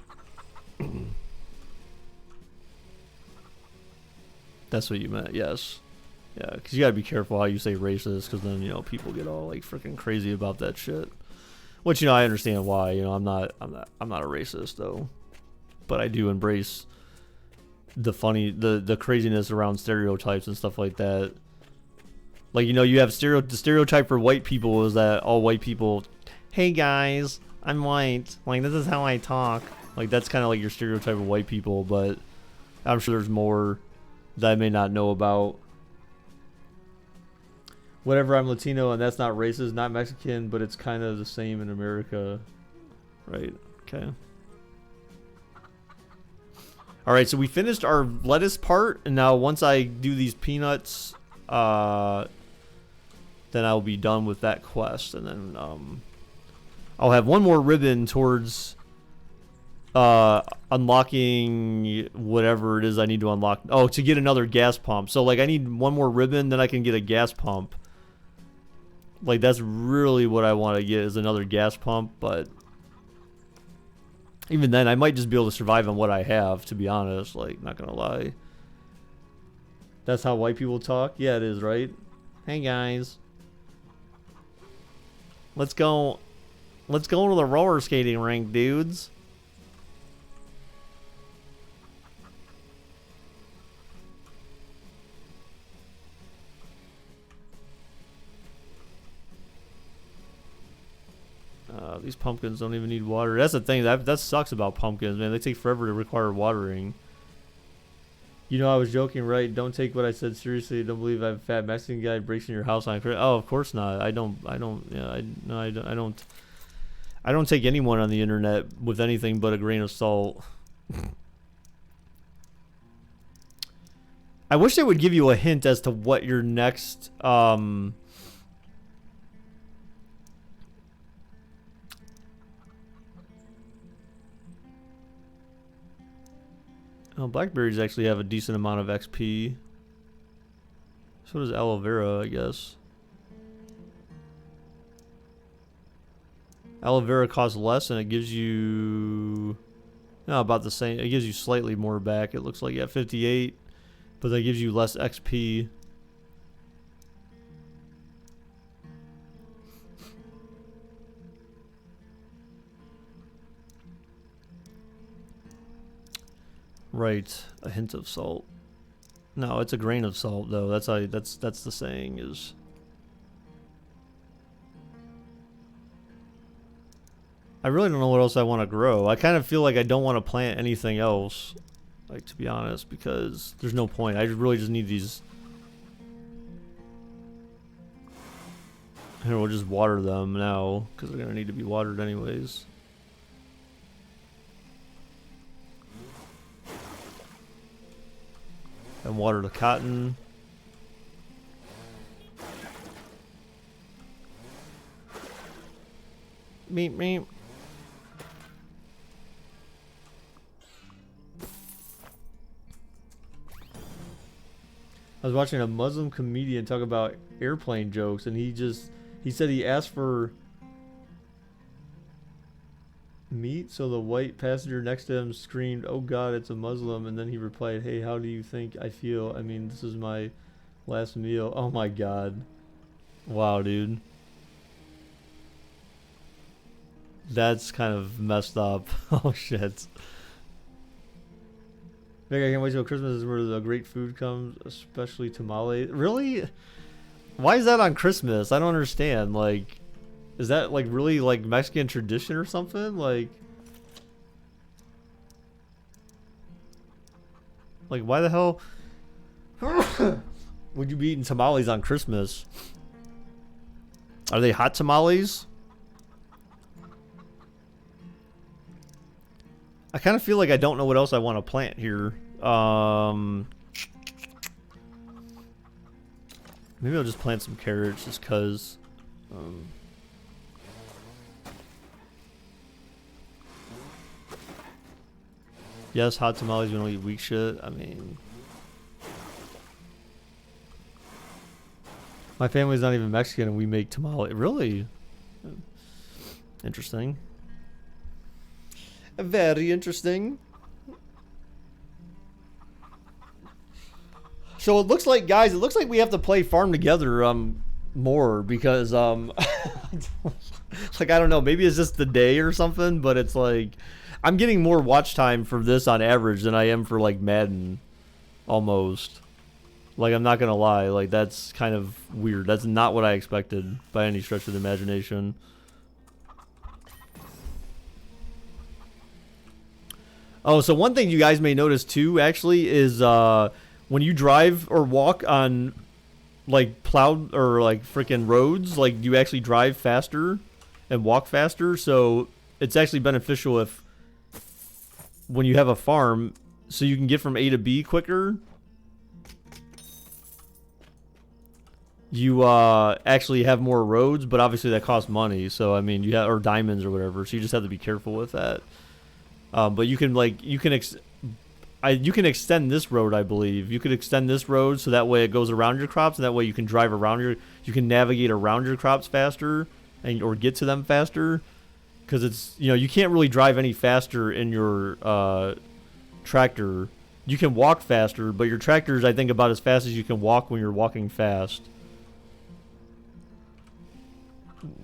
That's what you meant, yes. Yeah, because you gotta be careful how you say racist, because then, you know, people get all like freaking crazy about that shit. Which, you know, I understand why. You know, I'm not a racist though, but I do embrace the craziness around stereotypes and stuff like that. Like, you know, you have the stereotype for white people is that all white people, hey guys, I'm white. Like, this is how I talk. Like, that's kind of like your stereotype of white people, but I'm sure there's more that I may not know about. Whatever, I'm Latino, and that's not racist, not Mexican, but it's kind of the same in America. Right, okay. Alright, so we finished our lettuce part, and now once I do these peanuts, then I'll be done with that quest, and then I'll have one more ribbon towards unlocking whatever it is I need to unlock. Oh, to get another gas pump. So, like, I need one more ribbon, then I can get a gas pump. Like, that's really what I want to get, is another gas pump, but even then, I might just be able to survive on what I have, to be honest. Like, not gonna lie. That's how white people talk? Yeah, it is, right? Hey, guys. Let's go to the roller skating rink, dudes. These pumpkins don't even need water. That's the thing. That sucks about pumpkins, man. They take forever to require watering. You know, I was joking, right? Don't take what I said seriously. Don't believe I'm a fat Mexican guy breaks in your house on. Oh, of course not. I don't. Yeah, I don't take anyone on the internet with anything but a grain of salt. I wish they would give you a hint as to what your next oh, blackberries actually have a decent amount of XP. So does aloe vera, I guess. Aloe vera costs less and it gives you about the same. It gives you slightly more back. It looks like, yeah, 58, but that gives you less XP. Right, a hint of salt. No, it's a grain of salt though. That's the saying is. I really don't know what else I want to grow. I kind of feel like I don't want to plant anything else, like, to be honest, because there's no point. I really just need these. Here, we'll just water them now because they're gonna need to be watered anyways. And water the cotton. Meep meep. I was watching a Muslim comedian talk about airplane jokes, and he said he asked for meat, so the white passenger next to him screamed, "Oh God, it's a Muslim!" And then he replied, "Hey, how do you think I feel? I mean, this is my last meal." Oh my God! Wow, dude, that's kind of messed up. Oh shit! Vic, I can't wait till Christmas is where the great food comes, especially tamales. Really? Why is that on Christmas? I don't understand. Like, is that like really like Mexican tradition or something? Like why the hell would you be eating tamales on Christmas? Are they hot tamales? I kind of feel like I don't know what else I want to plant here. Maybe I'll just plant some carrots just cause. Yes, hot tamales, we don't eat weak shit. I mean, my family's not even Mexican and we make tamale. Really? Interesting. Very interesting. So it looks like, guys, it looks like we have to play Farm Together more because like I don't know, maybe it's just the day or something, but it's like I'm getting more watch time for this on average than I am for like Madden, almost. Like I'm not gonna lie, like that's kind of weird. That's not what I expected by any stretch of the imagination. Oh, so one thing you guys may notice too, actually, is when you drive or walk on like plowed or like freaking roads, like you actually drive faster and walk faster. So it's actually beneficial if when you have a farm, so you can get from A to B quicker. You actually have more roads, but obviously that costs money. So I mean, you have or diamonds or whatever. So you just have to be careful with that. But you can like you can extend this road, I believe. You could extend this road so that way it goes around your crops, and that way you can drive around you can navigate around your crops faster and or get to them faster. Because it's, you know, you can't really drive any faster in your tractor. You can walk faster, but your tractor is, I think, about as fast as you can walk when you're walking fast.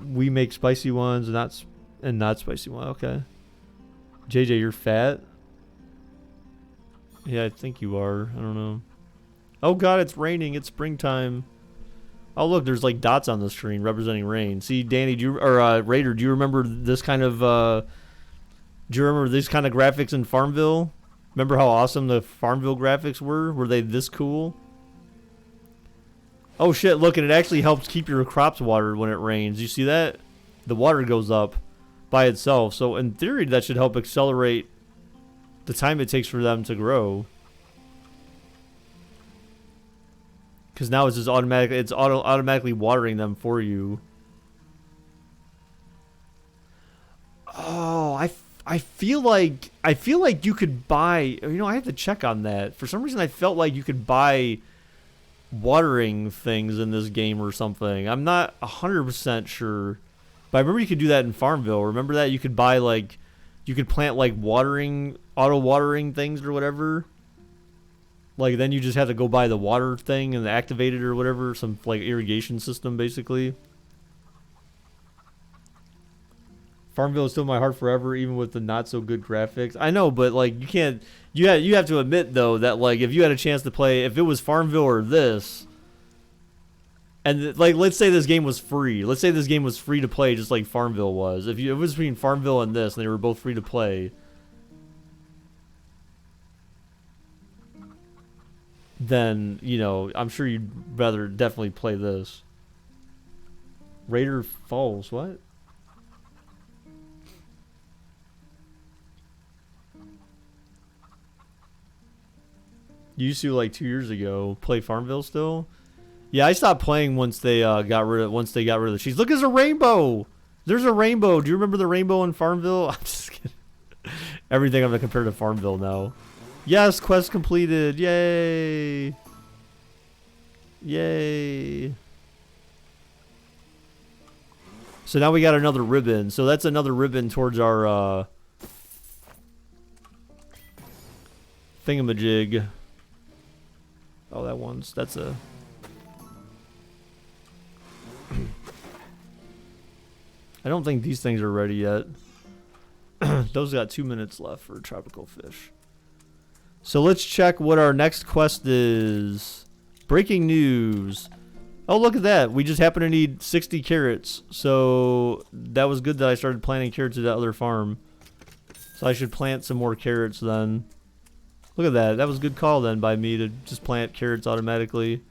We make spicy ones and not spicy ones. Okay. JJ, you're fat? Yeah, I think you are. I don't know. Oh god, it's raining. It's springtime. Oh look, there's like dots on the screen representing rain. See, Danny, Raider, do you remember this kind of do you remember these kind of graphics in Farmville? Remember how awesome the Farmville graphics were? Were they this cool? Oh shit, look, and it actually helps keep your crops watered when it rains. You see that? The water goes up by itself. So in theory, that should help accelerate the time it takes for them to grow. Because now it's just automatic. It's automatically watering them for you. Oh, I feel like you could buy. You know, I have to check on that. For some reason, I felt like you could buy watering things in this game or something. I'm not 100% sure, but I remember you could do that in Farmville. Remember that you could buy like, you could plant like watering, auto watering things or whatever. Like then you just have to go buy the water thing and activate it or whatever, some like irrigation system basically. Farmville is still my heart forever, even with the not so good graphics. I know, but like you can't. You have to admit though that like if you had a chance to play, if it was Farmville or this, and like let's say this game was free. Let's say this game was free to play, just like Farmville was. If it was between Farmville and this, and they were both free to play, then you know I'm sure you'd rather definitely play this. Raider Falls, what? You used to like 2 years ago play Farmville still? Yeah, I stopped playing once they got rid of the cheese. Look, there's a rainbow. There's a rainbow. Do you remember the rainbow in Farmville? I'm just kidding. Everything I'm gonna compare to Farmville now. Yes, quest completed. Yay. Yay. So now we got another ribbon. So that's another ribbon towards our thingamajig. Oh, that's a... I don't think these things are ready yet. Those got 2 minutes left for tropical fish. So let's check what our next quest is. Breaking news. Oh, look at that. We just happen to need 60 carrots. So that was good that I started planting carrots at that other farm. So I should plant some more carrots then. Look at that. That was a good call then by me to just plant carrots automatically.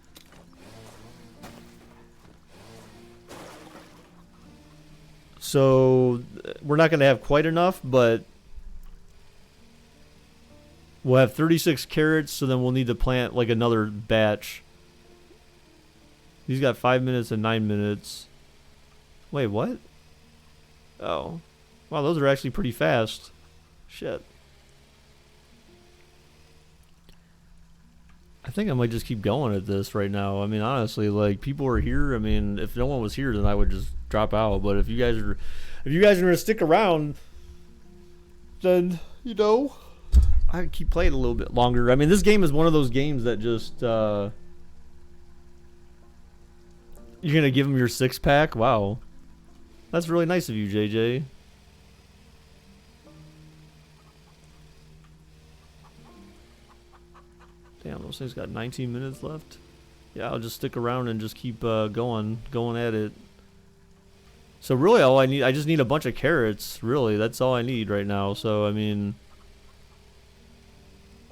So we're not going to have quite enough, but we'll have 36 carrots, so then we'll need to plant like another batch. He's got 5 minutes and 9 minutes. Wait, what? Oh. Wow, those are actually pretty fast. Shit. I think I might just keep going at this right now. I mean, honestly, like people are here. I mean, if no one was here, then I would just drop out. But if you guys are gonna stick around, then you know, I keep playing a little bit longer. I mean, this game is one of those games that just you're gonna give him your 6-pack. Wow, that's really nice of you, JJ. Damn, those things got 19 minutes left. Yeah, I'll just stick around and just keep going at it. So really, all I just need a bunch of carrots. Really, that's all I need right now. So I mean,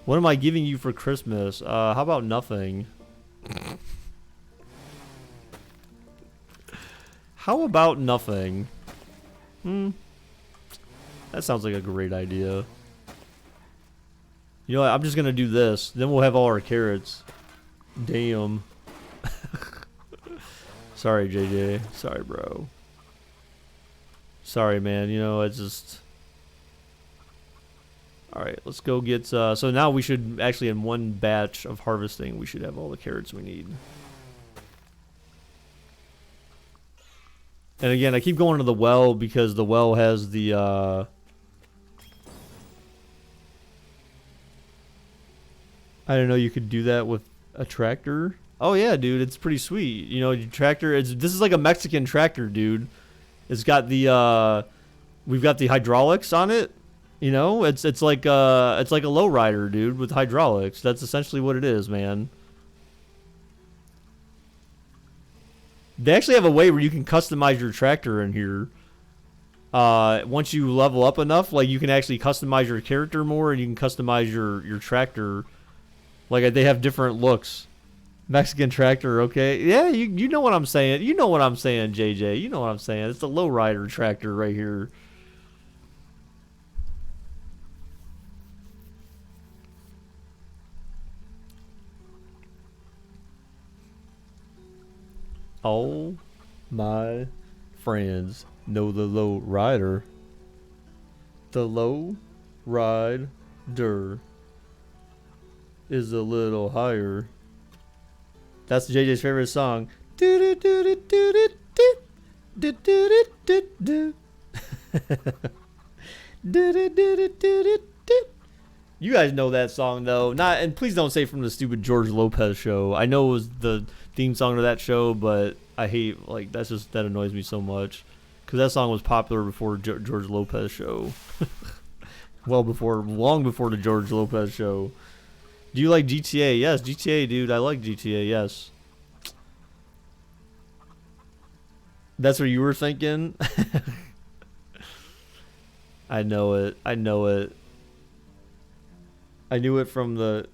what am I giving you for Christmas? How about nothing? How about nothing? That sounds like a great idea. You know what? I'm just gonna do this. Then we'll have all our carrots. Damn. Sorry, JJ. Sorry, bro. Sorry, man. You know, it's just... Alright, let's go get... so now we should... Actually, in one batch of harvesting, we should have all the carrots we need. And again, I keep going to the well because the well has the... I didn't know you could do that with a tractor. Oh yeah, dude, it's pretty sweet. You know, your tractor. This is like a Mexican tractor, dude. It's got the we've got the hydraulics on it. You know, it's like a lowrider, dude, with hydraulics. That's essentially what it is, man. They actually have a way where you can customize your tractor in here. Once you level up enough, like you can actually customize your character more, and you can customize your tractor. Like they have different looks. Mexican tractor, okay? Yeah, you know what I'm saying. You know what I'm saying, JJ. You know what I'm saying. It's the lowrider tractor right here. All my friends know the low rider. The low rider is a little higher. That's JJ's favorite song. You guys know that song though. Not, and please don't say from the stupid George Lopez show. I know it was the theme song to that show, but I hate, like, that annoys me so much because that song was popular before George Lopez show. Long before the George Lopez show. Do you like GTA? Yes, GTA, dude. I like GTA, yes. That's what you were thinking? I know it. I know it. I knew it from the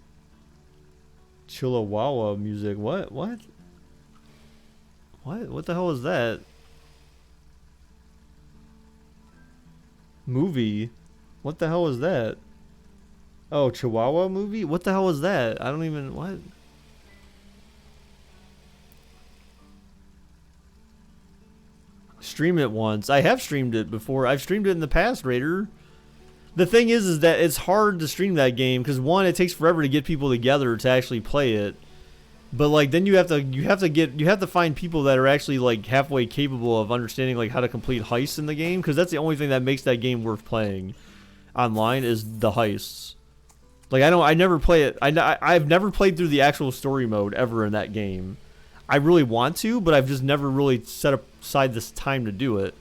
Chihuahua music. What? What? What? What the hell is that? Movie? What the hell is that? Oh, Chihuahua movie? What the hell is that? I don't even... What? Stream it once. I have streamed it before. I've streamed it in the past, Raider. The thing is that it's hard to stream that game because one, it takes forever to get people together to actually play it. But like then you have to find people that are actually like halfway capable of understanding like how to complete heists in the game, because that's the only thing that makes that game worth playing online is the heists. Like I never play it. I've never played through the actual story mode ever in that game. I really want to, but I've just never really set aside this time to do it.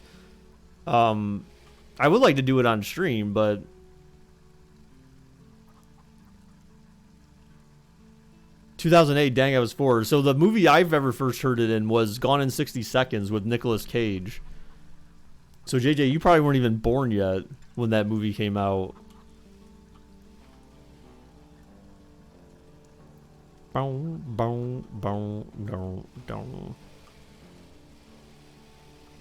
I would like to do it on stream, but 2008, dang, I was 4. So the movie I've ever first heard it in was Gone in 60 Seconds with Nicolas Cage. So JJ, you probably weren't even born yet when that movie came out.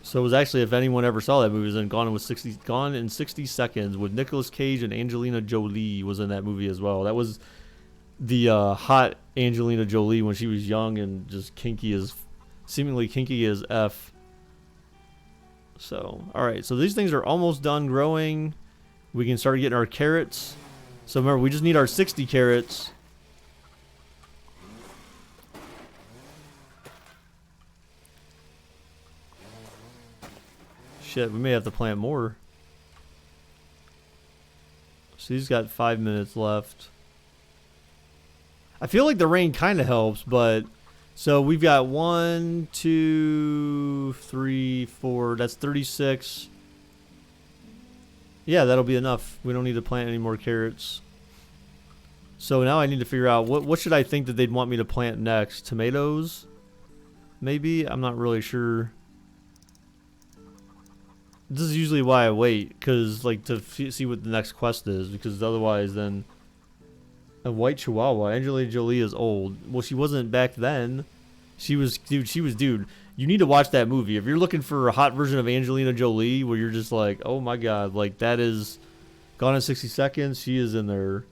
So it was actually, if anyone ever saw that movie, it was in Gone in 60 Seconds with Nicolas Cage, and Angelina Jolie was in that movie as well. That was the hot Angelina Jolie when she was young and just seemingly kinky as F. So, alright, so these things are almost done growing. We can start getting our carrots. So remember, we just need our 60 carrots. Shit, we may have to plant more. So he's got 5 minutes left. I feel like the rain kind of helps, but so we've got 1, 2, 3, 4. That's 36. Yeah, that'll be enough. We don't need to plant any more carrots. So now I need to figure out what should I think that they'd want me to plant next? Tomatoes? Maybe? I'm not really sure. This is usually why I wait, because like to see what the next quest is, because otherwise then a white chihuahua. Angelina Jolie is old. Well, she wasn't back then. She was dude. You need to watch that movie. If you're looking for a hot version of Angelina Jolie where you're just like, "Oh my god, like that is Gone in 60 Seconds." She is in there.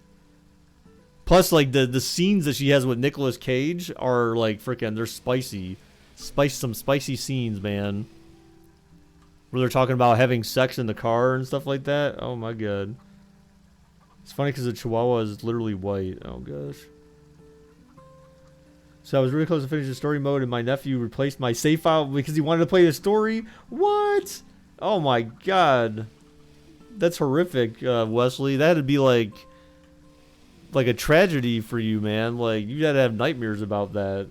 Plus, like, the scenes that she has with Nicolas Cage are, like, freaking, they're spicy. Some spicy scenes, man. Where they're talking about having sex in the car and stuff like that. Oh, my God. It's funny because the Chihuahua is literally white. Oh, gosh. So I was really close to finishing story mode, and my nephew replaced my save file because he wanted to play the story? What? Oh, my God. That's horrific, Wesley. That'd be, like a tragedy for you, man. Like, you gotta have nightmares about that.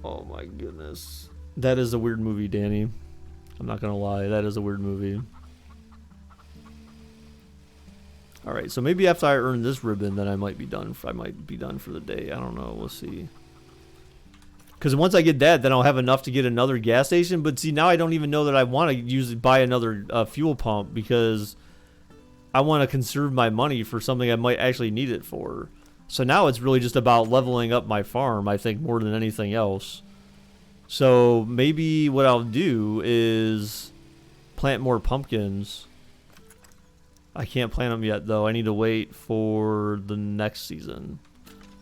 Oh my goodness. That is a weird movie, Danny. I'm not gonna lie, that is a weird movie. Alright, so maybe after I earn this ribbon, then I might be done for the day. I don't know, we'll see. Because once I get that, then I'll have enough to get another gas station. But see, now I don't even know that I want to buy another fuel pump, because I want to conserve my money for something I might actually need it for. So now it's really just about leveling up my farm, I think, more than anything else. So maybe what I'll do is plant more pumpkins. I can't plant them yet, though. I need to wait for the next season.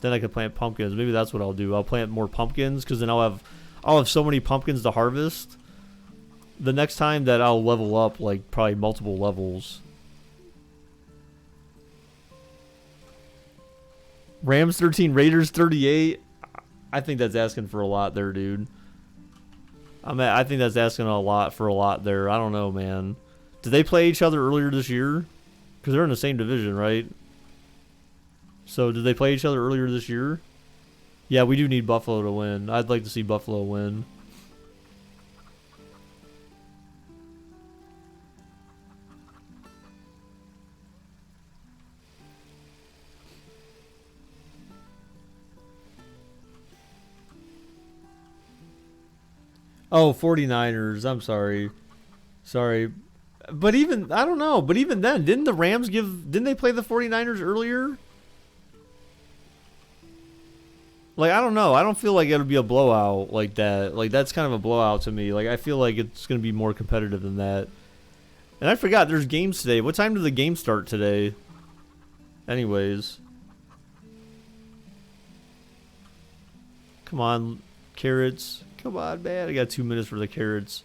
Then I can plant pumpkins. Maybe that's what I'll do. I'll plant more pumpkins, because then I'll have so many pumpkins to harvest the next time that I'll level up, like, probably multiple levels. Rams 13, Raiders 38. I think that's asking for a lot there, dude. I think that's asking a lot for a lot there. I don't know, man. Did they play each other earlier this year? Because they're in the same division, right? So, did they play each other earlier this year? Yeah, we do need Buffalo to win. I'd like to see Buffalo win. Oh, 49ers. I'm sorry. Sorry. But even, I don't know. But even then, didn't they play the 49ers earlier? Like, I don't know. I don't feel like it'll be a blowout like that. Like, that's kind of a blowout to me. Like, I feel like it's going to be more competitive than that. And I forgot, there's games today. What time do the games start today? Anyways. Come on, carrots. Come on, man. I got 2 minutes for the carrots.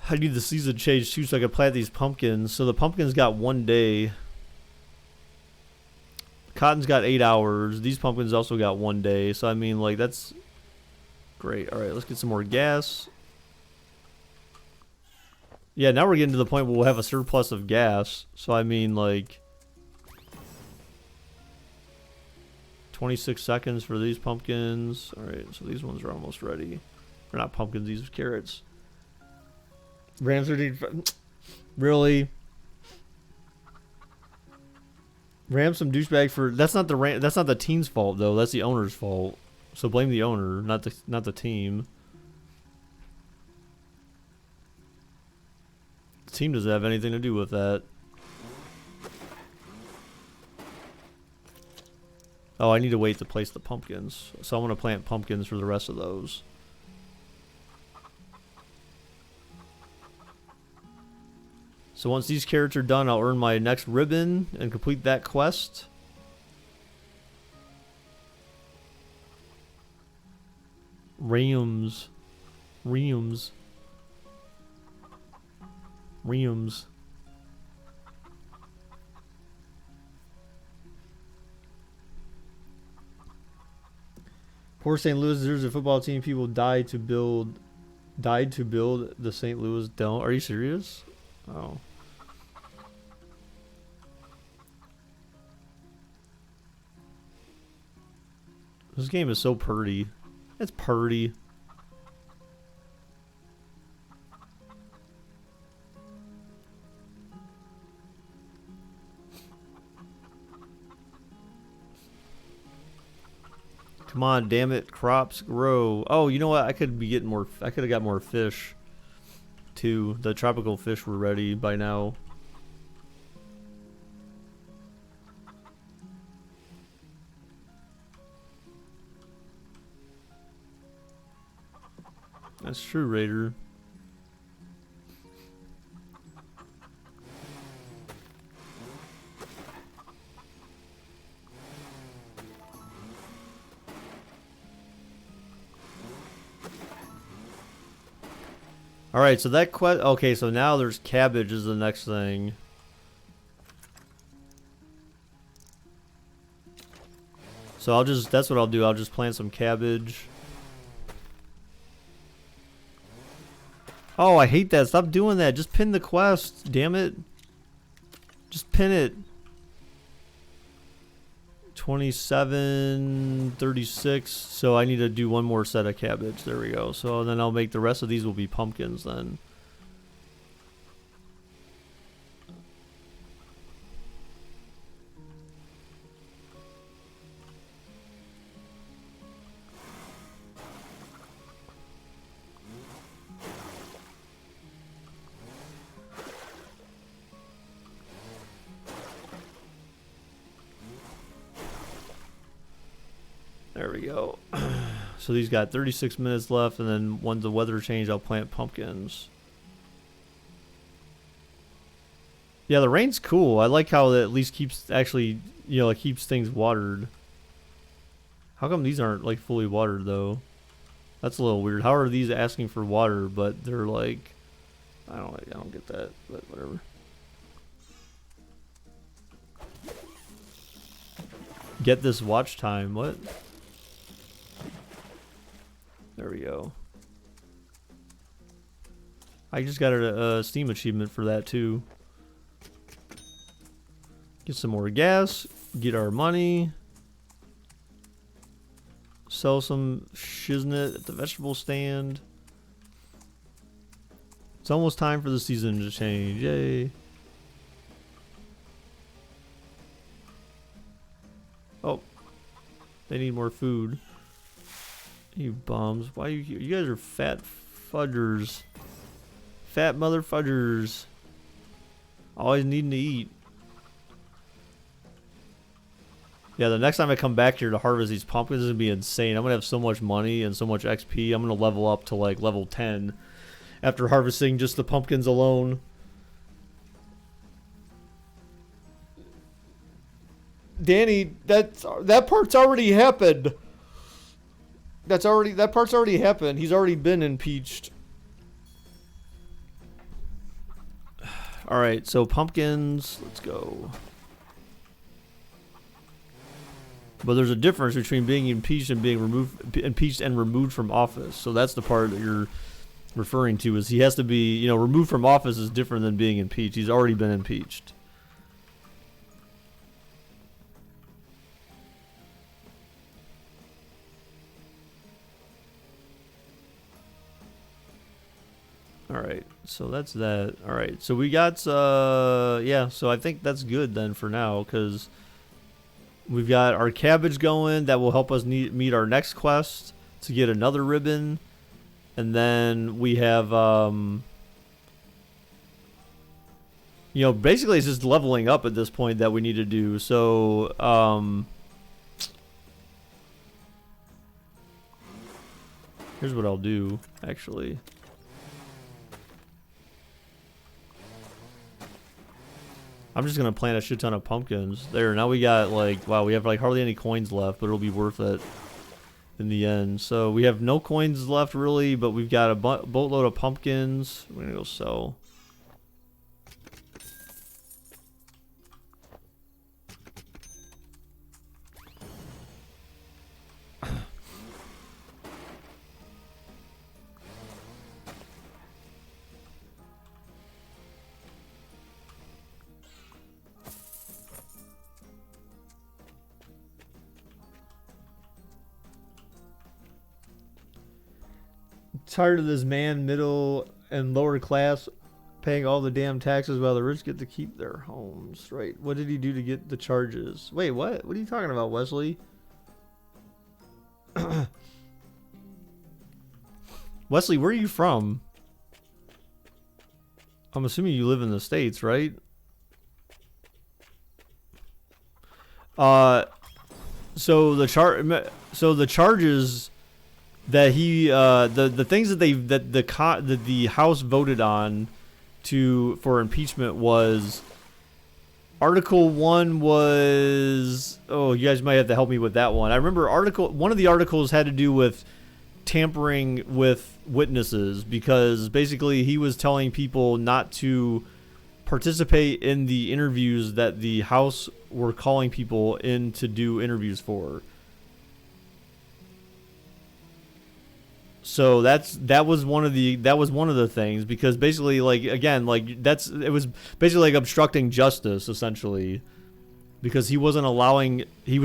I need the season change, too, so I can plant these pumpkins. So the pumpkins got 1 day. Cotton's got 8 hours. These pumpkins also got 1 day. So, I mean, like, that's great. All right, let's get some more gas. Yeah, now we're getting to the point where we'll have a surplus of gas. So, I mean, like, 26 seconds for these pumpkins. All right, so these ones are almost ready. They're not pumpkins, these are carrots. Rams 13. Really? Ram some douchebag for that's not the team's fault though. That's the owner's fault. So blame the owner, not the team. The team doesn't have anything to do with that. Oh, I need to wait to place the pumpkins. So I'm gonna plant pumpkins for the rest of those. So once these carrots are done, I'll earn my next ribbon and complete that quest. Rams. Rams. Rams. Poor St. Louis, there's a football team. People died to build the St. Louis Dome. Are you serious? Oh. This game is so purty. It's purty. Come on, damn it. Crops grow. Oh, you know what? I could be getting more. I could have got more fish, too. The tropical fish were ready by now. That's true, Raider. All right, so that okay, so now there's cabbage is the next thing. So that's what I'll do. I'll just plant some cabbage. Oh, I hate that. Stop doing that. Just pin the quest. Damn it. Just pin it. 27, 36. So I need to do one more set of cabbage. There we go. So then I'll make the rest of these will be pumpkins then. There we go. So these got 36 minutes left, and then once the weather changes, I'll plant pumpkins. Yeah, the rain's cool. I like how it at least keeps actually, you know, it keeps things watered. How come these aren't like fully watered though? That's a little weird. How are these asking for water, but they're like, I don't get that, but whatever. Get this watch time. What? There we go. I just got a Steam achievement for that too. Get some more gas. Get our money. Sell some shiznit at the vegetable stand. It's almost time for the season to change. Yay. Oh. They need more food. You bums. Why you guys are fat fudgers. Fat mother fudgers. Always needing to eat. Yeah, the next time I come back here to harvest these pumpkins is going to be insane. I'm going to have so much money and so much XP. I'm going to level up to like level 10 after harvesting just the pumpkins alone. Danny, that part's already happened. That part's already happened. He's already been impeached. All right, so pumpkins, let's go. But there's a difference between being impeached and being removed from office. So that's the part that you're referring to, is he has to be, you know, removed from office is different than being impeached. He's already been impeached. Alright, so that's that. Alright, so we got, yeah, so I think that's good then for now, because we've got our cabbage going. That will help us meet our next quest to get another ribbon. And then we have, you know, basically it's just leveling up at this point that we need to do. So, here's what I'll do, actually. I'm just going to plant a shit ton of pumpkins. There, now we got like, wow, we have like hardly any coins left, but it'll be worth it in the end. So we have no coins left really, but we've got a boatload of pumpkins. We're going to go sell. Tired of this man, middle and lower class, paying all the damn taxes while the rich get to keep their homes. Right? What did he do to get the charges? Wait, what? What are you talking about, Wesley? Wesley, where are you from? I'm assuming you live in the States, right? So the charges that he the things that the House voted on for impeachment was Article 1 was, oh, you guys might have to help me with that one. I remember one of the articles had to do with tampering with witnesses, because basically he was telling people not to participate in the interviews that the House were calling people in to do interviews for. So that was one of the things, because basically, like, again, like, it was basically like obstructing justice, essentially, because he was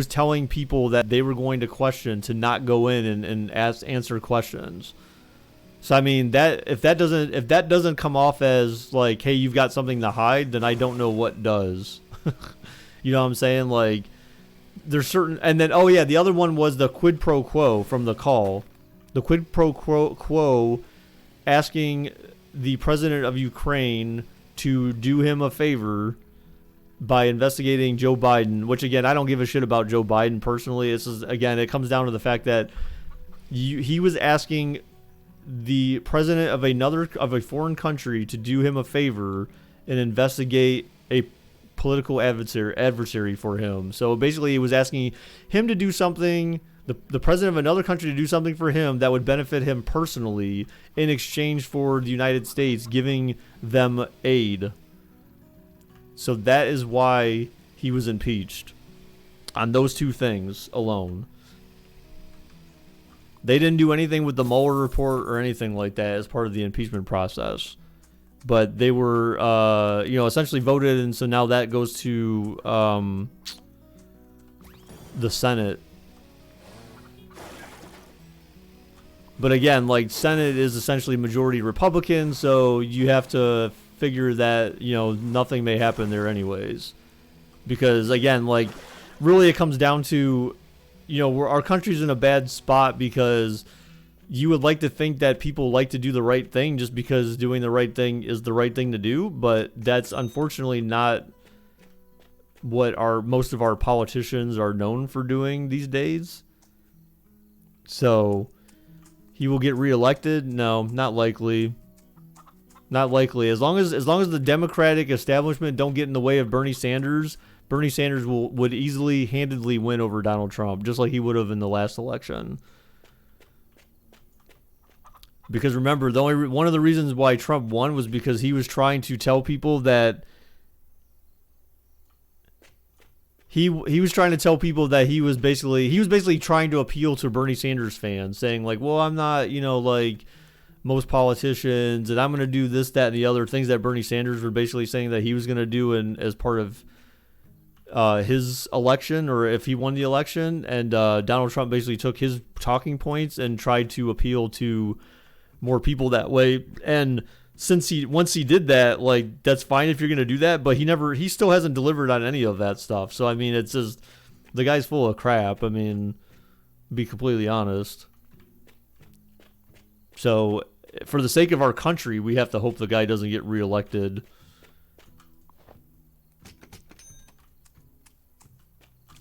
telling people that they were going to question to not go in and answer questions. So I mean, that if that doesn't come off as like, hey, you've got something to hide, then I don't know what does. You know what I'm saying? Like, there's certain, and then, oh yeah, the other one was the quid pro quo from the call. The quid pro quo asking the president of Ukraine to do him a favor by investigating Joe Biden, which, again, I don't give a shit about Joe Biden personally. This is, again, it comes down to the fact that he was asking the president of a foreign country to do him a favor and investigate a political adversary for him. So basically, he was asking him to do something, the president of another country to do something for him that would benefit him personally, in exchange for the United States giving them aid. So that is why he was impeached, on those two things alone. They didn't do anything with the Mueller report or anything like that as part of the impeachment process. But they were, essentially voted, and so now that goes to the Senate. But again, like, Senate is essentially majority Republican, so you have to figure that, nothing may happen there anyways. Because, again, like, really it comes down to, our country's in a bad spot because you would like to think that people like to do the right thing just because doing the right thing is the right thing to do, but that's unfortunately not what most of our politicians are known for doing these days. So he will get reelected? No, not likely. Not likely. As long as the Democratic establishment don't get in the way of Bernie Sanders would easily, handedly win over Donald Trump, just like he would have in the last election. Because remember, one of the reasons why Trump won was because he was trying to tell people that he was trying to tell people that he was basically trying to appeal to Bernie Sanders fans, saying like, well, I'm not, like most politicians, and I'm going to do this, that, and the other things that Bernie Sanders were basically saying that he was going to do as part of his election, or if he won the election. And Donald Trump basically took his talking points and tried to appeal to more people that way. And once he did that, like, that's fine if you're going to do that, but he still hasn't delivered on any of that stuff. So I mean, it's just, the guy's full of crap. I mean, to be completely honest. So for the sake of our country, we have to hope the guy doesn't get reelected.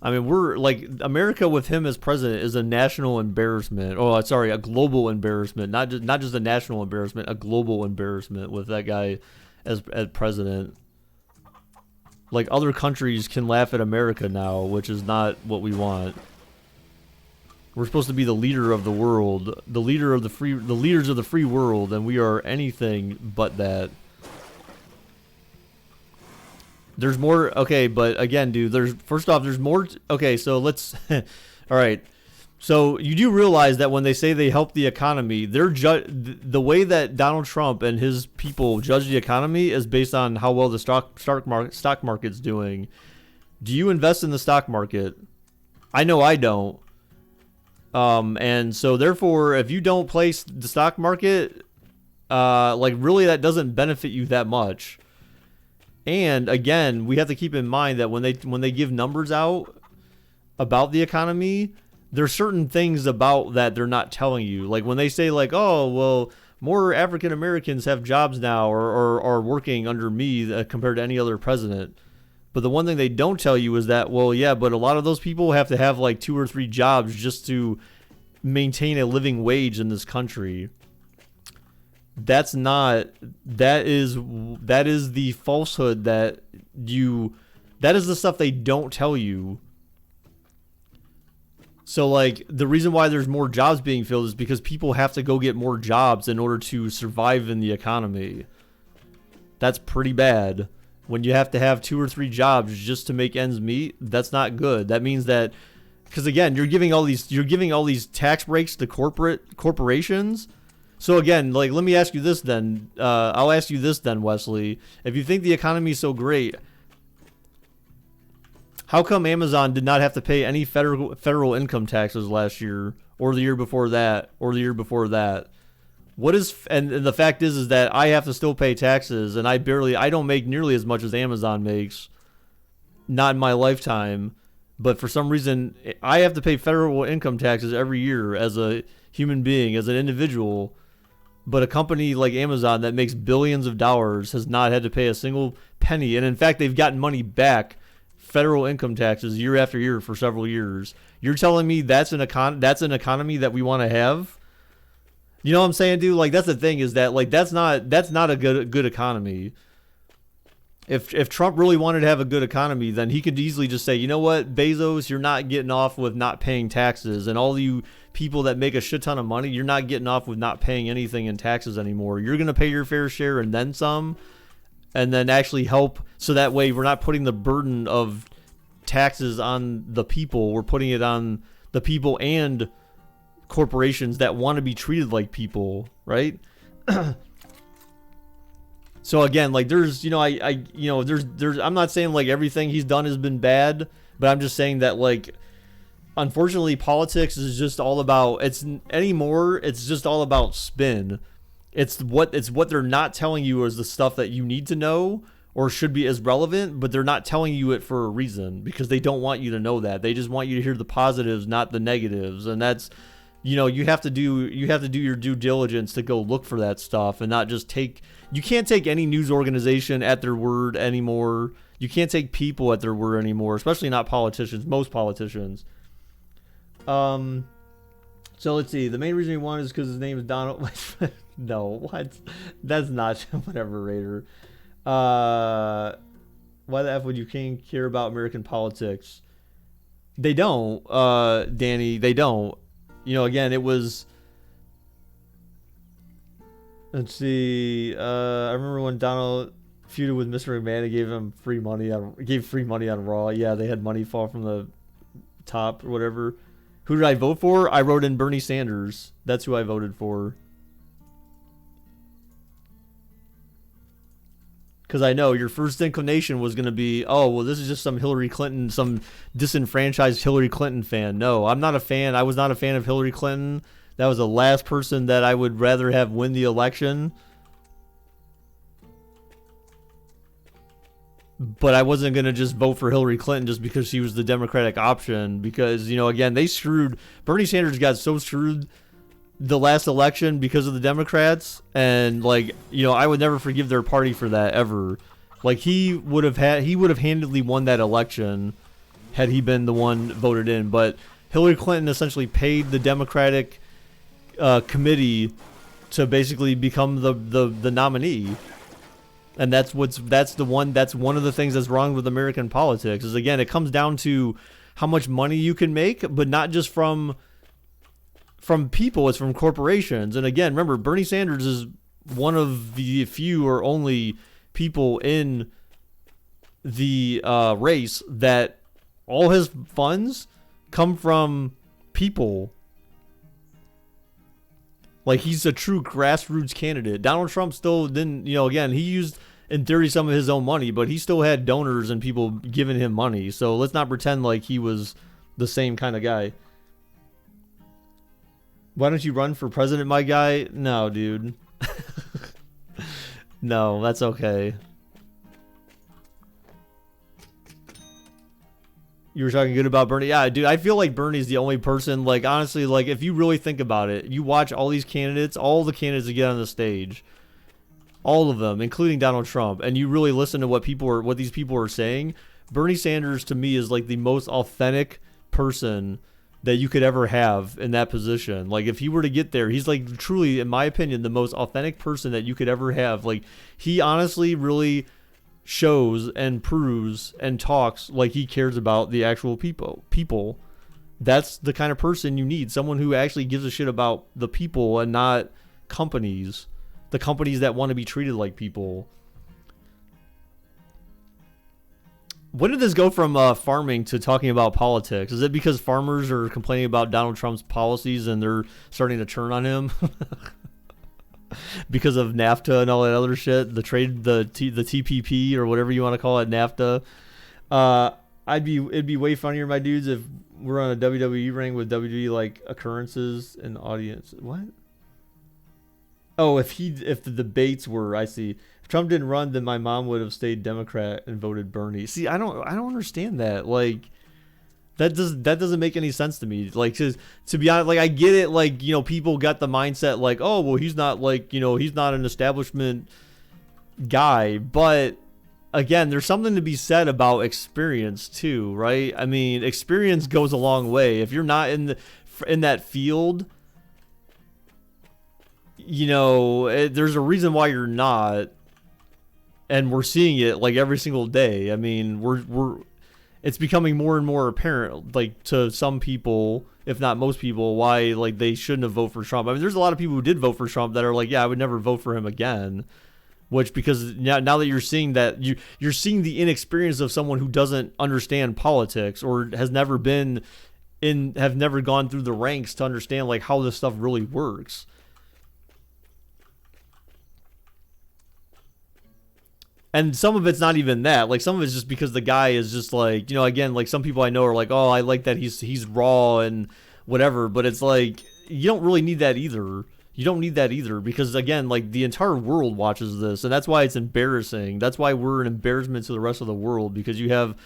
I mean, we're like, America with him as president is a national embarrassment. Oh, sorry, a global embarrassment. Not just a national embarrassment, a global embarrassment with that guy as president. Like, other countries can laugh at America now, which is not what we want. We're supposed to be the leader of the world, the leaders of the free world, and we are anything but that. There's more. Okay, but again, dude, there's more. Okay, so let's. All right. So you do realize that when they say they help the economy, the way that Donald Trump and his people judge the economy is based on how well the stock market's doing. Do you invest in the stock market? I know I don't. And so therefore, if you don't place the stock market, like really that doesn't benefit you that much. And again, we have to keep in mind that when they give numbers out about the economy, there's certain things about that they're not telling you. Like when they say like, oh, well, more African Americans have jobs now or are working under me compared to any other president. But the one thing they don't tell you is that, well, yeah, but a lot of those people have to have like 2 or 3 jobs just to maintain a living wage in this country. That is the falsehood that is the stuff they don't tell you. So like the reason why there's more jobs being filled is because people have to go get more jobs in order to survive in the economy. That's pretty bad. When you have to have 2 or 3 jobs just to make ends meet, that's not good. That means that, because again, you're giving all these tax breaks to corporations. So again, like let me ask you this then. I'll ask you this then, Wesley. If you think the economy is so great, how come Amazon did not have to pay any federal income taxes last year, or the year before that, or the year before that? And the fact is that I have to still pay taxes, and I don't make nearly as much as Amazon makes, not in my lifetime, but for some reason I have to pay federal income taxes every year as a human being, as an individual, but a company like Amazon that makes billions of dollars has not had to pay a single penny, and in fact they've gotten money back, federal income taxes year after year for several years. You're telling me that's an economy that we want to have? You know what I'm saying, dude? Like that's the thing is that like that's not a good economy. If Trump really wanted to have a good economy, then he could easily just say, you know what, Bezos, you're not getting off with not paying taxes, and all you people that make a shit ton of money, you're not getting off with not paying anything in taxes anymore. You're gonna pay your fair share and then some, and then actually help, so that way we're not putting the burden of taxes on the people. We're putting it on the people and corporations that want to be treated like people, right? So again, like there's, I'm not saying like everything he's done has been bad, but I'm just saying that like, unfortunately, politics is just all about, it's just all about spin. It's what they're not telling you is the stuff that you need to know or should be as relevant, but they're not telling you it for a reason because they don't want you to know that. They just want you to hear the positives, not the negatives. And that's, you have to do your due diligence to go look for that stuff and not just you can't take any news organization at their word anymore. You can't take people at their word anymore, especially not politicians, most politicians. So let's see. The main reason he won is because his name is Donald. No, what? That's not whatever, Raider. Why the F would you care about American politics? They don't, Danny. They don't. Again, it was. Let's see. I remember when Donald feuded with Mr. McMahon, he gave free money on Raw. Yeah, they had money fall from the top or whatever. Who did I vote for? I wrote in Bernie Sanders. That's who I voted for. Because I know your first inclination was going to be, oh, well, this is just some Hillary Clinton, some disenfranchised Hillary Clinton fan. No, I'm not a fan. I was not a fan of Hillary Clinton. That was the last person that I would rather have win the election. But I wasn't going to just vote for Hillary Clinton just because she was the Democratic option. Because, again, Bernie Sanders got so screwed the last election because of the Democrats. And, I would never forgive their party for that ever. Like, he would have handedly won that election had he been the one voted in. But Hillary Clinton essentially paid the Democratic committee to basically become the nominee. And that's one of the things that's wrong with American politics is, again, it comes down to how much money you can make, but not just from people, it's from corporations. And again, remember, Bernie Sanders is one of the few or only people in the race that all his funds come from people. Like, he's a true grassroots candidate. Donald Trump still didn't, again, he used, in theory, some of his own money, but he still had donors and people giving him money. So let's not pretend like he was the same kind of guy. Why don't you run for president, my guy? No, dude. No, that's okay. You were talking good about Bernie. Yeah, dude, I feel like Bernie's the only person, like, honestly, like, if you really think about it, you watch all these candidates, all the candidates that get on the stage, all of them, including Donald Trump, and you really listen to what these people are saying, Bernie Sanders, to me, is, like, the most authentic person that you could ever have in that position. Like, if he were to get there, he's, like, truly, in my opinion, the most authentic person that you could ever have. Like, he honestly really shows and proves and talks like he cares about the actual people. That's the kind of person you need, someone who actually gives a shit about the people and not companies, the companies that want to be treated like people. When did this go from farming to talking about politics? Is it because farmers are complaining about Donald Trump's policies and they're starting to turn on him? Because of NAFTA and all that other shit, the TPP or whatever you want to call it, NAFTA. It'd be way funnier, my dudes, if we're on a WWE ring with WWE like occurrences and audience. What? Oh, if the debates were, I see. If Trump didn't run, then my mom would have stayed Democrat and voted Bernie. See, I don't understand that. Like, that doesn't make any sense to me. Like, to be honest, like, I get it. Like, you know, people got the mindset like, oh, well, he's not, like, you know, he's not an establishment guy. But again, there's something to be said about experience too, right? I mean, experience goes a long way. If you're not in that field, you know, there's a reason why you're not, and we're seeing it like every single day. I mean, it's becoming more and more apparent, like, to some people, if not most people, why, like, they shouldn't have voted for Trump. I mean, there's a lot of people who did vote for Trump that are like, yeah, I would never vote for him again. Which, because now that you're seeing that, you're seeing the inexperience of someone who doesn't understand politics or have never gone through the ranks to understand, like, how this stuff really works. And some of it's not even that. Like, some of it's just because the guy is just like, you know, again, like, some people I know are like, oh, I like that he's raw and whatever. But it's like, you don't really need that either. You don't need that either because, again, like, the entire world watches this. And that's why it's embarrassing. That's why we're an embarrassment to the rest of the world, because you have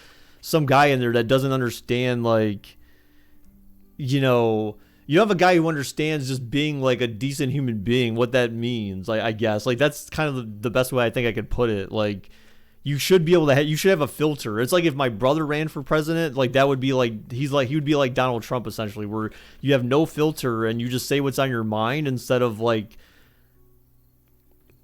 some guy in there that doesn't understand, like, you know, you have a guy who understands just being, like, a decent human being, what that means, like, I guess. Like, that's kind of the best way I think I could put it. Like, you should be able to you should have a filter. It's like if my brother ran for president, like, that would be like, he would be like Donald Trump, essentially, where you have no filter and you just say what's on your mind instead of, like,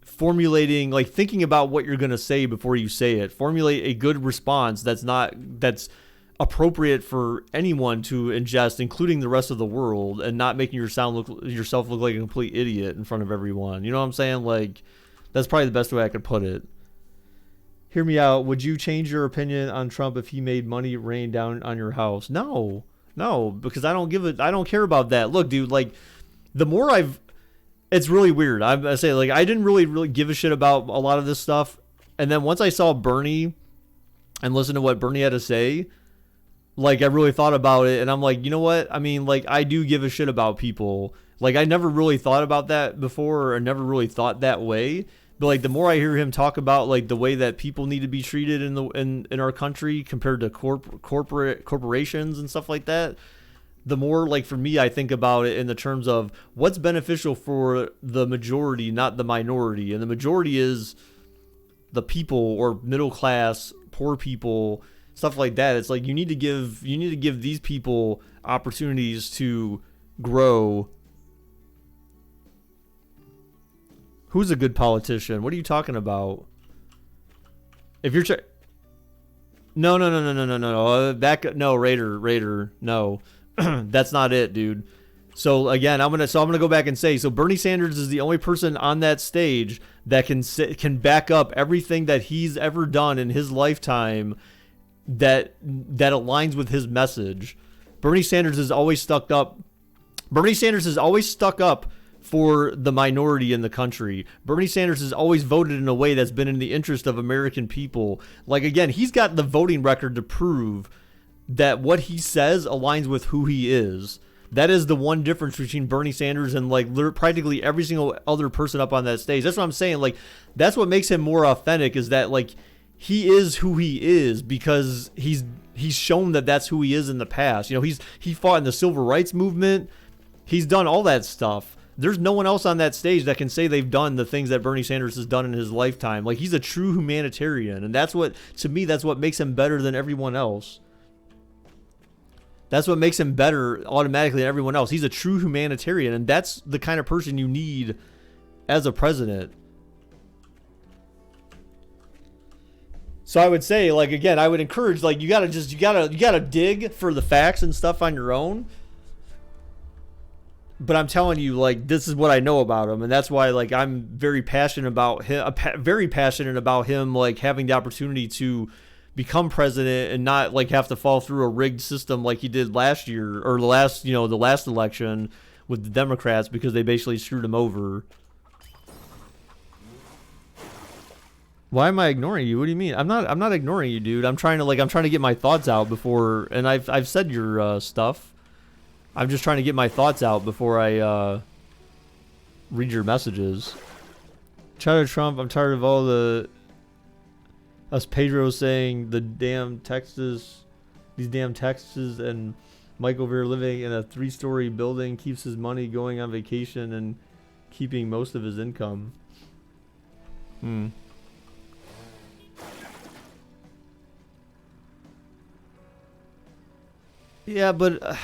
formulating, like, thinking about what you're going to say before you say it. Formulate a good response that's appropriate for anyone to ingest, including the rest of the world, and not making yourself look like a complete idiot in front of everyone. You know what I'm saying? Like, that's probably the best way I could put it. Hear me out. Would you change your opinion on Trump if he made money rain down on your house? No, because I don't care about that. Look, dude, like, the more it's really weird. I say, like, I didn't really give a shit about a lot of this stuff. And then once I saw Bernie and listened to what Bernie had to say, like, I really thought about it, and I'm like, you know what? I mean, like, I do give a shit about people. Like, I never really thought about that before, or never really thought that way. But, like, the more I hear him talk about, like, the way that people need to be treated in our country compared to corporations and stuff like that, the more, like, for me, I think about it in the terms of what's beneficial for the majority, not the minority. And the majority is the people, or middle class, poor people, stuff like that. It's like, you need to give these people opportunities to grow. Who's a good politician? What are you talking about? If you're no, Raider, no. That's not it, dude. So again, I'm gonna go back and say, so Bernie Sanders is the only person on that stage that can back up everything that he's ever done in his lifetime that aligns with his message. Bernie Sanders has always stuck up for the minority in the country. Bernie Sanders has always voted in a way that's been in the interest of American people. Like, again, he's got the voting record to prove that what he says aligns with who he is. That is the one difference between Bernie Sanders and like practically every single other person up on that stage. That's what I'm saying. Like, that's what makes him more authentic, is that like he is who he is because he's shown that that's who he is in the past. You know, he fought in the civil rights movement. He's done all that stuff. There's no one else on that stage that can say they've done the things that Bernie Sanders has done in his lifetime. Like, he's a true humanitarian, and that's what, to me, that's what makes him better than everyone else. That's what makes him better automatically than everyone else. He's a true humanitarian, and that's the kind of person you need as a president. So I would say, like, again, I would encourage, like, you gotta dig for the facts and stuff on your own. But I'm telling you, like, this is what I know about him, and that's why, like, I'm very passionate about him, like, having the opportunity to become president and not like have to fall through a rigged system like he did last year, or the last election with the Democrats, because they basically screwed him over. Why am I ignoring you? What do you mean? I'm not ignoring you, dude. I'm trying to get my thoughts out before, and I've said your stuff. I'm just trying to get my thoughts out before I read your messages. Tired of Trump. I'm tired of all the us Pedro saying these damn Texas, and Mike over here living in a 3-story building keeps his money going on vacation and keeping most of his income. Yeah, but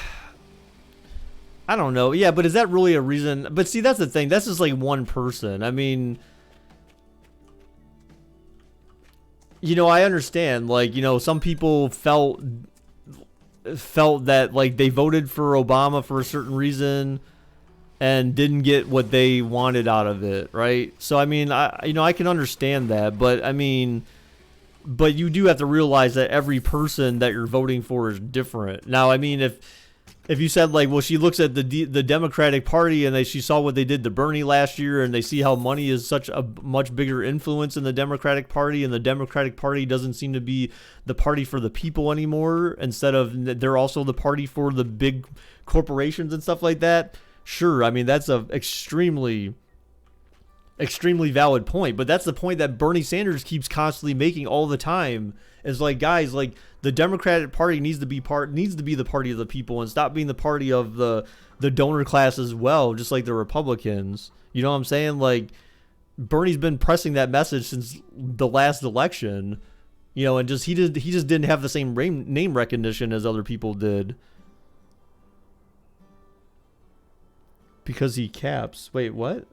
I don't know. Yeah, but is that really a reason? But see, that's the thing. That's just like one person. I mean, you know, I understand, like, you know, some people felt that, like, they voted for Obama for a certain reason and didn't get what they wanted out of it, right? So, I mean, I can understand that, but, I mean, but you do have to realize that every person that you're voting for is different. Now, I mean, if you said, like, well, she looks at the Democratic Party and she saw what they did to Bernie last year, and they see how money is such a much bigger influence in the Democratic Party, and the Democratic Party doesn't seem to be the party for the people anymore, instead of they're also the party for the big corporations and stuff like that. Sure, I mean, that's a extremely valid point, but that's the point that Bernie Sanders keeps constantly making all the time. Is like, guys, like, the Democratic Party needs to be the party of the people and stop being the party of the donor class as well, just like the Republicans. You know what I'm saying? Like, Bernie's been pressing that message since the last election, you know, and he just didn't have the same name recognition as other people did. Because he caps. Wait, what?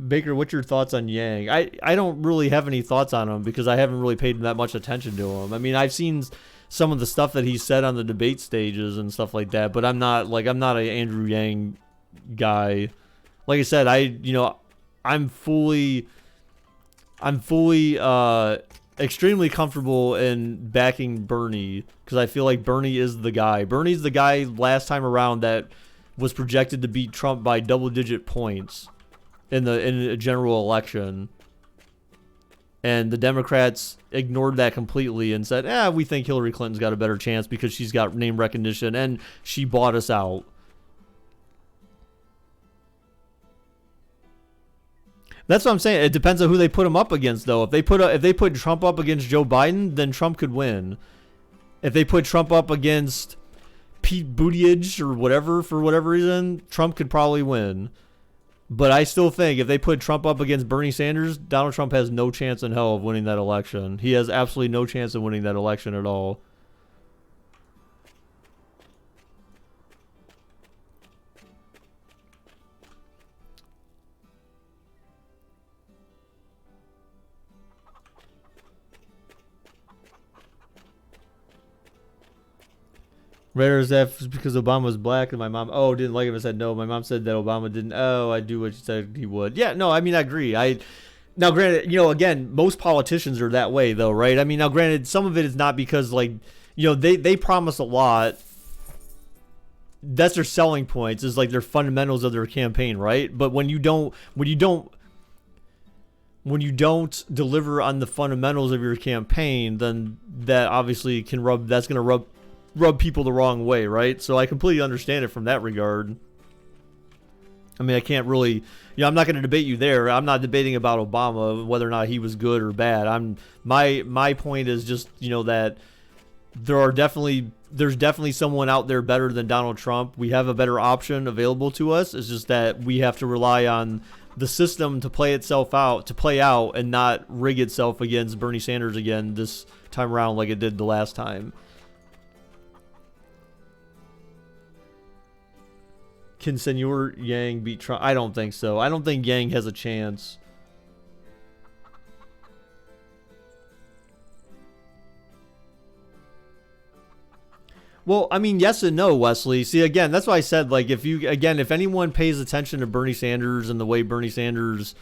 Baker, what's your thoughts on Yang? I don't really have any thoughts on him because I haven't really paid that much attention to him. I mean, I've seen some of the stuff that he said on the debate stages and stuff like that, but I'm not an Andrew Yang guy. Like I said, I'm fully extremely comfortable in backing Bernie because I feel like Bernie is the guy. Bernie's the guy last time around that was projected to beat Trump by double-digit points in a general election, and the Democrats ignored that completely and said, we think Hillary Clinton's got a better chance because she's got name recognition and she bought us out. That's what I'm saying. It depends on who they put him up against, though. If they put Trump up against Joe Biden, then Trump could win. If they put Trump up against Pete Buttigieg or whatever, for whatever reason, Trump could probably win. But I still think if they put Trump up against Bernie Sanders, Donald Trump has no chance in hell of winning that election. He has absolutely no chance of winning that election at all. Raiders F because Obama was black and my mom didn't like him and said no. My mom said that Obama didn't. I do what she said he would. Yeah, no, I mean, I agree. Now granted, you know, again, most politicians are that way though, right? I mean, now granted, some of it is not because, like, you know, they promise a lot. That's their selling points, is like their fundamentals of their campaign, right? But when you don't deliver on the fundamentals of your campaign, then that obviously that's going to rub rub people the wrong way, right? So I completely understand it from that regard. I mean, I can't really, I'm not going to debate you there. I'm not debating about Obama, whether or not he was good or bad. My point is just, that there's definitely someone out there better than Donald Trump. We have a better option available to us. It's just that we have to rely on the system to play out and not rig itself against Bernie Sanders again this time around like it did the last time. Can Senor Yang beat Trump? I don't think so. I don't think Yang has a chance. Well, I mean, yes and no, Wesley. See, again, that's why I said, like, if anyone pays attention to Bernie Sanders and the way Bernie Sanders,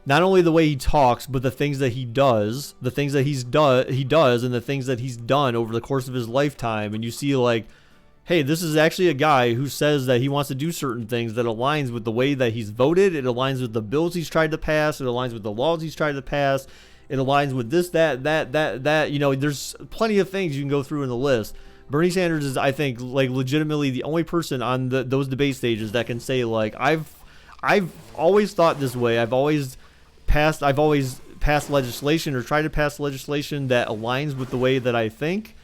not only the way he talks, but the things that he does, the things that he does, and the things that he's done over the course of his lifetime, and you see, like, hey, this is actually a guy who says that he wants to do certain things that aligns with the way that he's voted. It aligns with the bills he's tried to pass. It aligns with the laws he's tried to pass. It aligns with this, that. There's plenty of things you can go through in the list. Bernie Sanders is, I think, like, legitimately the only person on those debate stages that can say, like, I've always thought this way. I've always passed legislation or tried to pass legislation that aligns with the way that I think.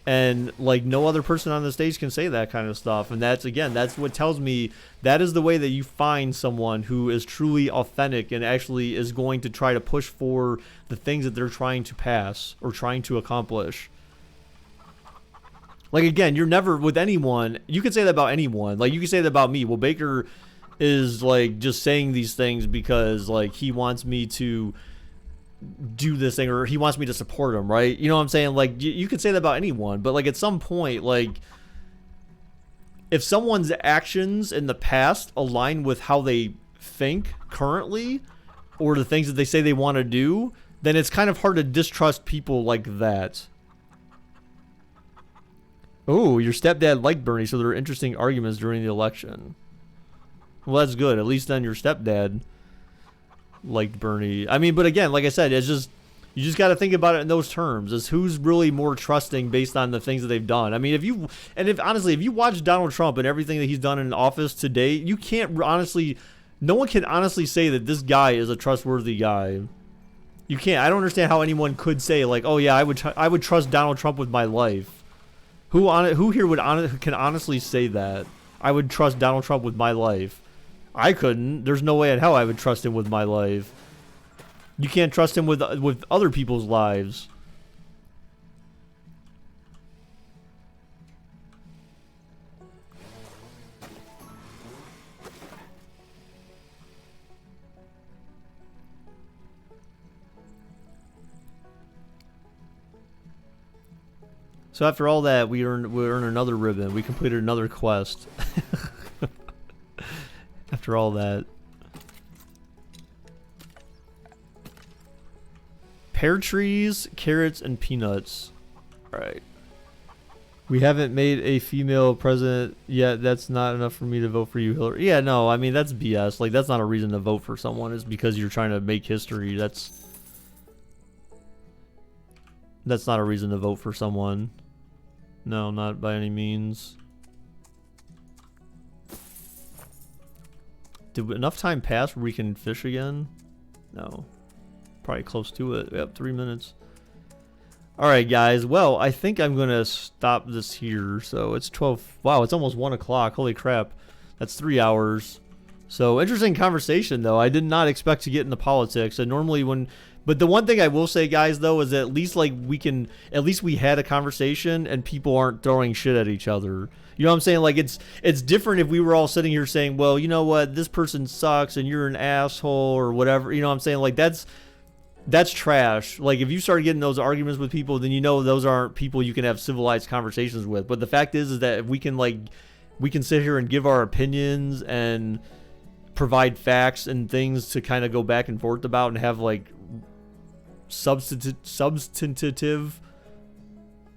And, like, no other person on the stage can say that kind of stuff. And that's what tells me that is the way that you find someone who is truly authentic and actually is going to try to push for the things that they're trying to pass or trying to accomplish. Like, again, you're never with anyone. You can say that about anyone. Like, you can say that about me. Well, Baker is, like, just saying these things because, like, he wants me to do this thing or he wants me to support him, right? You know what I'm saying? Like, you could say that about anyone, but, like, at some point, like, if someone's actions in the past align with how they think currently or the things that they say they want to do, then it's kind of hard to distrust people like that. Oh, your stepdad liked Bernie, so there were interesting arguments during the election. Well, that's good. At least then your stepdad liked Bernie. I mean, but again, like I said, it's just, you just got to think about it in those terms. Is who's really more trusting based on the things that they've done. I mean, if you watch Donald Trump and everything that he's done in office to date, you can't honestly, no one can honestly say that this guy is a trustworthy guy. You can't. I don't understand how anyone could say, like, oh yeah, I would trust Donald Trump with my life. Who here can honestly say that? I would trust Donald Trump with my life. I couldn't. There's no way in hell I would trust him with my life. You can't trust him with other people's lives. So after all that, we earned another ribbon. We completed another quest. After all that. Pear trees, carrots, and peanuts. Alright. We haven't made a female president yet. That's not enough for me to vote for you, Hillary. Yeah, no, I mean, that's BS. Like, that's not a reason to vote for someone. It's because you're trying to make history. That's not a reason to vote for someone. No, not by any means. Did enough time pass where we can fish again? No. Probably close to it. We have 3 minutes. Alright, guys. Well, I think I'm going to stop this here. So it's 12. Wow, it's almost 1 o'clock. Holy crap. That's 3 hours. So, interesting conversation, though. I did not expect to get into politics. And normally when... But the one thing I will say, guys, though, is that at least, like, at least we had a conversation and people aren't throwing shit at each other. You know what I'm saying? Like, it's different if we were all sitting here saying, well, you know what, this person sucks and you're an asshole or whatever. You know what I'm saying? Like, that's trash. Like, if you start getting those arguments with people, then you know those aren't people you can have civilized conversations with. But the fact is that if we can sit here and give our opinions and provide facts and things to kind of go back and forth about and have, like, substantive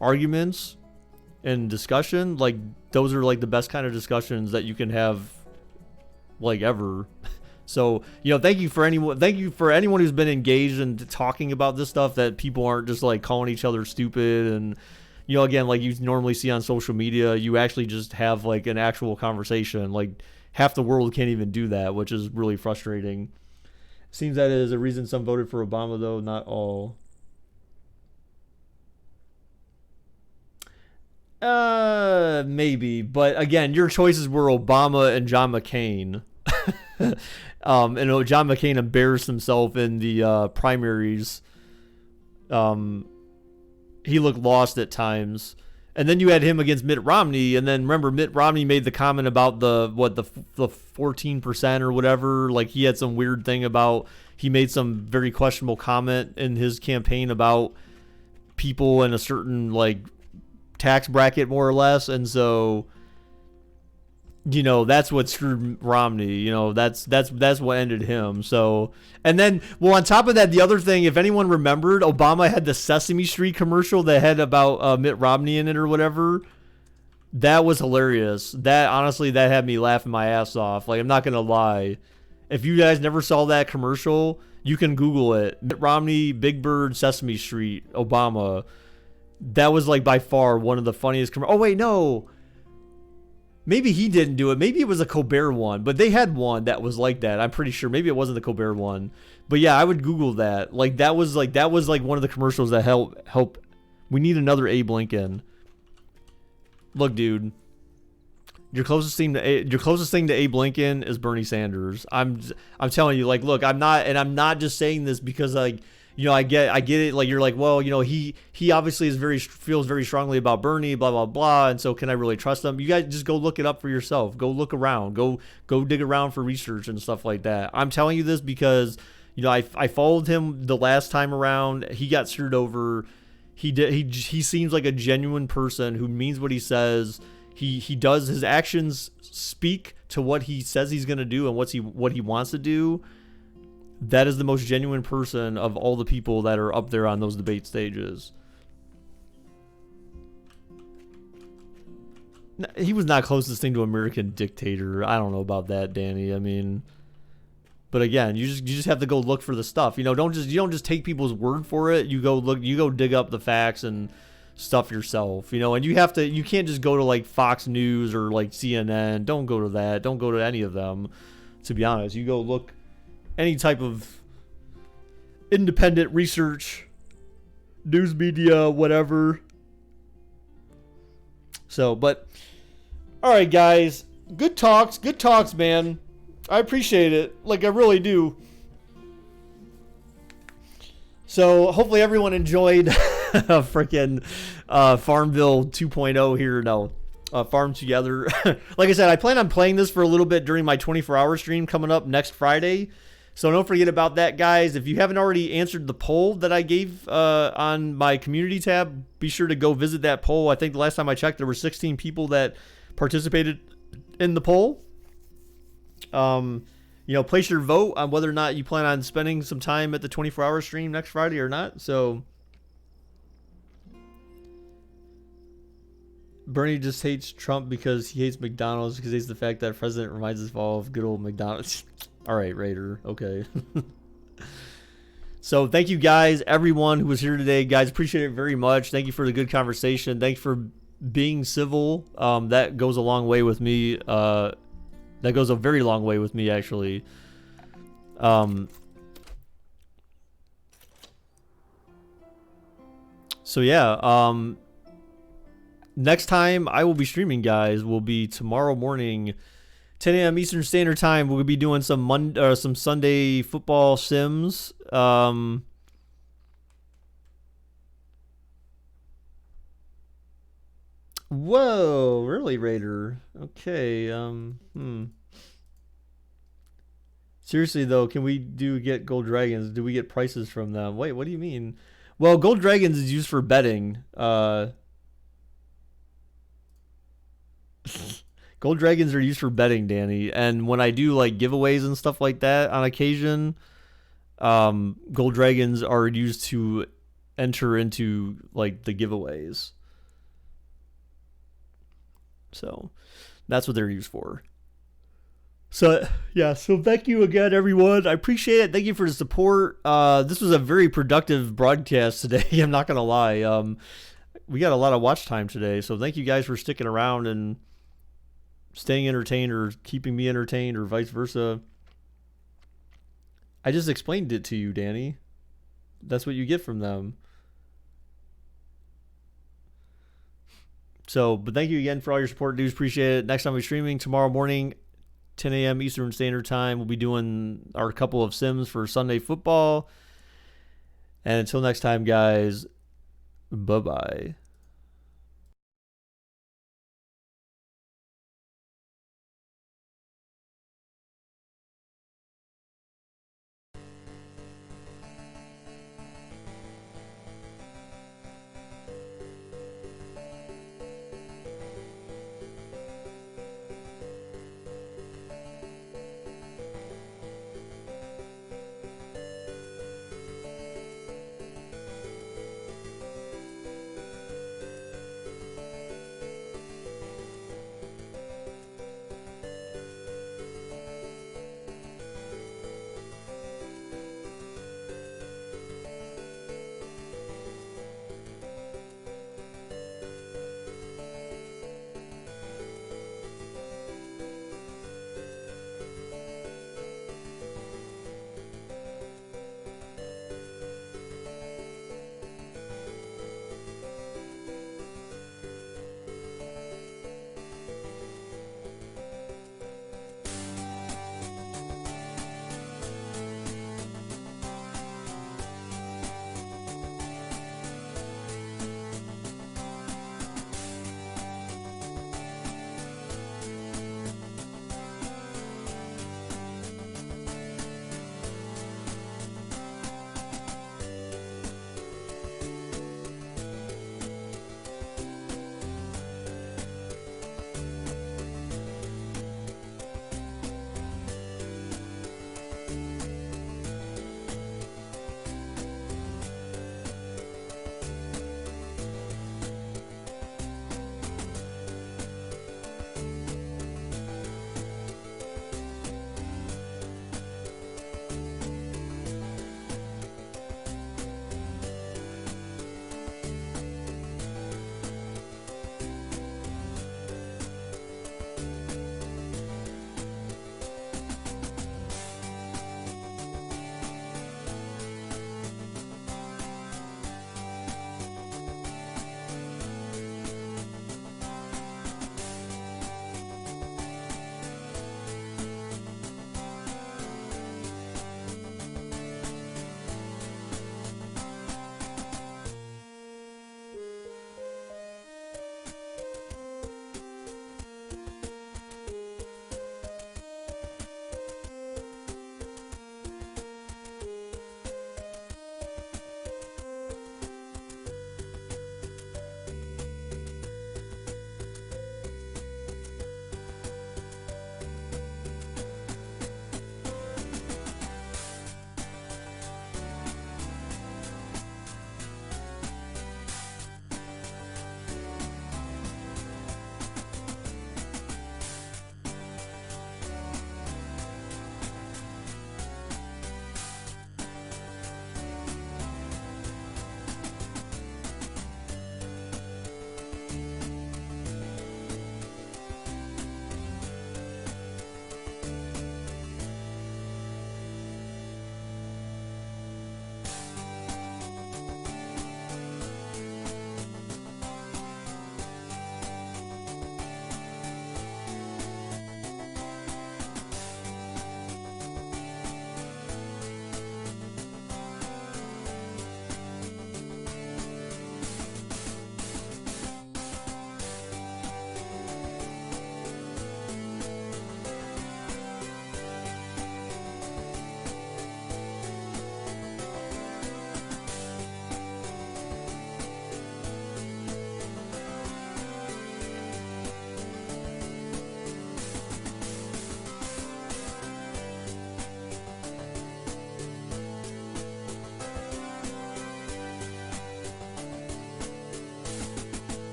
arguments and discussion, like, those are, like, the best kind of discussions that you can have, like, ever. So, you know, thank you for anyone who's been engaged in talking about this stuff, that people aren't just, like, calling each other stupid and, again, like you normally see on social media, you actually just have like an actual conversation. Like half the world can't even do that, which is really frustrating. Seems that is a reason some voted for Obama, though not all. Maybe, but again, your choices were Obama and John McCain. And John McCain embarrassed himself in the primaries. He looked lost at times. And then you had him against Mitt Romney, and then remember Mitt Romney made the comment about the 14% or whatever. Like he had some weird thing about, he made some very questionable comment in his campaign about people in a certain like tax bracket more or less, and so that's what screwed Romney. That's what ended him. So, and then, well, on top of that, the other thing, if anyone remembered, Obama had the Sesame Street commercial that had about Mitt Romney in it or whatever. That was hilarious. That honestly, that had me laughing my ass off. Like, I'm not gonna lie. If you guys never saw that commercial, you can Google it. Mitt Romney, Big Bird, Sesame Street, Obama. That was like by far one of the funniest commercials. Oh wait, no. Maybe he didn't do it. Maybe it was a Colbert one, but they had one that was like that. I'm pretty sure. Maybe it wasn't the Colbert one, but yeah, I would Google that. Like that was like one of the commercials that help. We need another Abe Lincoln. Look, dude, your closest thing to Abe Lincoln is Bernie Sanders. I'm telling you. Like, look, I'm not just saying this because like. I get it. Like you're like, well, he obviously feels very strongly about Bernie, blah blah blah, and so can I really trust him? You guys just go look it up for yourself. Go look around. Go dig around for research and stuff like that. I'm telling you this because I followed him the last time around. He got screwed over. He seems like a genuine person who means what he says. He does, his actions speak to what he says he's gonna do and what he wants to do. That is the most genuine person of all the people that are up there on those debate stages. He was not closest thing to American dictator. I don't know about that, Danny. I mean, but again, you just have to go look for the stuff. You don't just take people's word for it. You go dig up the facts and stuff yourself. And you can't just go to like Fox News or like CNN. Don't go to that. Don't go to any of them. To be honest, you go look. Any type of independent research, news media, whatever. So, but, all right, guys. Good talks, man. I appreciate it. Like, I really do. So, hopefully everyone enjoyed freaking Farmville 2.0 here. No, Farm Together. Like I said, I plan on playing this for a little bit during my 24-hour stream coming up next Friday. So don't forget about that, guys. If you haven't already answered the poll that I gave on my community tab, be sure to go visit that poll. I think the last time I checked, there were 16 people that participated in the poll. Place your vote on whether or not you plan on spending some time at the 24-hour stream next Friday or not. So Bernie just hates Trump because he hates McDonald's, because he hates the fact that president reminds us all of good old McDonald's. All right, Raider. Okay. So thank you guys, everyone who was here today. Guys, appreciate it very much. Thank you for the good conversation. Thanks for being civil. That goes a long way with me. That goes a very long way with me, actually. So yeah, next time I will be streaming, guys, will be tomorrow morning, 10 a.m. Eastern Standard Time. We'll be doing some Sunday football sims. Whoa, really, Raider? Okay. Seriously though, can we get gold dragons? Do we get prices from them? Wait, what do you mean? Well, gold dragons is used for betting. Gold dragons are used for betting, Danny. And when I do like giveaways and stuff like that on occasion, gold dragons are used to enter into like the giveaways. So that's what they're used for. So yeah, so thank you again, everyone. I appreciate it. Thank you for the support. This was a very productive broadcast today. I'm not gonna lie. we got a lot of watch time today. So thank you guys for sticking around and staying entertained or keeping me entertained or vice versa. I just explained it to you, Danny. That's what you get from them. So, but thank you again for all your support, dudes. Appreciate it. Next time we're streaming tomorrow morning, 10 a.m. Eastern Standard Time. We'll be doing our couple of sims for Sunday football. And until next time, guys, bye-bye.